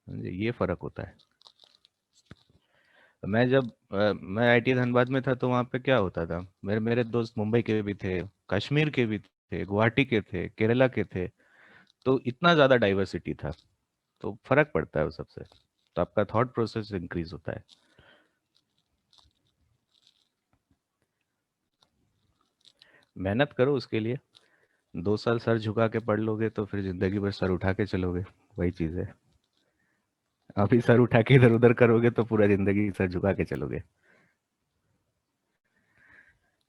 समझे? ये फर्क होता है। मैं आईटी धनबाद में था तो वहाँ पे क्या होता था, मेरे मेरे दोस्त मुंबई के भी थे, कश्मीर के भी थे, गुवाहाटी के थे, केरला के थे, तो इतना ज़्यादा डाइवर्सिटी था, तो फर्क पड़ता है वो सबसे। तो आपका थॉट प्रोसेस इंक्रीज होता है। मेहनत करो उसके लिए, 2 साल सर झुका के पढ़ लोगे तो फिर जिंदगी भर सर उठा के चलोगे, वही चीज़ है। अभी सर उठा के इधर उधर करोगे तो पूरा जिंदगी सर झुका के चलोगे।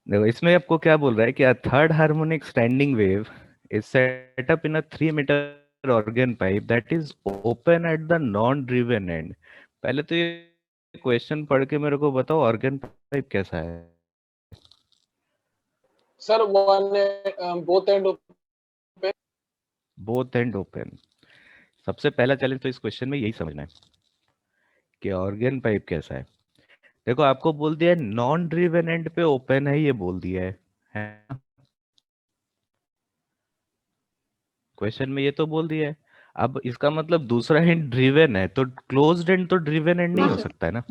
देखो इसमें आपको क्या बोल रहा है कि third harmonic standing wave is set up in a 3 meter organ pipe that is open at the non driven end. पहले तो ये क्वेश्चन पढ़ के मेरे को बताओ ऑर्गन पाइप कैसा है। Sir one both and open. Both and open. सबसे पहला चैलेंज तो इस क्वेश्चन में यही समझना है कि ऑर्गन पाइप कैसा है। देखो आपको बोल दिया है नॉन ड्रिवन एंड पे ओपन है, ये बोल दिया है क्वेश्चन में, ये तो बोल दिया है। अब इसका मतलब दूसरा एंड ड्रिवन है, तो क्लोज्ड एंड तो ड्रिवन एंड नहीं हाँ हो सर। सकता है ना।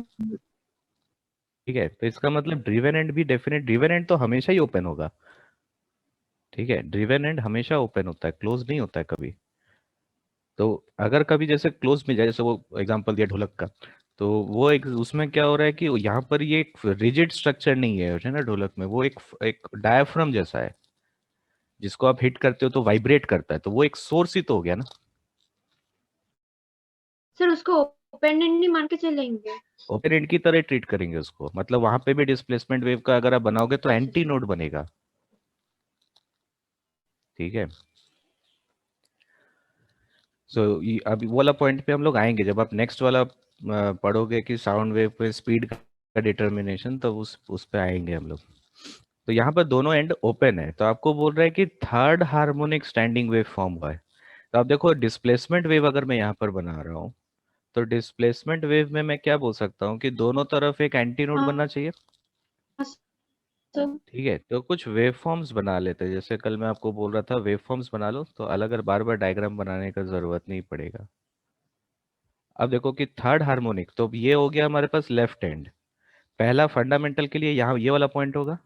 ठीक है, तो इसका मतलब ड्रिवन एंड भी डेफिनेट, ड्रिवन एंड तो हमेशा ही ओपन होगा। ठीक है, ड्रिवन एंड हमेशा ओपन होता है, क्लोज नहीं होता है कभी। तो अगर कभी जैसे क्लोज में जाए, जैसे वो एग्जांपल दिया ढोलक का, तो वो एक उसमें क्या हो रहा है कि यहाँ पर ये एक रिजिड स्ट्रक्चर नहीं है ना ढोलक में, वो एक एक डायफ्राम जैसा है, जिसको आप हिट करते हो तो वाइब्रेट करता है, तो वो एक सोर्स ही तो हो गया ना। सर उसको ओपन एंड नहीं मान के चलेंगे? ओपन एंड की तरह ट्रीट करेंगे उसको, मतलब वहां पे भी डिस्प्लेसमेंट वेव का अगर आप बनाओगे तो अच्छा एंटी नोड बनेगा। ठीक है, सो अभी वो वाला पॉइंट पे हम लोग आएंगे जब आप नेक्स्ट वाला पढ़ोगे कि साउंड वेव पे स्पीड का डिटर्मिनेशन, तो उस पे आएंगे हम लोग। तो यहाँ पर दोनों एंड ओपन है, तो आपको बोल रहा है कि third harmonic standing wave form हुआ है। तो आप देखो डिस्प्लेसमेंट वेव अगर मैं यहाँ पर बना रहा हूँ, तो डिस्प्लेसमेंट वेव में मैं क्या बोल सकता हूँ कि दोनों तरफ एक एंटी नोड बनना चाहिए। सर ठीक है, तो कुछ वेव फॉर्म्स बना लेते हैं, जैसे कल मैं आपको बोल रहा था वेव फॉर्म्स बना लो, तो अलग अलग बार बार डायग्राम बनाने का जरूरत नहीं पड़ेगा। अब देखो कि थर्ड हार्मोनिक, तो ये हो गया हमारे पास लेफ्ट हैंड। पहला फंडामेंटल के लिए यहाँ ये वाला पॉइंट होगा,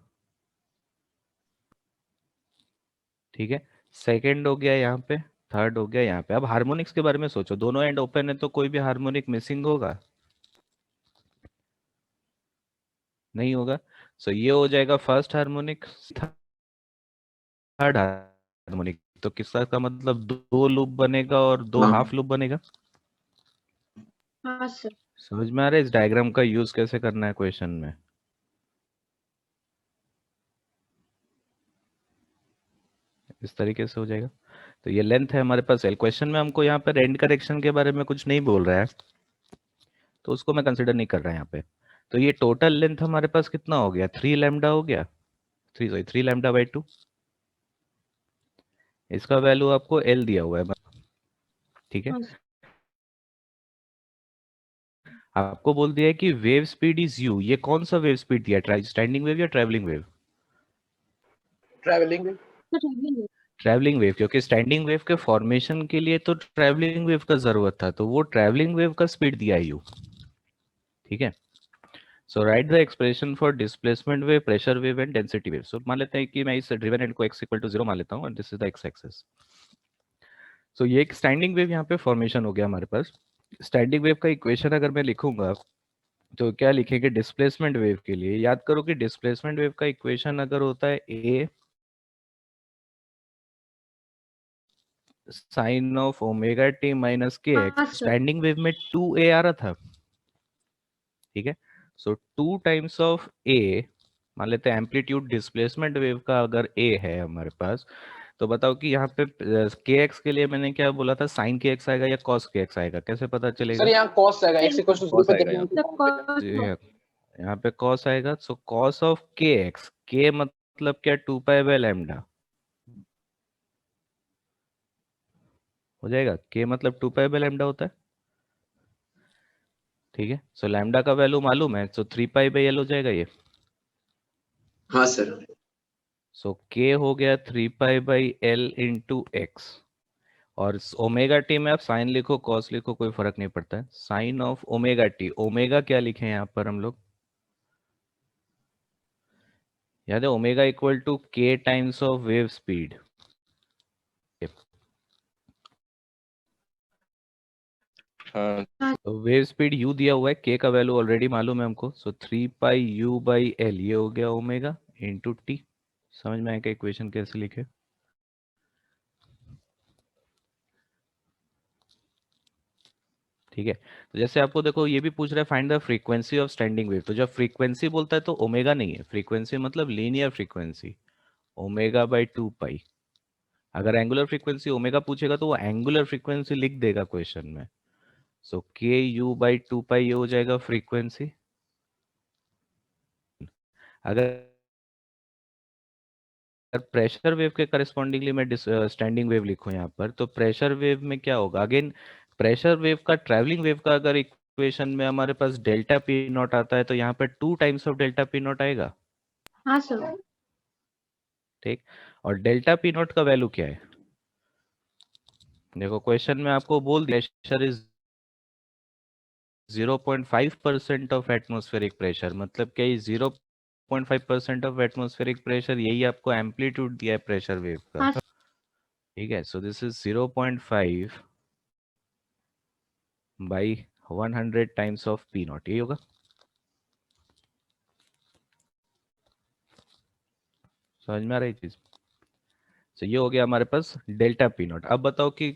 ठीक है। सेकंड हो गया यहाँ पे, थर्ड हो गया यहाँ पे। अब हार्मोनिक्स के बारे में सोचो, दोनों एंड ओपन है तो कोई भी हार्मोनिक मिसिंग होगा? नहीं होगा। सो ये हो जाएगा फर्स्ट हार्मोनिक। थर्ड हार्मोनिक, तो किसका का मतलब दो लूप बनेगा और दो हाँ। हाफ लूप बनेगा। हाँ सर समझ में आ रहा है इस डायग्राम का यूज कैसे करना है क्वेश्चन में? इस तरीके से हो जाएगा। तो ये लेंथ है हमारे पास एल। क्वेश्चन में हमको यहाँ पे एंड करेक्शन के बारे में कुछ नहीं बोल रहा है, तो उसको मैं कंसिडर नहीं कर रहा यहाँ पे। तो ये टोटल लेंथ हमारे पास कितना हो गया? 3 लैम्डा हो गया, 3 लैम्डा बाई 2। इसका वैल्यू आपको एल दिया हुआ है, ठीक है। हाँ सर आपको बोल दिया है कि वेव स्पीड इज यू। ये कौन सा वेव स्पीड दिया है, स्टैंडिंग वेव या ट्रैवलिंग वेव? ट्रैवलिंग में ट्रैवलिंग वेव, क्योंकि स्टैंडिंग वेव के फॉर्मेशन के लिए तो ट्रैवलिंग वेव का जरूरत था, तो वो ट्रैवलिंग वेव का स्पीड दिया है यू, ठीक है। So write the expression for displacement wave, pressure wave and density wave. सो मान लेते हैं कि मैं इस ड्रिवन एंड को x इक्वल टू 0 मान लेता हूँ, and this is the x axis. सो ये एक स्टैंडिंग वेव यहाँ पे फॉर्मेशन हो गया हमारे पास। स्टैंडिंग वेव का इक्वेशन अगर मैं लिखूंगा तो क्या लिखेंगे डिस्प्लेसमेंट वेव के लिए? याद करो कि डिस्प्लेसमेंट वेव का इक्वेशन अगर होता है a sine of omega t minus k हाँ एक्स, सर स्टैंडिंग वेव में 2a आ रहा था, ठीक है। सो 2 टाइम्स ऑफ a, मान लेते हैं एम्पलीट्यूड डिस्प्लेसमेंट वेव का अगर a है हमारे पास, तो बताओ कि यहाँ पे के एक्स के लिए मैंने क्या बोला था, साइन के एक्स आएगा या कॉस के एक्स आएगा, कैसे पता सर चलेगा? यहाँ कॉस आएगा, x इक्वल टू 0 कॉस पे आएगा देखना यहाँ है पे। तो जी हाँ, यहाँ पे कॉस आएगा। सो कॉस ऑफ के एक्स, के मतलब क्या, 2 पाई बाय लैम्डा हो जाएगा। के मतलब 2 पाई बाय लैम्डा होता है, ठीक है। सो लैम्डा का वैल्यू मालूम है, सो 3 पाई बाय एल हो जाएगा ये। हाँ सर। सो के हो गया 3 pi by L into x, और ओमेगा टी में आप साइन लिखो कॉस लिखो कोई फर्क नहीं पड़ता है। Sine of omega t, omega क्या लिखे यहाँ पर हम लोग, याद है omega equal to k times of wave speed. तो वेव स्पीड u दिया हुआ है, k का वैल्यू ऑलरेडी मालूम है हमको। सो 3 पाई u बाई एल, ये हो गया ओमेगा इंटू टी। समझ में आएगा इक्वेशन कैसे लिखे? ठीक है। तो जैसे आपको देखो ये भी पूछ रहा है find the frequency of standing wave, तो जब फ्रीक्वेंसी बोलता है तो ओमेगा नहीं है, फ्रीक्वेंसी मतलब लीनियर फ्रीक्वेंसी, ओमेगा बाई 2 पाई। अगर एंगुलर फ्रीक्वेंसी ओमेगा पूछेगा तो वो एंगुलर फ्रीक्वेंसी लिख देगा क्वेश्चन में। सो के यू बाई 2 पाई ये हो जाएगा फ्रीक्वेंसी। अगर प्रेशर वेव के करस्पॉन्डिंगली मैं स्टैंडिंग वेव लिखूं यहाँ पर, तो प्रेशर वेव में क्या होगा? अगेन प्रेशर वेव का, ट्रैवलिंग वेव का अगर इक्वेशन में हमारे पास डेल्टा पी नॉट आता है, तो यहाँ पर 2 times of delta p not आएगा, हाँ सर ठीक। और डेल्टा पी नॉट का वैल्यू क्या है? देखो क्वेश्चन में आपको बोल दिया pressure is 0.5% of atmospheric pressure, मतलब क्या 0.5% ऑफ एटमॉस्फेरिक प्रेशर, यही आपको एम्पलीट्यूड दिया है प्रेशर वेव का, हाँ ठीक है। So this is 0.5 by 100 times of P not, यही होगा। समझ में आ रही चीज? तो ये हो गया हमारे पास डेल्टा पी नॉट। अब बताओ कि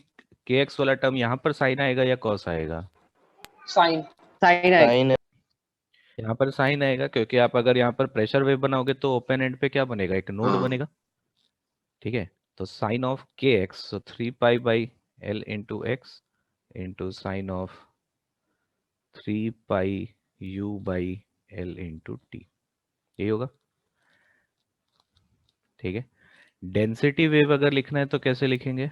के एक्स वाला टर्म यहाँ पर साइन आएगा या कॉस आएगा? साइन साइन आएगा। यहाँ पर साइन आएगा, क्योंकि आप अगर यहाँ पर प्रेशर वेव बनाओगे तो ओपन एंड पे क्या बनेगा, एक नोड हाँ। बनेगा, ठीक है। तो साइन ऑफ के x, so 3 pi by L into x into sine of 3 pi you by L into T, यही होगा। ठीक है। डेंसिटी वेव अगर लिखना है तो कैसे लिखेंगे?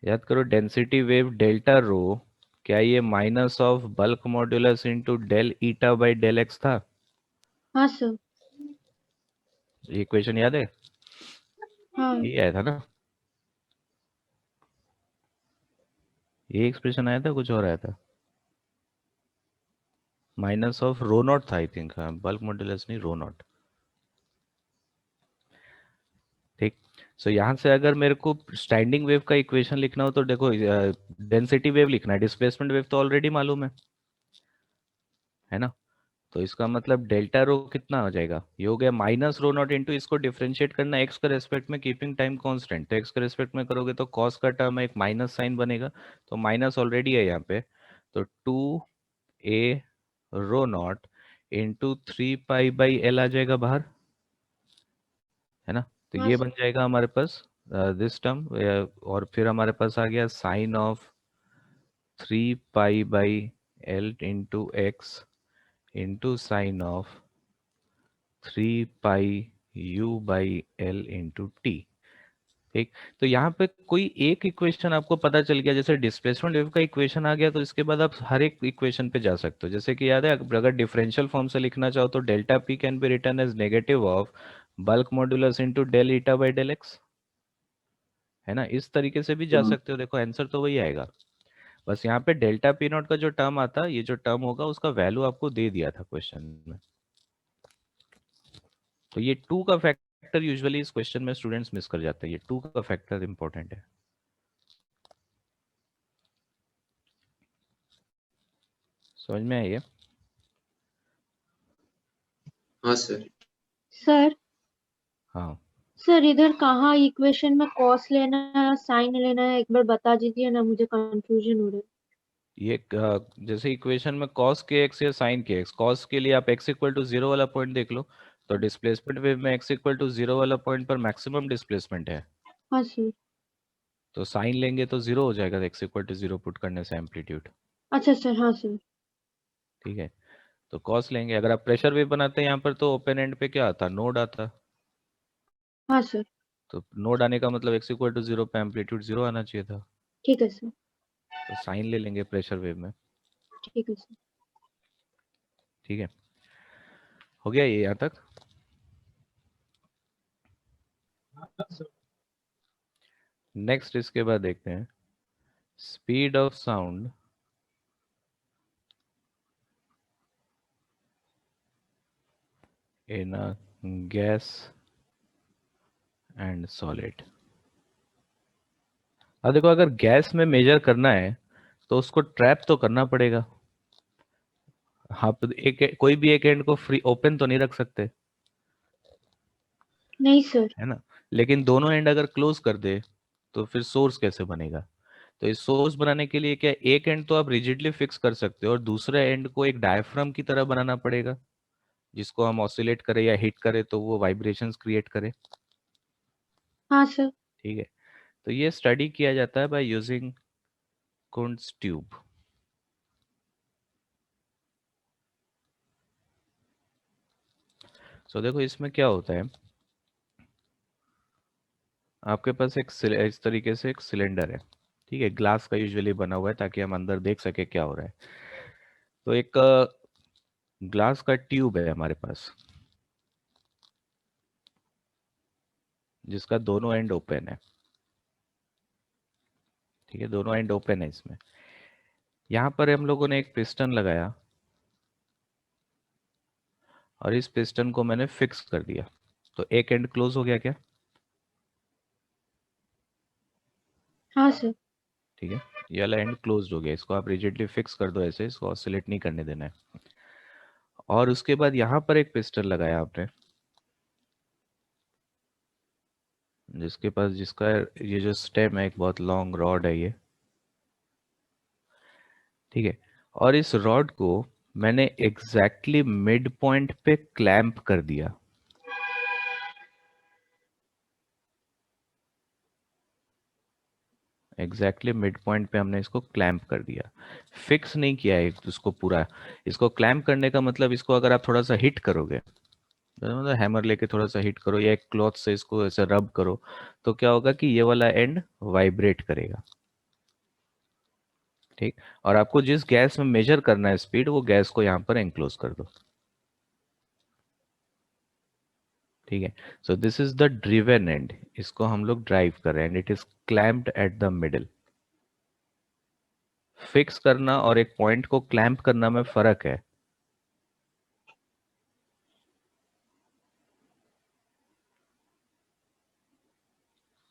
याद करो, डेंसिटी वेव डेल्टा रो, क्या ये minus of bulk modulus into del eta by del x था? हाँ सर। ये इक्वेशन याद है? हाँ ये आया था ना? ये एक्सप्रेशन आया था, कुछ और आया था? माइनस ऑफ रो नॉट था आई थिंक। हाँ, बल्क मॉड्यूलस नहीं, रो नॉट। ठीक। सो यहाँ से अगर मेरे को स्टैंडिंग वेव का इक्वेशन लिखना हो तो देखो, डेंसिटी वेव लिखना है, डिस्प्लेसमेंट वेव तो ऑलरेडी मालूम है ना? तो इसका मतलब डेल्टा रो कितना हो जाएगा? ये हो गया माइनस रो नॉट इंटू, इसको डिफरेंशिएट करना एक्स के रेस्पेक्ट में कीपिंग टाइम कांस्टेंट। तो एक्स के रेस्पेक्ट में करोगे तो कॉस का टर्म है, एक माइनस साइन बनेगा, तो माइनस ऑलरेडी है यहाँ पे, तो 2a रो नॉट इंटू 3 पाई/l आ जाएगा बाहर, है ना? तो हाँ ये सर। बन जाएगा हमारे पास दिस टर्म, और फिर हमारे पास आ गया साइन ऑफ 3 पाई/l into x into sine of 3 पाई/u/l इंटू टी। ठीक। तो यहाँ पे कोई एक इक्वेशन आपको पता चल गया, जैसे डिस्प्लेसमेंट वेव का इक्वेशन आ गया, तो इसके बाद आप हर एक इक्वेशन पे जा सकते हो। जैसे कि याद है, अगर डिफरेंशियल फॉर्म से लिखना चाहो तो delta p can be written as negative of bulk modulus into del eta by del x, है ना? इस तरीके से भी जा सकते हो। देखो आंसर तो वही आएगा, बस यहाँ पे डेल्टा पी नॉट का जो टर्म आता, ये जो टर्म होगा उसका वैल्यू आपको दे दिया था क्वेश्चन में। तो ये 2 का फैक्टर यूजुअली इस क्वेश्चन में स्टूडेंट्स मिस कर जाते हैं। ये 2 का फैक्टर इंपॉर्टेंट है। समझ में आई है? हाँ सर। सर हाँ, सर इधर कहाँ इक्वेशन में कॉस लेना है साइन लेना है, एक बार बता दीजिए ना, मुझे कंफ्यूजन हो रहा है। ये जैसे इक्वेशन में cos के एक्स या sin के एक्स, cos के लिए आप x इक्वल टू 0 वाला पॉइंट देख लो, तो डिस्प्लेसमेंट वेव में x इक्वल टू 0 वाला पॉइंट पर मैक्सिमम डिस्प्लेसमेंट है, हाँ सर। तो साइन लेंगे तो 0 हो जाएगा x इक्वल टू 0 पुट करने से एम्पलीट्यूड। अच्छा सर। हाँ सर। ठीक है, तो cos लेंगे। अगर आप प्रेशर वेव बनाते हैं यहाँ पर तो ओपन एंड पे क्या आता, नोड आता, हाँ सर। तो नोड आने का मतलब x इक्वल टू 0 पे एम्पलीट्यूड 0 आना चाहिए था, ठीक है सर। तो साइन ले लेंगे प्रेशर वेव में। ठीक है सर। ठीक है, हो गया ये यहाँ तक? नेक्स्ट इसके बाद देखते हैं speed of sound in a gas and solid. अब देखो, अगर गैस में मेजर करना है तो उसको ट्रैप तो करना पड़ेगा। आप कोई भी एक एंड को फ्री ओपन तो नहीं रख सकते, नहीं सर। है ना? लेकिन दोनों एंड अगर क्लोज कर दे तो फिर सोर्स कैसे बनेगा? तो इस सोर्स बनाने के लिए क्या, एक एंड तो आप रिजिडली फिक्स कर सकते हो और दूसरे एंड को एक डायफ्राम की तरह बनाना पड़ेगा, जिसको हम ऑसिलेट करें या हिट करें तो वो वाइब्रेशंस क्रिएट करे। हाँ सर। ठीक है, तो ये स्टडी किया जाता है बाय यूजिंग कुंट्स ट्यूब। सो देखो इसमें क्या होता है, आपके पास इस तरीके से एक सिलेंडर है, ठीक है, ग्लास का यूजुअली बना हुआ है ताकि हम अंदर देख सके क्या हो रहा है। तो एक ग्लास का ट्यूब है हमारे पास, जिसका दोनों एंड ओपन है। ठीक है, दोनों एंड ओपन है इसमें। यहाँ पर हम लोगों ने एक पिस्टन लगाया और इस पिस्टन को मैंने फिक्स कर दिया, तो एक एंड क्लोज हो गया क्या? हाँ सर। ठीक है, ये वाला एंड क्लोज हो गया, इसको आप रिजिडली फिक्स कर दो ऐसे, इसको ऑसिलेट नहीं करने देना है। और उसके बाद यहाँ पर एक पिस्टन लगाया आपने, जिसके पास जिसका ये जो स्टेम है एक बहुत लॉन्ग रॉड है ये। ठीक है, और इस रॉड को मैंने एग्जैक्टली मिड पॉइंट पे क्लैंप कर दिया। एग्जैक्टली मिड पॉइंट पे हमने इसको क्लैंप कर दिया, फिक्स नहीं किया है इसको पूरा। इसको क्लैंप करने का मतलब, इसको अगर आप थोड़ा सा हिट करोगे मतलब हैमर लेके थोड़ा सा हिट करो या एक क्लॉथ से इसको ऐसे रब करो, तो क्या होगा कि ये वाला एंड वाइब्रेट करेगा। ठीक, और आपको जिस गैस में मेजर करना है स्पीड, वो गैस को यहाँ पर एंक्लोज कर दो। ठीक है, so this is the driven and, इसको हम लोग ड्राइव कर रहे हैं, and it is clamped at the middle. Fix करना और एक पॉइंट को क्लैंप करना में फर्क है।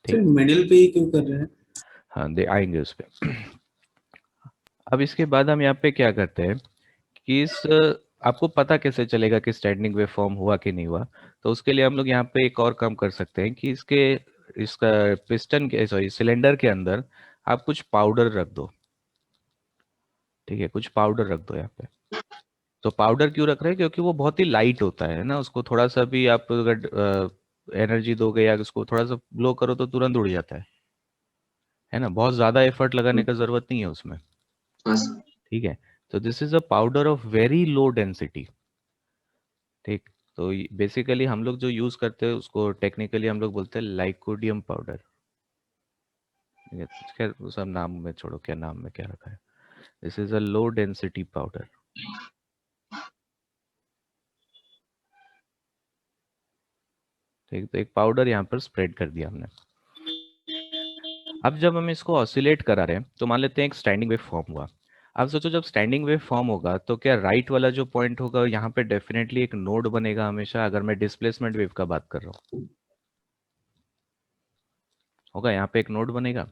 सर मिडिल पे ही क्यों कर रहे हैं? हाँ, दे आएंगे उस पे। अब इसके बाद हम यहाँ पे क्या करते हैं कि इस आपको पता कैसे चलेगा कि स्टैंडिंग वेव फॉर्म हुआ कि नहीं हुआ, तो उसके लिए हम लोग यहाँ पे एक और काम कर सकते हैं कि इसका पिस्टन के, सॉरी, सिलेंडर के अंदर आप कुछ पाउडर रख दो। ठीक है, कुछ पाउडर रख दो यहाँ पे। तो पाउडर क्यों रख रहे हैं? क्योंकि वो बहुत ही लाइट होता है ना, उसको थोड़ा सा भी आप अगर एनर्जी दोगे या उसको थोड़ा सा ब्लो करो तो तुरंत उड़ जाता है ना, बहुत ज्यादा एफर्ट लगाने का जरूरत नहीं है उसमें। ठीक है, तो this is a powder of very low density. ठीक, तो बेसिकली हम लोग जो यूज करते हैं उसको टेक्निकली हम लोग बोलते हैं लाइकोडियम पाउडर। ठीक है, खैर वो सब नाम में छोड़ो, क्या नाम में क्या रखा है। This is a low density powder. ठीक, तो एक पाउडर यहाँ पर स्प्रेड कर दिया हमने। अब जब हम इसको ऑसिलेट करा रहे हैं तो मान लेते हैं एक स्टैंडिंग वेव फॉर्म हुआ। अब सोचो जब स्टैंडिंग वेव फॉर्म होगा तो क्या राइट वाला जो पॉइंट होगा यहाँ पे डेफिनेटली एक नोड बनेगा हमेशा, अगर मैं डिस्प्लेसमेंट वेव का बात कर रहा हूँ। होगा, यहाँ पे एक नोड बनेगा।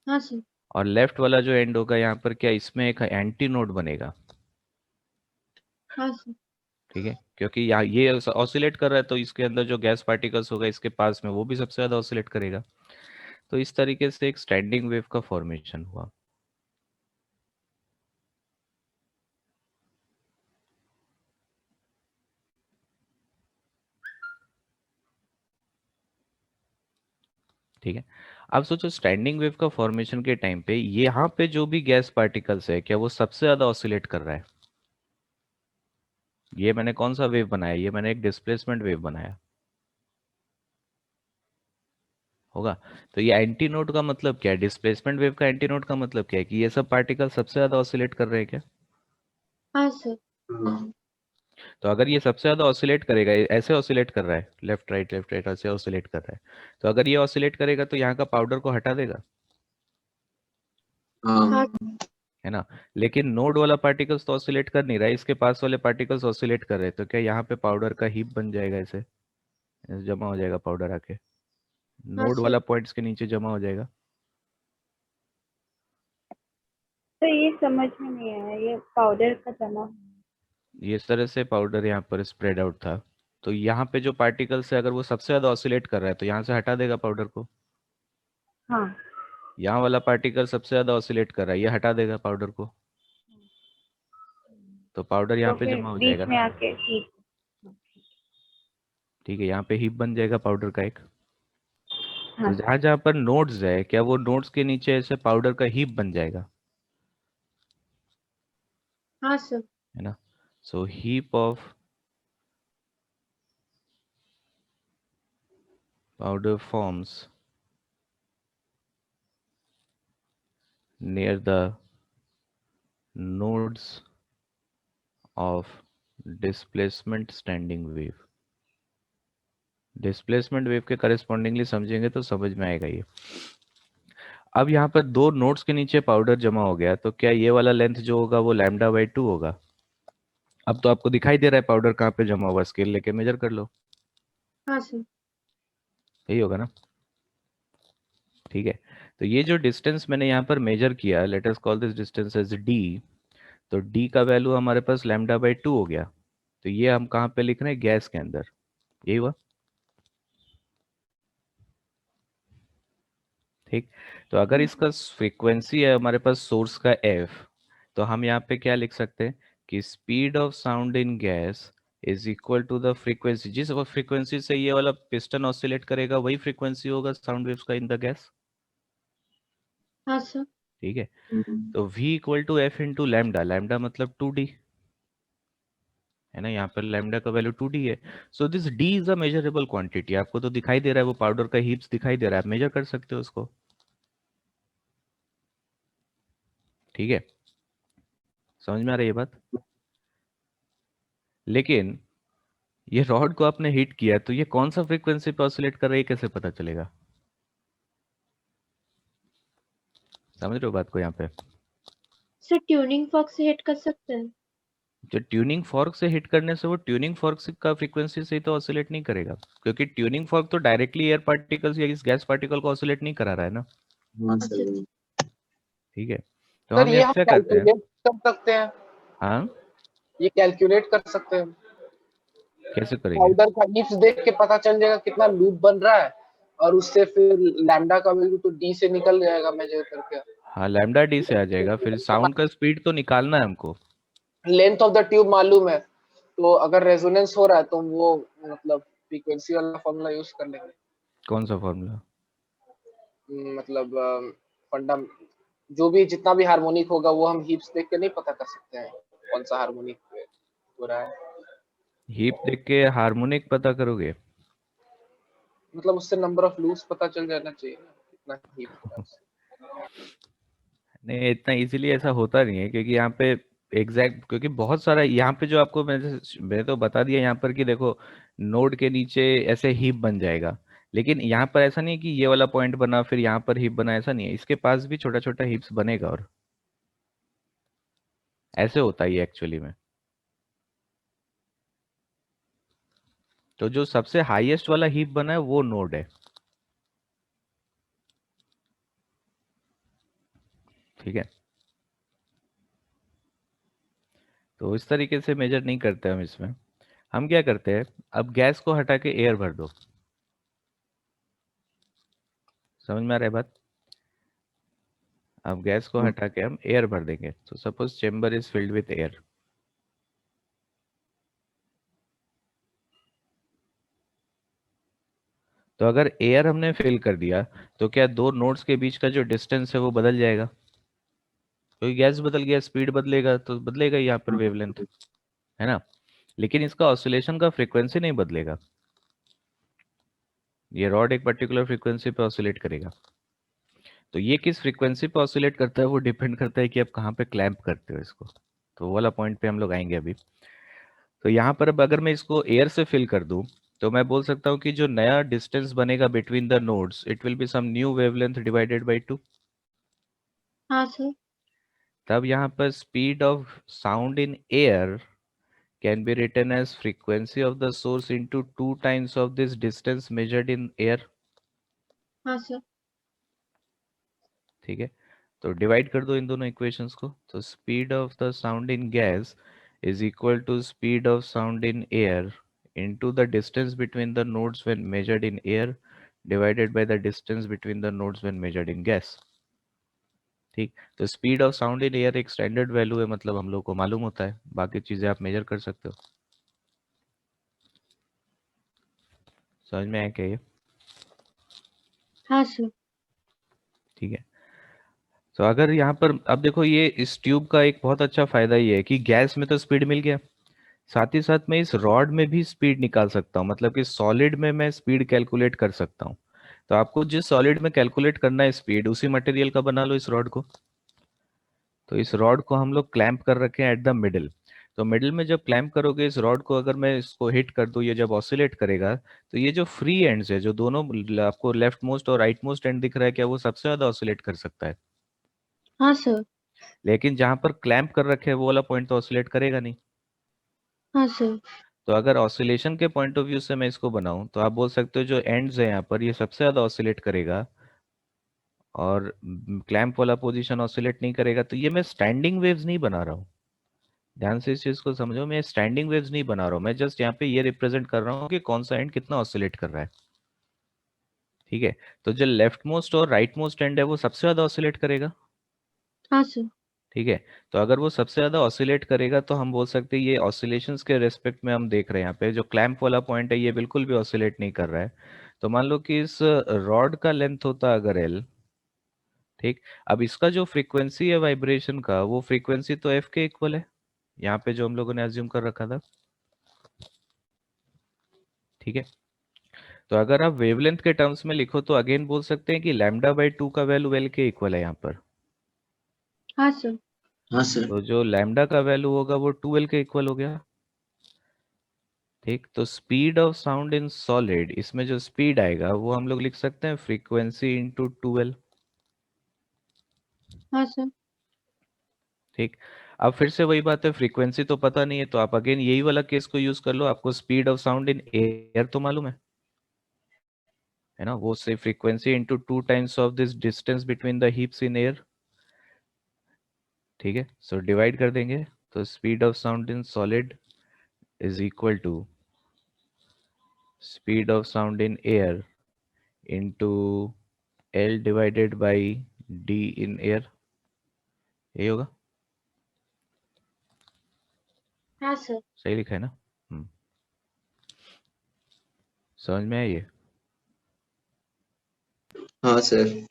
हाँ सर। और लेफ्ट वाला जो एंड होगा यहाँ पर, क्या इसमें एक एंटी नोड बनेगा? हाँ सर। ठीक है, क्योंकि यहाँ ये ऑसिलेट कर रहा है तो इसके अंदर जो गैस पार्टिकल्स होगा इसके पास में, वो भी सबसे ज्यादा ऑसिलेट करेगा। तो इस तरीके से एक स्टैंडिंग वेव का फॉर्मेशन हुआ। ठीक है, अब सोचो स्टैंडिंग वेव का फॉर्मेशन के टाइम पे यहाँ पे जो भी गैस पार्टिकल्स है, क्या वो सबसे ज्यादा ऑसिलेट कर रहा है? ये मैंने कौन सा वेव बनाया? ये मैंने एक डिस्प्लेसमेंट वेव बनाया। होगा, तो ये एंटी नोड का मतलब क्या है? डिस्प्लेसमेंट वेव का एंटी नोड का मतलब क्या है कि ये सब पार्टिकल सबसे ज्यादा ऑसिलेट कर रहे हैं क्या? हाँ सर। तो अगर ये सबसे ज्यादा ऑसिलेट करेगा, ये ऐसे ऑसिलेट कर रहा है, लेफ्ट राइट ऐसे ऑसिलेट कर रहा है, तो अगर ये ऑसिलेट करेगा तो यहाँ का पाउडर को हटा देगा, हाँ है ना। लेकिन नोड वाला पार्टिकल्स तो ऑसिलेट कर नहीं रहा है, इसके पास वाले पार्टिकल्स ऑसिलेट कर रहे हैं, तो क्या यहाँ पे पाउडर का हीप बन जाएगा, ऐसे जमा हो जाएगा पाउडर आके, हाँ नोड सर। वाला पॉइंट्स के नीचे जमा हो जाएगा। तो ये समझ में नहीं आया, ये पाउडर का जमा। ये इस तरह से पाउडर यहाँ पर स्प्रेड आउट था, तो यहाँ पे जो पार्टिकल्स है अगर वो सबसे ज्यादा ऑसिलेट कर रहा है तो यहाँ से हटा देगा पाउडर को। हाँ। यहाँ वाला पार्टिकल सबसे ज्यादा ऑसिलेट कर रहा है, ये हटा देगा पाउडर को, तो पाउडर यहाँ तो पे फिर जमा हो बीच जाएगा में ना। आके ठीक। ठीक है, यहाँ पे हीप बन जाएगा पाउडर का एक। हाँ तो जहां जहां पर नोड्स है, क्या वो नोड्स के नीचे ऐसे पाउडर का हीप बन जाएगा, हाँ सर। है ना। So heap of powder forms near the nodes of displacement standing wave। Displacement wave के करस्पॉन्डिंगली समझेंगे तो समझ में आएगा ये। अब यहाँ पर दो नोड्स के नीचे पाउडर जमा हो गया, तो क्या ये वाला लेंथ जो होगा वो λ/2 होगा? अब तो आपको दिखाई दे रहा है पाउडर कहाँ पे जमा हुआ, स्केल लेके मेजर कर लो, हाँ सर। यही होगा ना। ठीक है, तो ये जो डिस्टेंस मैंने यहाँ पर मेजर किया, let us call this distance as d, तो d का वैल्यू हमारे पास λ/2 हो गया। तो ये हम कहाँ पे लिख रहे हैं? गैस के अंदर, यही हुआ। ठीक, तो अगर इसका फ्रीक्वेंसी है हमारे पास सोर्स का f, तो हम यहाँ पे क्या लिख सकते हैं कि speed of sound in gas is equal to the frequency, जिस फ्रीक्वेंसी से ये वाला पिस्टन ऑसिलेट करेगा वही फ्रीक्वेंसी होगा साउंड वेव्स का इन द गैस। हाँ सर। ठीक है, तो v equal to f into lambda, lambda मतलब 2d, है ना, यहाँ पर लैम्डा का वैल्यू 2d है। So this d is a measurable quantity, आपको तो दिखाई दे रहा है, वो पाउडर का हीप्स दिखाई दे रहा है, आप मेजर कर सकते हो उसको। ठीक है, समझ में आ रही है बात? लेकिन ये रॉड को आपने हिट किया तो ये कौन सा फ्रीक्वेंसी पे ऑसिलेट कर रही है, कैसे पता चलेगा? समझ रहे हो बात को यहाँ पे? सर ट्यूनिंग फॉर्क से हिट कर सकते हैं? जो ट्यूनिंग फॉर्क से हिट करने से वो ट्यूनिंग फॉर्क का फ्रीक्वेंसी से ही तो ऑसिलेट नहीं करेगा, क्योंकि ट्यूनिंग फॉर्क तो डायरेक्टली एयर पार्टिकल्स या इस गैस पार्टिकल को ऑसिलेट नहीं करा रहा है ना। हाँ अच्छा सर। ठीक है, तो सर हम ये हम ऐसा करते हैं। कैलकुलेट कर सकते हैं, हाँ, ये कैलकुलेट कर सकते हैं, कैसे करेंगे? पाउडर का हीप्स देख के पता चल जाएगा कितना लूप बन रहा है, और उससे फिर लैम्डा का वैल्यू तो डी से निकल जाएगा मेजर करके। हाँ, लैम्डा डी से आ जाएगा, फिर साउंड का स्पीड तो निकालना है हमको। लेंथ ऑफ द ट्यूब मालूम है, तो अगर रेजोनेंस हो रहा है तो वो मतलब फ्रीक्वेंसी वाला फॉर्मूला यूज कर लेंगे। कौन सा फॉर्मूला? मतलब फंडा जो भी जितना भी हार्मोनिक होगा वो हम हीप्स देख के नहीं पता कर सकते हैं कौन सा हार्मोनिक हो रहा है। हीप देख के हार्मोनिक पता करोगे? मतलब उससे नंबर ऑफ लूप्स पता चल जाना चाहिए ना, कितना हीप हो रहा है। नहीं, इतना इजीली ऐसा होता नहीं है, क्योंकि यहाँ पे एग्जैक्ट, क्योंकि बहुत सारा यहाँ पे जो आपको मैंने तो बता दिया यहाँ पर कि देखो नोड के नीचे ऐसे हीप बन जाएगा, लेकिन यहाँ पर ऐसा नहीं है कि ये वाला पॉइंट बना फिर यहाँ पर हीप बना, ऐसा नहीं है, इसके पास भी छोटा छोटा हीप्स बनेगा, और ऐसे होता है ये एक्चुअली में। तो जो सबसे हाईएस्ट वाला हीप बना है वो नोड है। ठीक है, तो इस तरीके से मेजर नहीं करते हम इसमें। हम क्या करते हैं, अब गैस को हटा के एयर भर दो। समझ में आ रहा है बात? अब गैस को हटा के हम एयर भर देंगे, तो suppose chamber is filled with air. तो अगर एयर हमने फिल कर दिया तो क्या दो नोड्स के बीच का जो डिस्टेंस है वो बदल जाएगा? क्योंकि गैस बदल गया, स्पीड बदलेगा, तो बदलेगा यहाँ पर वेवलेंथ, है ना। लेकिन इसका ऑसिलेशन का फ्रीक्वेंसी नहीं बदलेगा, ये रॉड एक पर्टिकुलर फ्रीक्वेंसी पे ऑसिलेट करेगा। तो ये किस फ्रीक्वेंसी पे ऑसिलेट करता है वो डिपेंड करता है कि आप कहाँ पे क्लैंप करते हो इसको, तो वो वाला पॉइंट पे हम लोग आएंगे अभी। तो यहाँ पर अब अगर मैं इसको एयर से फिल कर दूं तो मैं बोल सकता हूँ कि जो नया डिस्टेंस बनेगा between the nodes, it will be some new wavelength divided by 2। हाँ सर। तब यहाँ पर speed of sound in air can be written as frequency of the source into 2 times of this distance measured in air। हाँ सर। ठीक है, तो डिवाइड कर दो इन दोनों इक्वेशंस को, तो speed of the sound in gas is equal to speed of sound in air into the distance between the nodes when measured in air divided by the distance between the nodes when measured in gas। ठीक, तो speed of sound in air एक स्टैंडर्ड वैल्यू है, मतलब हम लोग को मालूम होता है, बाकी चीजें आप मेजर कर सकते हो। समझ में आया क्या ये? हाँ सर। ठीक है, तो अगर यहाँ पर अब देखो, ये इस ट्यूब का एक बहुत अच्छा फायदा ये है कि गैस में तो स्पीड मिल गया, साथ ही साथ मैं इस रॉड में भी स्पीड निकाल सकता हूँ, मतलब कि सॉलिड में मैं स्पीड कैलकुलेट कर सकता हूँ। तो आपको जिस सॉलिड में कैलकुलेट करना है स्पीड, उसी मटेरियल का बना लो इस रॉड को। तो इस रॉड को हम लोग क्लैंप कर रखे हैं एट द मिडिल। तो मिडिल में जब क्लैंप करोगे इस रॉड को, अगर मैं इसको हिट कर दूं, ये जब ऑसिलेट करेगा तो ये जो फ्री एंड्स है, जो दोनों आपको लेफ्ट मोस्ट और राइट मोस्ट एंड दिख रहा है, क्या वो सबसे ज्यादा ऑसिलेट कर सकता है? हाँ सर। लेकिन जहां पर क्लैंप कर रखे हैं वो वाला पॉइंट तो ऑसिलेट करेगा नहीं। हाँ सर। तो अगर ऑसिलेशन के पॉइंट ऑफ व्यू से मैं इसको बनाऊं तो आप बोल सकते हो जो एंड्स है यहाँ पर, ये सबसे ज्यादा ऑसिलेट करेगा और क्लैंप वाला पोजीशन ऑसिलेट नहीं करेगा। तो ये मैं स्टैंडिंग वेव्स नहीं बना रहा हूँ, ध्यान से इस चीज को समझो, मैं स्टैंडिंग वेव्स नहीं बना रहा हूँ, मैं जस्ट यहाँ पे ये रिप्रेजेंट कर रहा हूँ कि कौन सा एंड कितना ऑसिलेट कर रहा है। ठीक है, तो जो लेफ्ट मोस्ट और राइट मोस्ट एंड है वो सबसे ज्यादा ऑसिलेट करेगा। हाँ सर। ठीक है, तो अगर वो सबसे ज्यादा ऑसिलेट करेगा तो हम बोल सकते हैं ये ऑसिलेशंस के रेस्पेक्ट में हम देख रहे हैं, यहाँ पे जो क्लैंप वाला पॉइंट है ये बिल्कुल भी ऑसिलेट नहीं कर रहा है। तो मान लो कि इस रॉड का लेंथ होता अगर एल, ठीक, अब इसका जो फ्रीक्वेंसी है वाइब्रेशन का, वो फ्रीक्वेंसी तो एफ के इक्वल है, यहाँ पे जो हम लोगों ने अज्यूम कर रखा था। ठीक है, तो अगर आप वेवलेंथ के टर्म्स में लिखो तो अगेन बोल सकते हैं कि λ/2 का वैल्यू L के इक्वल है यहाँ पर। हाँ सर। हाँ सर। तो जो लैम्डा का वैल्यू होगा वो 2L के इक्वल हो गया। ठीक, तो speed of sound in solid, इसमें जो स्पीड आएगा वो हम लोग लिख सकते हैं फ्रीक्वेंसी इंटू 2L। हाँ सर। ठीक, अब फिर से वही बात है, फ्रीक्वेंसी तो पता नहीं है तो आप अगेन यही वाला केस को यूज कर लो। आपको speed of sound in air तो मालूम है ना, वो से frequency into 2 times of this distance between the heaps in air. ठीक है, सो डिवाइड कर देंगे तो speed of sound in solid is equal to speed of sound in air into L divided by D in air, यही होगा। हाँ सर। सही लिखा है ना? समझ में आई ये? हाँ सर।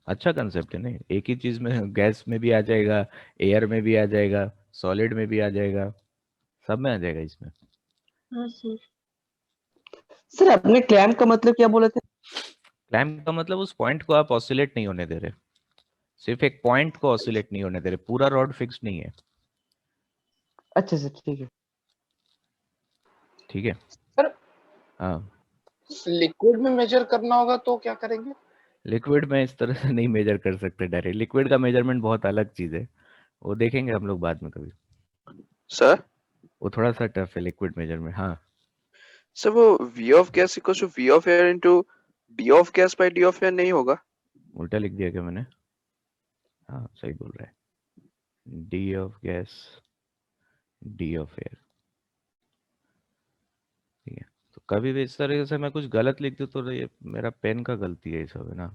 अच्छा कंसेप्ट है नहीं, एक ही चीज में गैस में भी आ जाएगा, एयर में भी आ जाएगा, सॉलिड में भी आ जाएगा, सब में आ जाएगा इसमें। हाँ सर। सर आपने क्लैम्प का मतलब क्या बोला था? क्लैम्प का मतलब उस पॉइंट को आप ऑसिलेट नहीं होने दे रहे, सिर्फ एक पॉइंट को ऑसिलेट नहीं होने दे रहे, पूरा रॉड फिक्स नहीं है। अच्छा सर ठीक है। ठीक है सर हाँ, लिक्विड में मेजर करना होगा तो क्या करेंगे? लिक्विड में इस तरह से नहीं मेजर कर सकते डायरेक्ट, लिक्विड का मेजरमेंट बहुत अलग चीज है, वो देखेंगे हम लोग बाद में कभी। सर वो थोड़ा सा टफ है लिक्विड मेजरमेंट। हाँ सर वो V of gas equals to V of air into D of gas by D of air नहीं होगा? उल्टा लिख दिया क्या मैंने? हाँ सही बोल रहा है, D of gas D of air. ठीक है, तो कभी भी इस तरह से मैं कुछ गलत लिख दूं तो ये मेरा पेन का गलती है, ये सब है ना,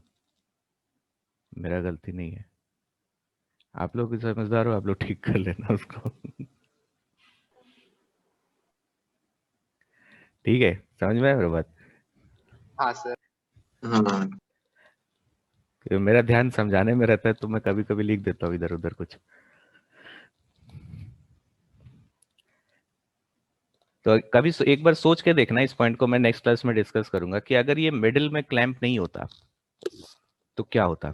मेरा गलती नहीं है। आप लोग भी समझदार हो, आप लोग ठीक कर लेना उसको। ठीक है, समझ में आया मेरी बात? हाँ सर। हाँ कि मेरा ध्यान समझाने में रहता है तो मैं कभी कभी लिख देता हूँ इधर उधर कुछ। तो कभी एक बार सोच के देखना, इस पॉइंट को मैं नेक्स्ट क्लास में डिस्कस करूंगा कि अगर ये मिडिल में क्लैंप नहीं होता तो क्या होता।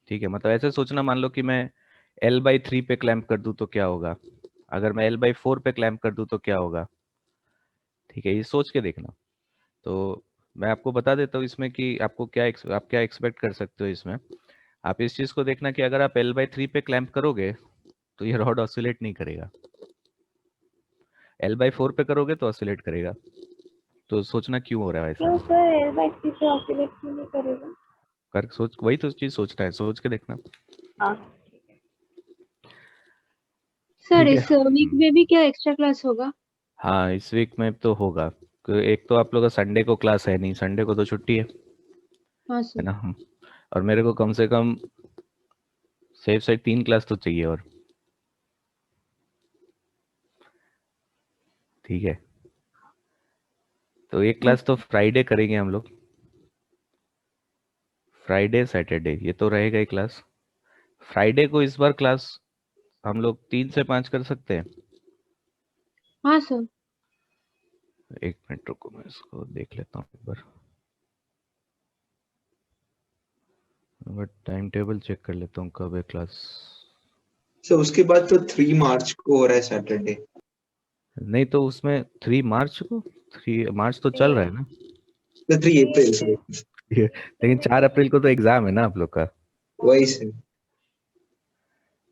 ठीक है, मतलब ऐसे सोचना, मान लो कि मैं L/3 पे क्लैंप कर दूं तो क्या होगा, अगर मैं L/4 पे क्लैंप कर दूं तो क्या होगा। ठीक है, ये सोच के देखना। तो मैं आपको बता देता हूँ इसमें कि आपको आप क्या एक्सपेक्ट कर सकते हो इसमें। आप इस चीज को देखना कि अगर आप L/3 पे क्लैंप करोगे तो ये रॉड ऑसिलेट नहीं करेगा, L/4 पे करोगे तो ऑसिलेट करेगा। तो सोचना क्यों हो रहा है क्यों ऐसा, सर L/3 पे ऑसिलेट क्यों नहीं करेगा? कर सोच, वही तो चीज सोचना है, सोच के देखना। हाँ सर ठीक है। इस वीक में भी क्या एक्स्ट्रा क्लास होगा? हाँ इस वीक में तो होगा, एक तो आप लोग का संडे को क्लास है नहीं, संडे को तो छुट्टी हाँ है सर। ना, और मेरे को कम से कम सेफ साइड 3 क्लास तो चाहिए और। ठीक है, तो एक क्लास तो फ्राइडे करेंगे हम लोग, फ्राइडे सैटरडे ये तो रहेगा ही क्लास। फ्राइडे को इस बार क्लास हम लोग 3 से 5 कर सकते हैं। हाँ सर। एक मिनट रुको, मैं इसको देख लेता हूँ एक बार टाइम टेबल चेक कर लेता हूँ कब है क्लास। सर उसके बाद तो 3 मार्च को हो रहा है सैटरडे। नहीं तो उसमें 3 मार्च को, 3 मार्च तो चल रहा है ना, तो 3 अप्रैल से लेकिन 4 अप्रैल को तो एग्जाम है ना आप लोग का, वही से।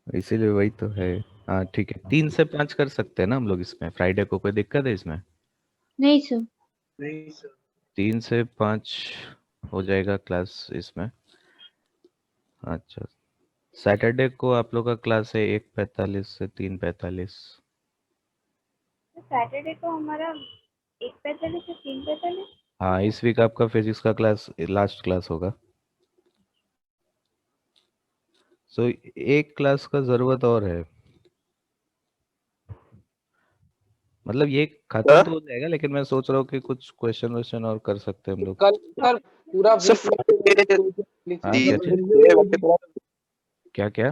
इसीलिए वही तो है। हाँ ठीक है, 3 से 5 कर सकते हैं ना हम लोग इसमें, फ्राइडे को कोई दिक्कत है इसमें? नहीं सर। नहीं सर। 3 से 5 हो जाएगा क्लास इसमें। अच्छा, सैटरडे को आप लोग का क्लास है 1:45 से 3:45। सैटरडे को हमारा 1:45 से 3:45। हाँ इस वीक आपका फिजिक्स का क्लास लास्ट क्लास होगा, सो एक क्लास का जरूरत और है, मतलब ये खत्म तो हो जाएगा, लेकिन मैं सोच रहा हूँ कि कुछ क्वेश्चन और कर सकते हैं हम लोग। कल सर पूरा सर फ्राइडे हाँ क्या क्या?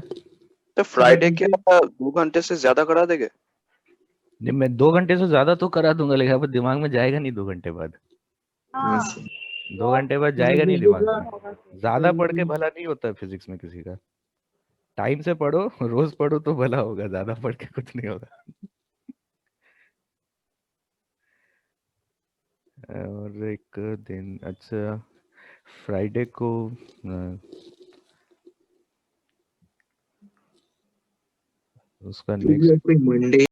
तो फ्राइडे क्या 2 घंटे से ज्यादा करा देंगे? नहीं, मैं 2 घंटे से ज्यादा तो करा दूंगा, लेकिन अब दिमाग में जाएगा नहीं 2 घंटे बाद। हाँ 2 घंटे बाद जाएगा नहीं दिमाग में। ज्यादा पढ़ के भला नहीं होता फिजिक्स में किसी का। टाइम से पढ़ो, रोज पढ़ो तो भला होगा, ज्यादा पढ़ के कुछ नहीं होगा। और एक दिन, अच्छा फ्राइडे को उसका नेक्स्ट मंडे